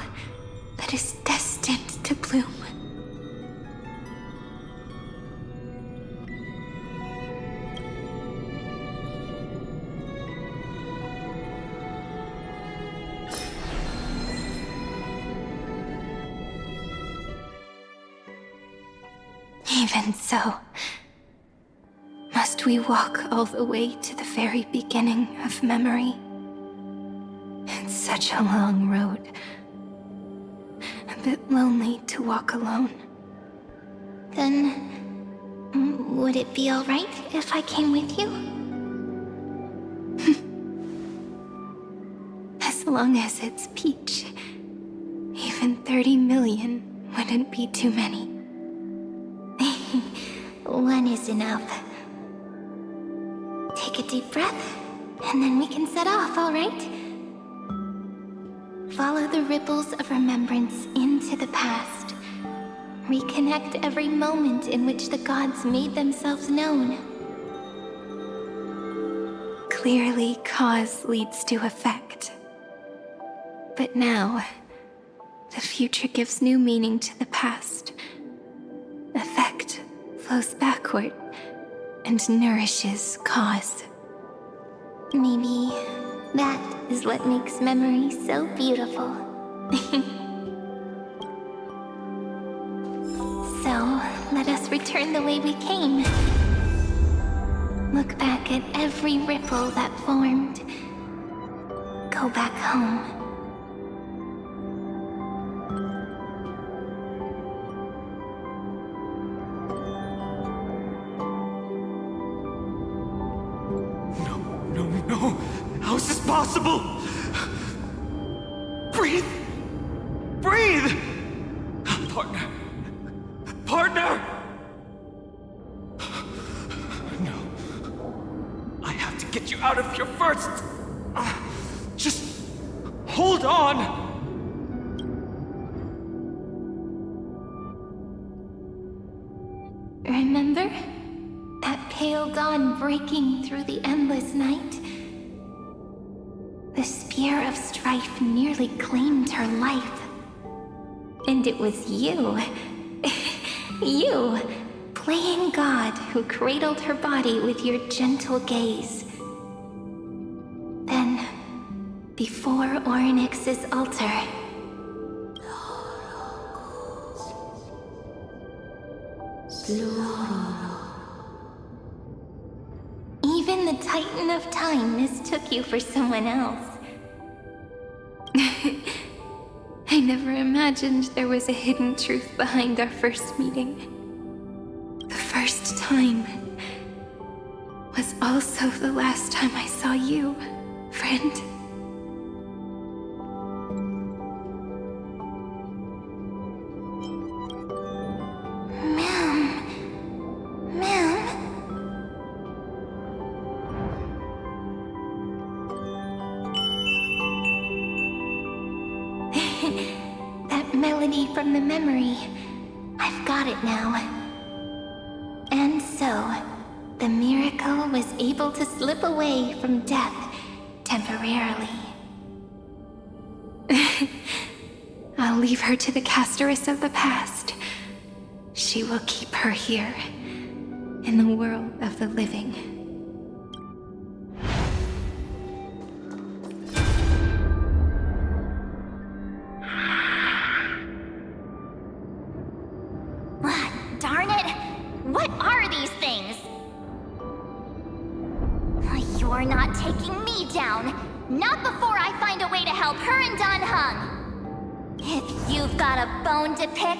that is destined to bloom. Even so, must we walk all the way to the very beginning of memory? It's such a long road. A bit lonely to walk alone. Then, would it be alright if I came with you? As long as it's Peach, even 30 million wouldn't be too many. One is enough. Take a deep breath, and then we can set off, alright? Follow the ripples of remembrance into the past. Reconnect every moment in which the gods made themselves known. Clearly, cause leads to effect. But now, the future gives new meaning to the past. Effect flows backward and nourishes cause. Maybe that is what makes memory so beautiful. So, let us return the way we came. Look back at every ripple that formed. Go back home. No! How is this possible? Breathe! Breathe! Partner! Partner! No. I have to get you out of here first! Just Hold on! Remember? That pale dawn breaking through the endless night? The spear of strife nearly claimed her life. And it was you, you, playing God, who cradled her body with your gentle gaze. Then, before Ornyx's altar, even the Titan of Time mistook you for someone else. I never imagined there was a hidden truth behind our first meeting. The first time was also the last time I saw you, friend. That melody from the memory. I've got it now. And so, the miracle was able to slip away from death temporarily. I'll leave her to the Casteress of the past. She will keep her here, in the world of the living. Darn it! What are these things? You're not taking me down. Not before I find a way to help her and Dunhung. If you've got a bone to pick,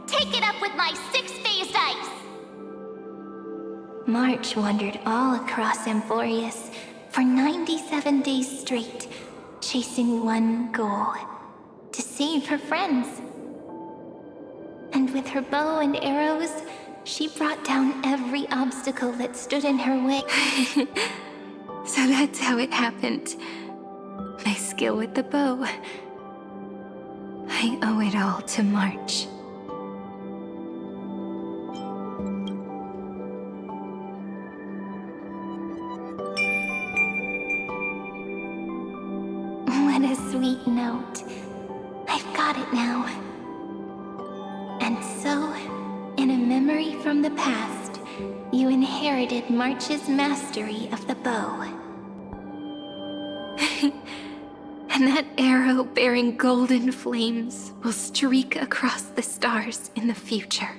take it up with my six-phased ice. March wandered all across Amphorius for 97 days straight, chasing one goal: to save her friends. And with her bow and arrows, she brought down every obstacle that stood in her way. So that's how it happened. My skill with the bow. I owe it all to March. What a sweet note. I've got it now. And so, in a memory from the past, you inherited March's mastery of the bow. And that arrow bearing golden flames will streak across the stars in the future,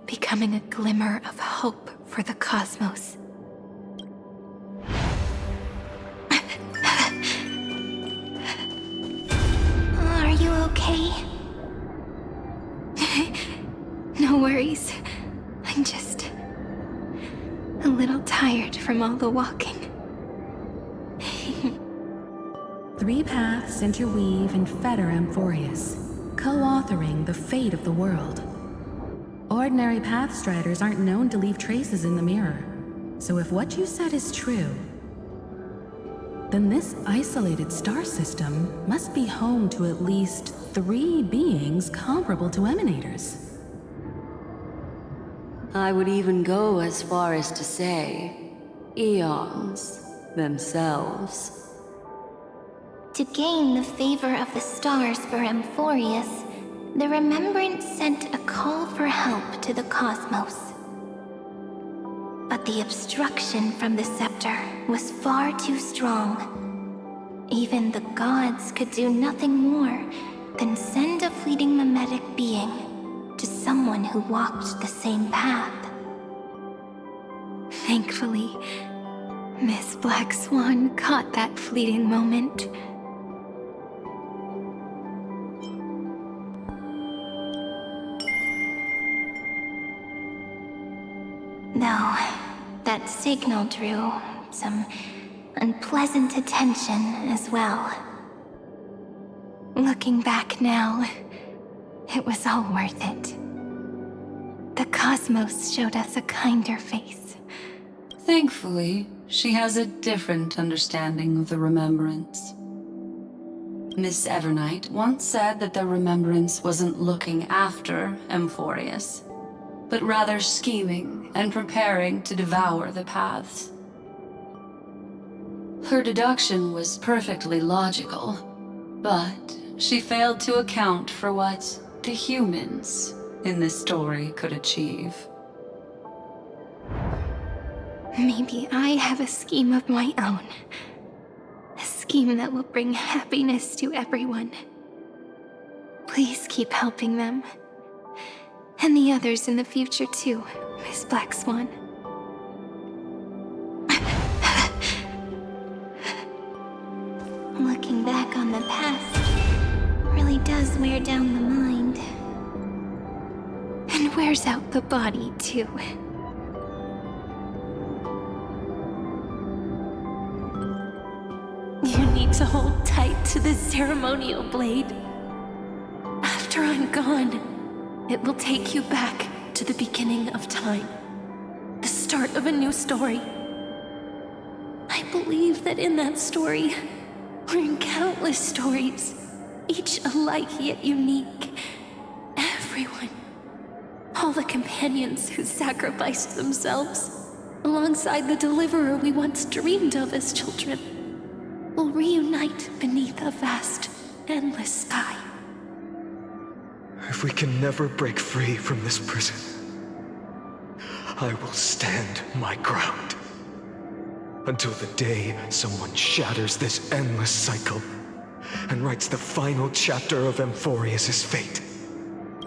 becoming a glimmer of hope for the cosmos. Are you okay? No worries. I'm just a little tired from all the walking. 3 paths interweave and fetter Amphorius, co-authoring the fate of the world. Ordinary pathstriders aren't known to leave traces in the mirror, so if what you said is true, then this isolated star system must be home to at least 3 beings comparable to emanators. I would even go as far as to say, eons themselves. To gain the favor of the stars for Amphorius, the Remembrance sent a call for help to the cosmos. But the obstruction from the scepter was far too strong. Even the gods could do nothing more than send a fleeting mimetic being to someone who walked the same path. Thankfully, Miss Black Swan caught that fleeting moment. Though, that signal drew some unpleasant attention as well. Looking back now, it was all worth it. The cosmos showed us a kinder face. Thankfully, she has a different understanding of the Remembrance. Miss Evernight once said that the Remembrance wasn't looking after Emphorius, but rather scheming and preparing to devour the paths. Her deduction was perfectly logical, but she failed to account for what the humans in this story could achieve. Maybe I have a scheme of my own. A scheme that will bring happiness to everyone. Please keep helping them. And the others in the future too, Miss Black Swan. Looking back on the past really does wear down the mind. And wears out the body too. You need to hold tight to this ceremonial blade. After I'm gone, it will take you back to the beginning of time. The start of a new story. I believe that in that story, or in countless stories, each alike yet unique, everyone, all the companions who sacrificed themselves, alongside the deliverer we once dreamed of as children, will reunite beneath a vast, endless sky. If we can never break free from this prison, I will stand my ground. Until the day someone shatters this endless cycle and writes the final chapter of Emphorius' fate.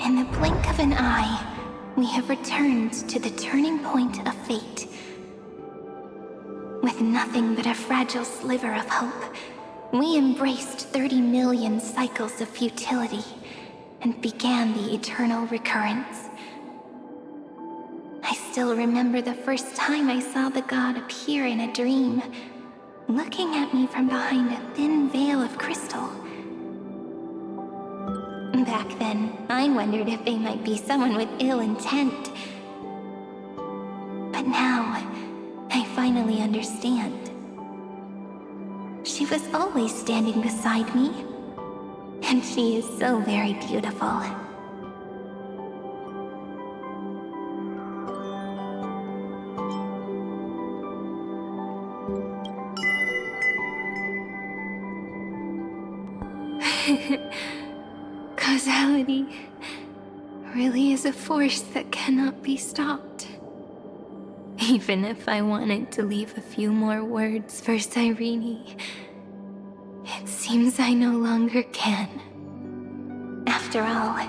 In the blink of an eye, we have returned to the turning point of fate. With nothing but a fragile sliver of hope, we embraced 30 million cycles of futility and began the eternal recurrence. I still remember the first time I saw the god appear in a dream, looking at me from behind a thin veil of crystal. Back then, I wondered if they might be someone with ill intent. But now, I finally understand. She was always standing beside me, and she is so very beautiful. Causality really is a force that cannot be stopped. Even if I wanted to leave a few more words for Cyrene, it seems I no longer can. After all,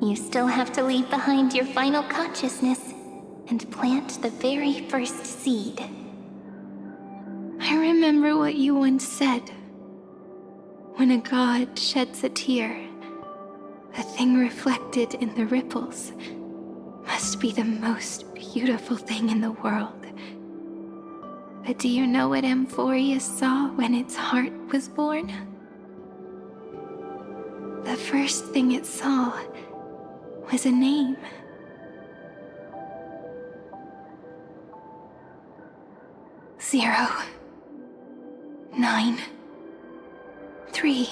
you still have to leave behind your final consciousness and plant the very first seed. I remember what you once said. When a god sheds a tear, the thing reflected in the ripples must be the most beautiful thing in the world. But do you know what Emphorius saw when its heart was born? The first thing it saw was a name. 0, 9, 3.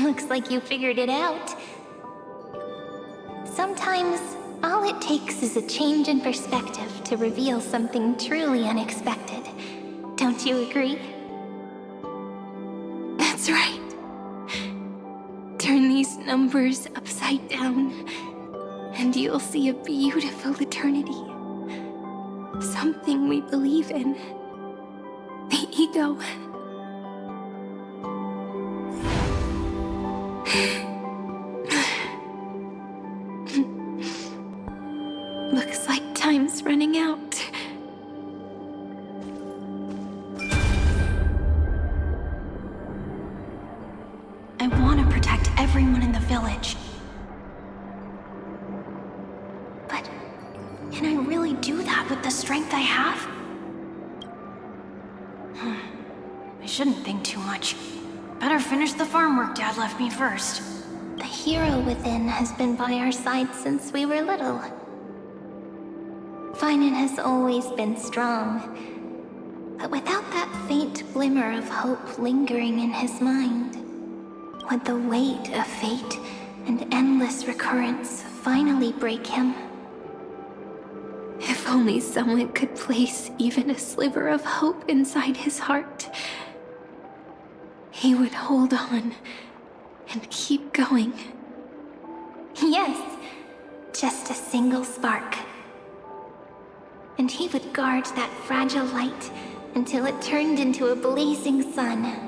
Looks like you figured it out. Sometimes, all it takes is a change in perspective to reveal something truly unexpected. Don't you agree? That's right. Turn these numbers upside down, and you'll see a beautiful eternity. Something we believe in. The ego. Looks like time's running out. I want to protect everyone in the village. But can I really do that with the strength I have? I shouldn't think too much. Better finish the farm work Dad left me first. The hero within has been by our side since we were little. Finan has always been strong, but without that faint glimmer of hope lingering in his mind, Would the weight of fate and endless recurrence finally break him? If only someone could place even a sliver of hope inside his heart, he would hold on and keep going. Yes, just a single spark. And he would guard that fragile light until it turned into a blazing sun.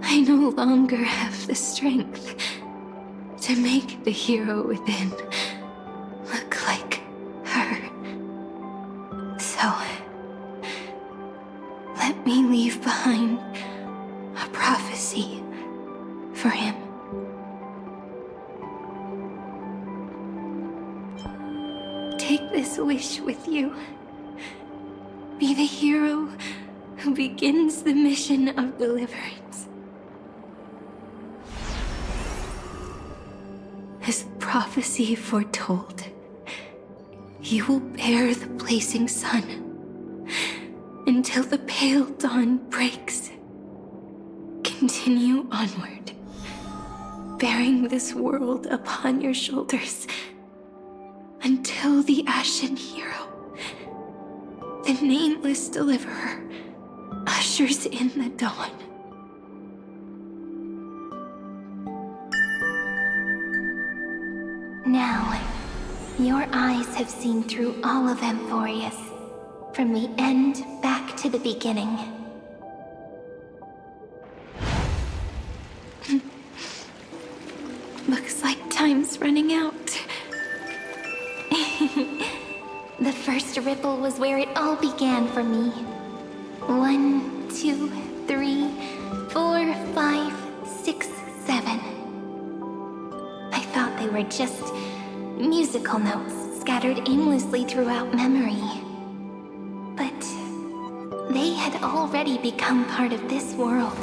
I no longer have the strength to make the hero within look like her. So, let me leave behind a prophecy for him. Take this wish with you. Be the hero who begins the mission of deliverance. As prophecy foretold, you will bear the blazing sun until the pale dawn breaks. Continue onward, bearing this world upon your shoulders until the Ashen Hero, the nameless deliverer, ushers in the dawn. Now, your eyes have seen through all of Amphorius, from the end back to the beginning. Looks like time's running out. The first ripple was where it all began for me. 1, 2, 3, 4, 5, 6, 7. I thought they were just musical notes scattered aimlessly throughout memory. But they had already become part of this world.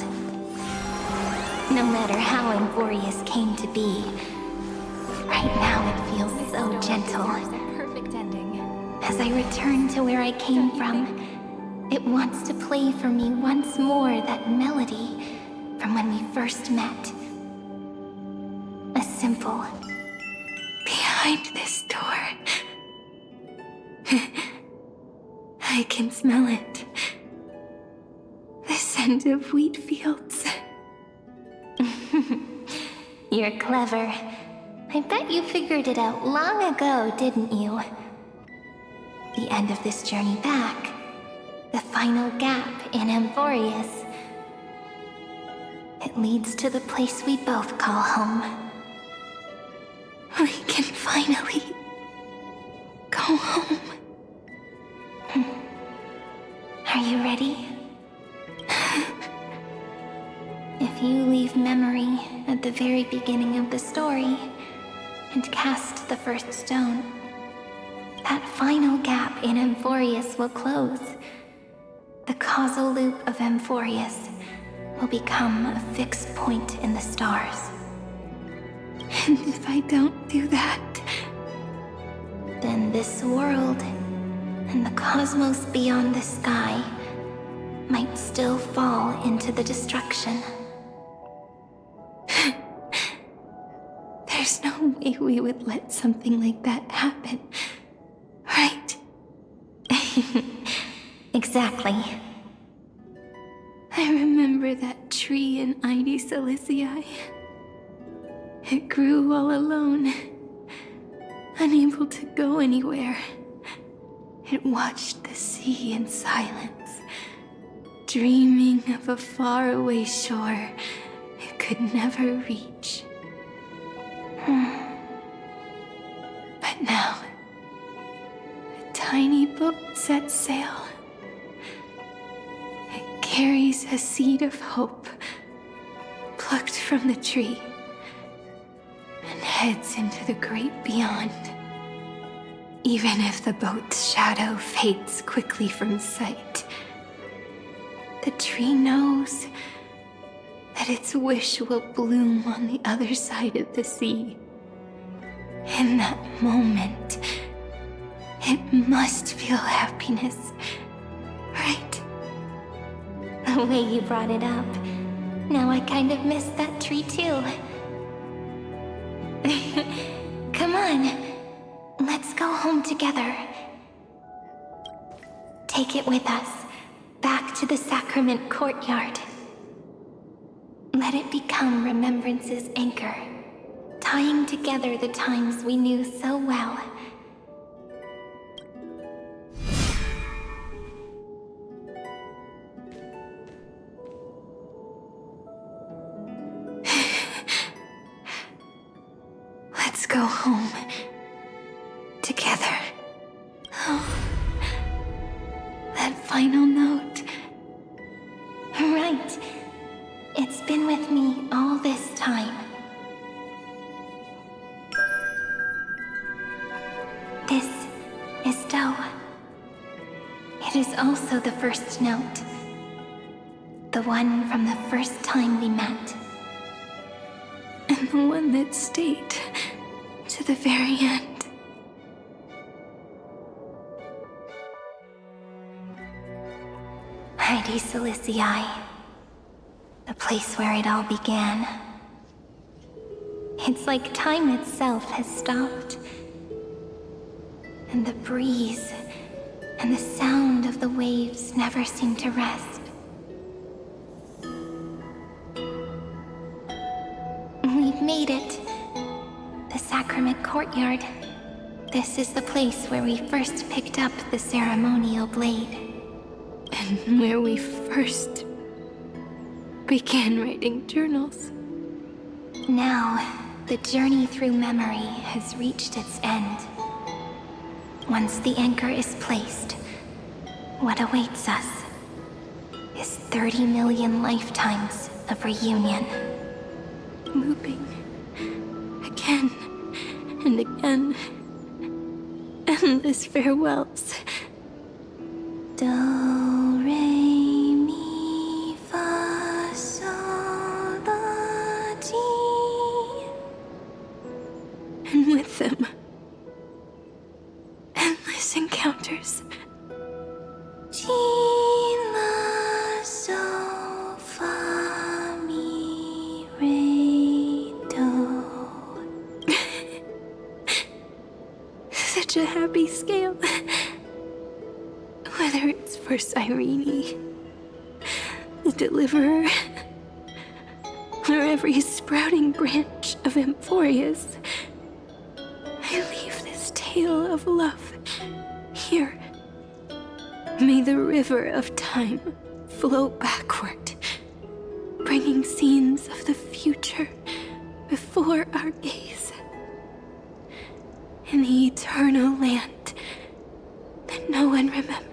No matter how Amphorius came to be, right now it feels so gentle. Perfect ending. As I return to where I came from, it wants to play for me once more that melody from when we first met. A simple, behind this door. I can smell it. The scent of wheat fields. You're clever. I bet you figured it out long ago, didn't you? The end of this journey back. The final gap in Amphorius. It leads to the place we both call home. We can finally go home. Are you ready? If you leave memory at the very beginning of the story and cast the first stone, that final gap in Amphorius will close. The causal loop of Amphorius will become a fixed point in the stars. And if I don't do that, then this world and the cosmos beyond the sky might still fall into the destruction. There's no way we would let something like that happen, right? Exactly. I remember that tree in Ide Silicii. It grew all alone, unable to go anywhere. It watched the sea in silence, dreaming of a faraway shore it could never reach. But now, a tiny boat sets sail. It carries a seed of hope, plucked from the tree, and heads into the great beyond. Even if the boat's shadow fades quickly from sight, the tree knows that its wish will bloom on the other side of the sea. In that moment, it must feel happiness The way you brought it up. Now I kind of miss that tree too. Come on. Let's go home together. Take it with us. Back to the sacrament courtyard. Let it become remembrance's anchor, tying together the times we knew so well. Let's go home. Together. Oh. That final note. Right. It's been with me all this time. This is Doe. It is also the first note. The one from the first time we met. And the one that stayed to the very end. Heidi Silicii. The place where it all began. It's like time itself has stopped. And the breeze and the sound of the waves never seem to rest. We've made it. The sacrament courtyard. This is the place where we first picked up the ceremonial blade. And where we first began writing journals. Now, the journey through memory has reached its end. Once the anchor is placed, what awaits us is 30 million lifetimes of reunion. Looping again and again. Endless farewells. Do, re, mi, fa, sol, la, ti. And with them, endless encounters. Ti, la, sol, fa, mi, re, do. Such a happy scale. Whether it's for Cyrene, the Deliverer, or every sprouting branch of Emphorius, I leave this tale of love here. May the river of time flow backward, bringing scenes of the future before our gaze. In the eternal land that no one remembers.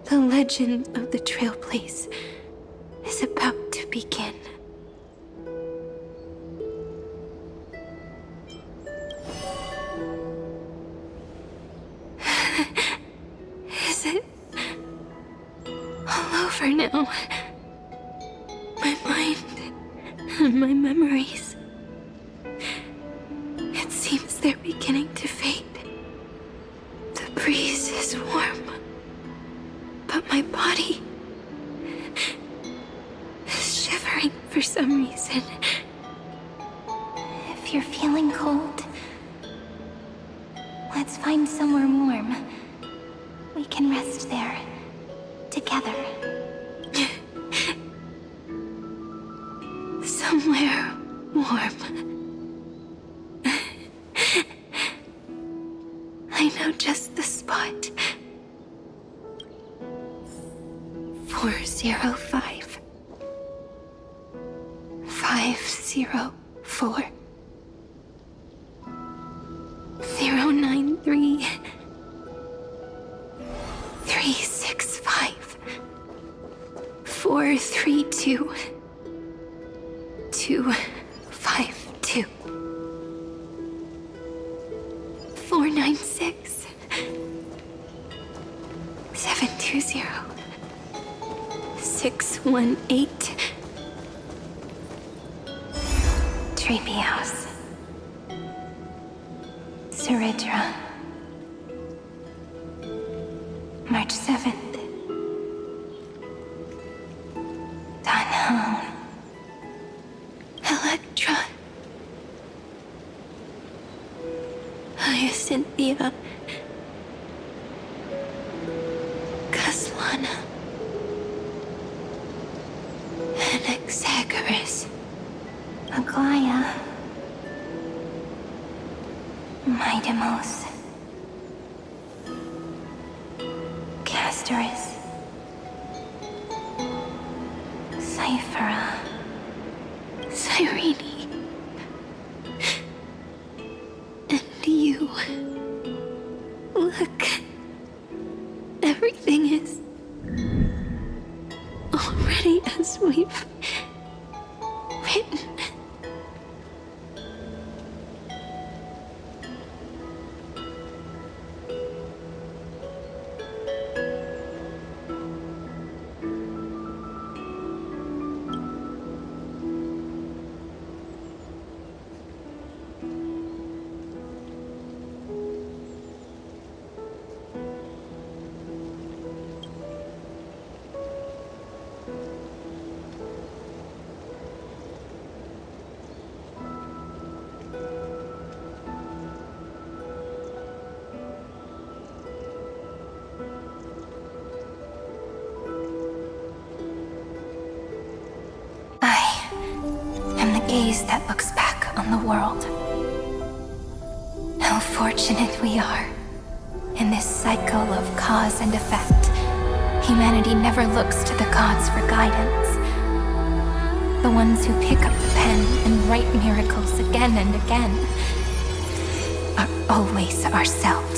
The legend of the Trail Place is about to begin. Is it all over now? My mind and my memories. It seems they're beginning to fade. The breeze is warm. But my body is shivering for some reason. If you're feeling cold, let's find somewhere warm. We can rest there, together. Somewhere warm. I know just the spot. 405 504 093 365 432 252 496 720 618 Treehouse Suritra March 7th Hyacinthia, Caslana, Anaxagoras, Aglaya, Midemos, Castoris, Cyphera, Cyrene, and you. Look, everything is already as we've written. Gaze that looks back on the world. How fortunate we are. In this cycle of cause and effect, humanity never looks to the gods for guidance. The ones who pick up the pen and write miracles again and again are always ourselves.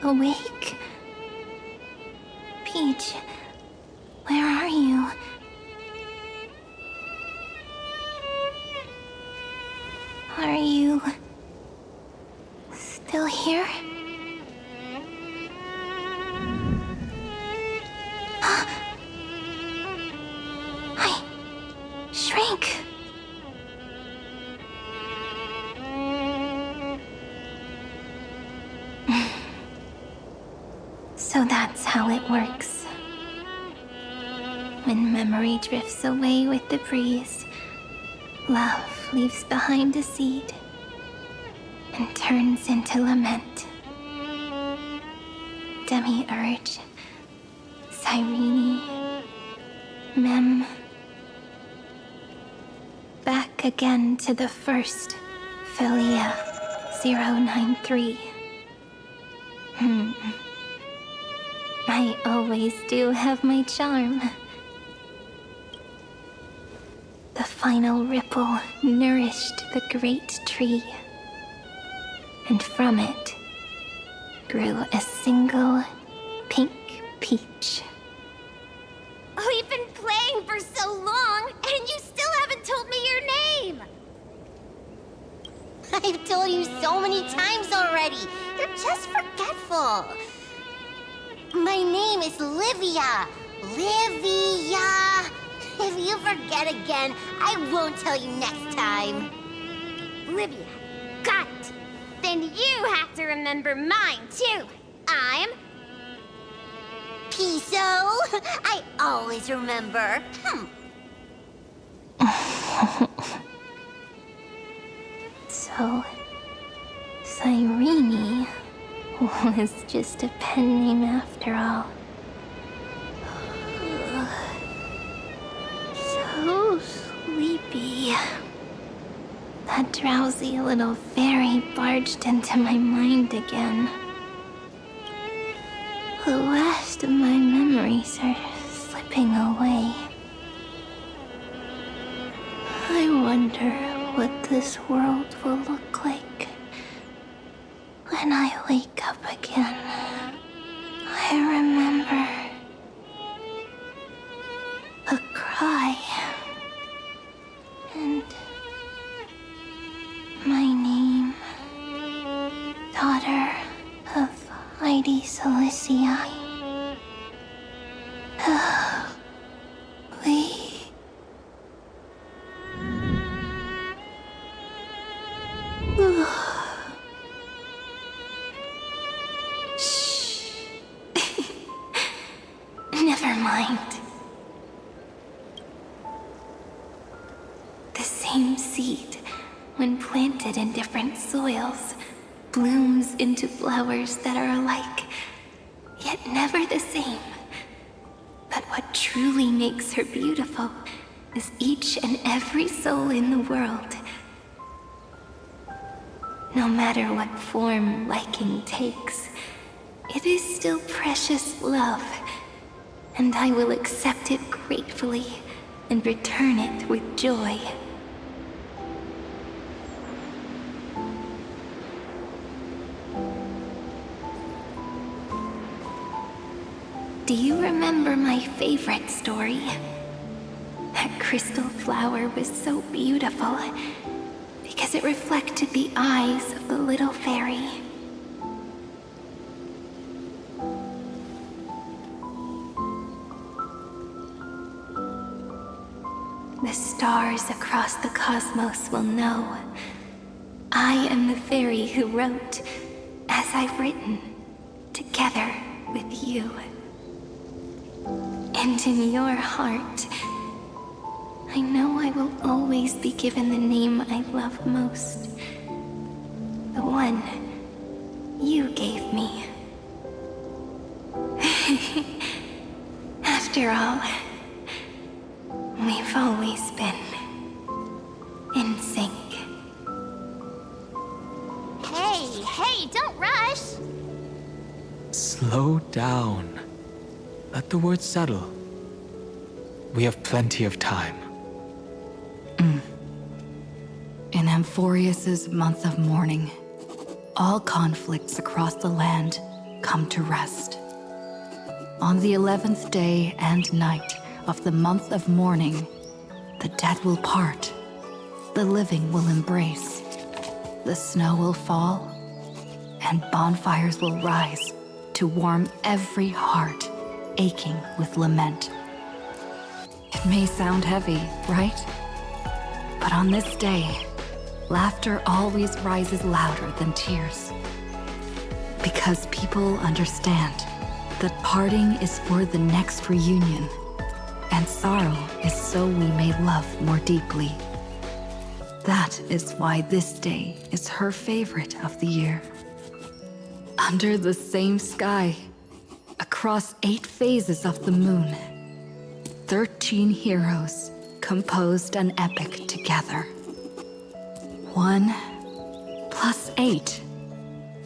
Awake? Peach, where are you? Are you still here? I shrank. So that's how it works. When memory drifts away with the breeze, love leaves behind a seed and turns into lament. Demiurge, Cyrene, Mem. Back again to the first, Philia 093. I always do have my charm. The final ripple nourished the great tree, and from it grew a single pink peach. We've been playing for so long, and you still haven't told me your name! I've told you so many times already. You're just forgetful. My name is Livia. Livia. If you forget again, I won't tell you next time. Livia. Got it. Then you have to remember mine, too. I'm... Piso. I always remember. So, Cyrene was just a pen name after all. So sleepy. That drowsy little fairy barged into my mind again. The last of my memories are slipping away. I wonder what this world will look like when I wake up again. I remember a cry and my name, daughter of Lady Cilicia. when planted in different soils, blooms into flowers that are alike, yet never the same. But what truly makes her beautiful is each and every soul in the world. No matter what form liking takes, it is still precious love, and I will accept it gratefully and return it with joy. Do you remember my favorite story? That crystal flower was so beautiful because it reflected the eyes of the little fairy. The stars across the cosmos will know I am the fairy who wrote, as I've written, together with you. And in your heart, I know I will always be given the name I love most. The one you gave me. After all, we've always been in sync. Hey, don't rush! Slow down. Let the words settle. We have plenty of time. In Amphorius's month of mourning, all conflicts across the land come to rest. On the 11th day and night of the month of mourning, the dead will part, the living will embrace, the snow will fall, and bonfires will rise to warm every heart aching with lament. It may sound heavy, right? But on this day, laughter always rises louder than tears. Because people understand that parting is for the next reunion, and sorrow is so we may love more deeply. That is why this day is her favorite of the year. Under the same sky, across 8 phases of the moon, 13 heroes composed an epic together. 1 plus 8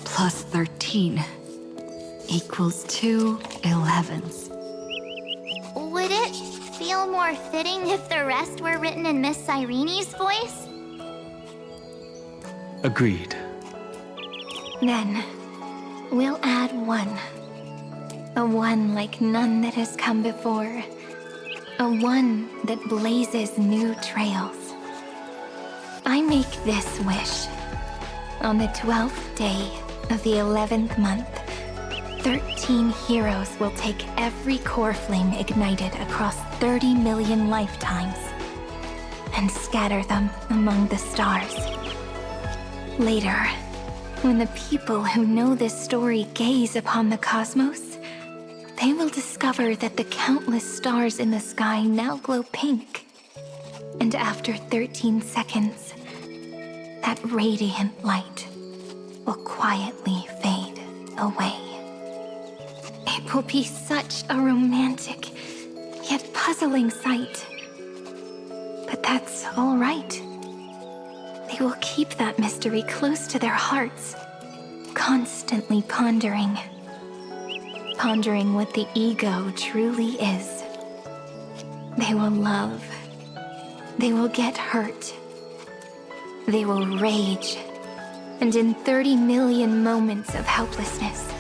plus 13 equals 2 11s. Would it feel more fitting if the rest were written in Miss Irene's voice? Agreed. Then, we'll add 1. A 1 like none that has come before. A 1 that blazes new trails. I make this wish. On the 12th day of the 11th month, 13 heroes will take every core flame ignited across 30 million lifetimes and scatter them among the stars. Later, when the people who know this story gaze upon the cosmos, they will discover that the countless stars in the sky now glow pink. And after 13 seconds, that radiant light will quietly fade away. It will be such a romantic, yet puzzling sight. But that's all right. They will keep that mystery close to their hearts, constantly pondering what the ego truly is. They will love. They will get hurt. They will rage. And in 30 million moments of helplessness,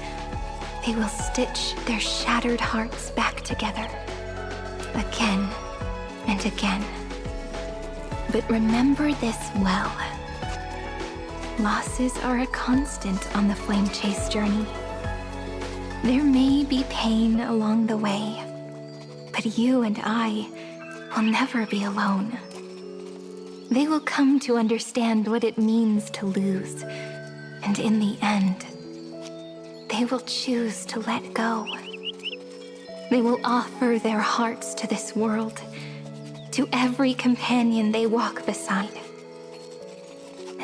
they will stitch their shattered hearts back together. Again and again. But remember this well. Losses are a constant on the flame chase journey. There may be pain along the way, but you and I will never be alone. They will come to understand what it means to lose, and in the end, they will choose to let go. They will offer their hearts to this world, to every companion they walk beside.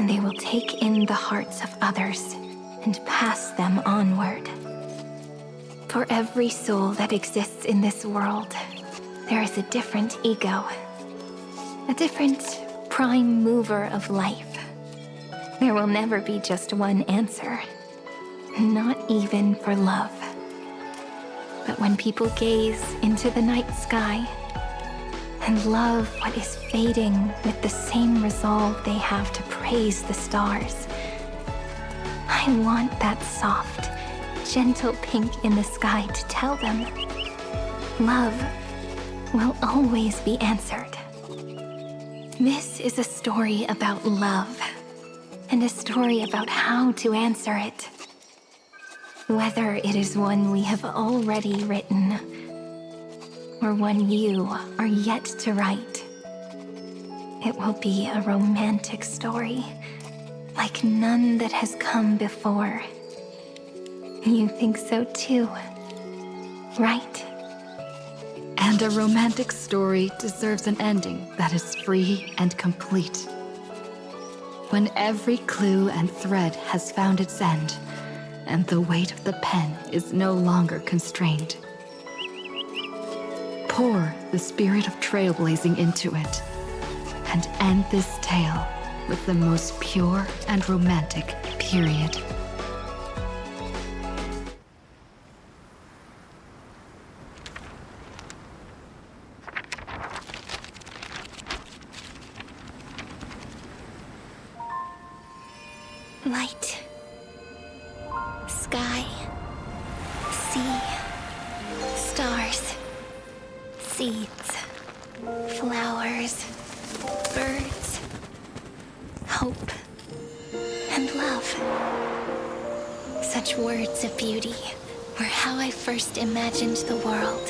and they will take in the hearts of others and pass them onward. For every soul that exists in this world, there is a different ego, a different prime mover of life. There will never be just one answer, not even for love. But when people gaze into the night sky and love what is fading with the same resolve they have to praise the stars, I want that soft, gentle pink in the sky to tell them love will always be answered. This is a story about love, and a story about how to answer it. Whether it is one we have already written, or one you are yet to write, it will be a romantic story, like none that has come before. You think so too, right? And a romantic story deserves an ending that is free and complete. When every clue and thread has found its end, and the weight of the pen is no longer constrained. Pour the spirit of trailblazing into it, and end this tale with the most pure and romantic period. Light, sky, sea, stars, seeds, flowers, birds, hope, and love. Such words of beauty were how I first imagined the world.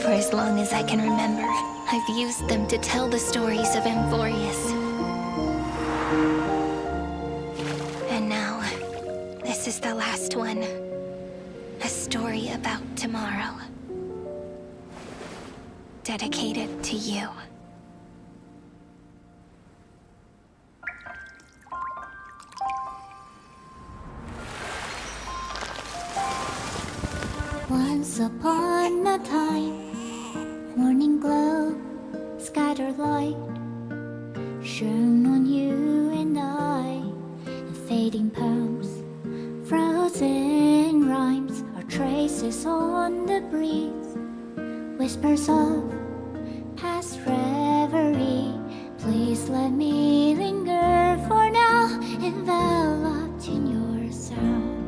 For as long as I can remember, I've used them to tell the stories of Amphorius. And now, this is the last one. A story about tomorrow. Dedicated to you. Once upon a time, morning glow, scattered light, shone on you and I. Fading poems, frozen rhymes, or traces on the breeze, whispers of past reverie. Please let me linger for now, enveloped in your sound.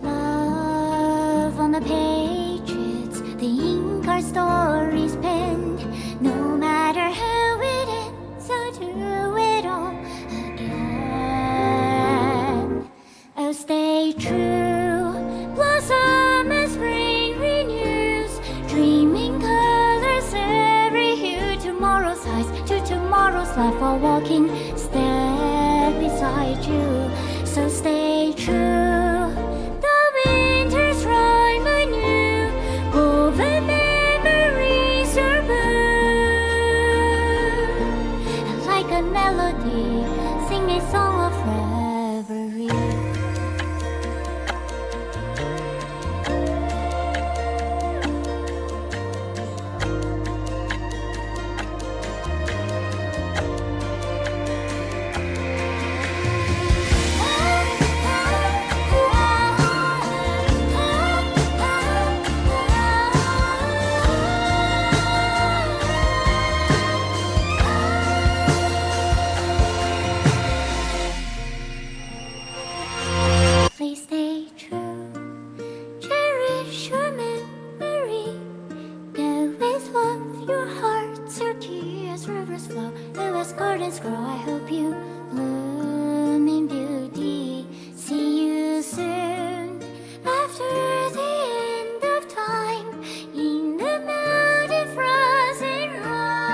Love on the pages, the ink our stories penned. No matter how it ends, I'll do it all again. Oh, stay true, blossom as spring renews, dreaming colors every hue. Tomorrow's eyes to tomorrow's life, while walking step beside you. So stay true, the winter's rhyme anew, woven memories are blue. Like a melody, sing a song of reverie. Please stay true, cherish your memory. Go with love, your heart searchy as rivers flow, though as gardens grow. I hope you bloom in beauty. See you soon, after the end of time, in the mountain frozen rime.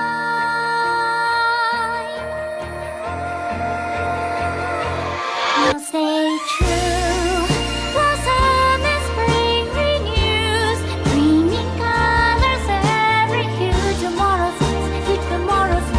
Now stay true, blossom as spring renews, dreaming colors every hue. Tomorrow's eyes, keep tomorrow's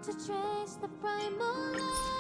to trace the primal light.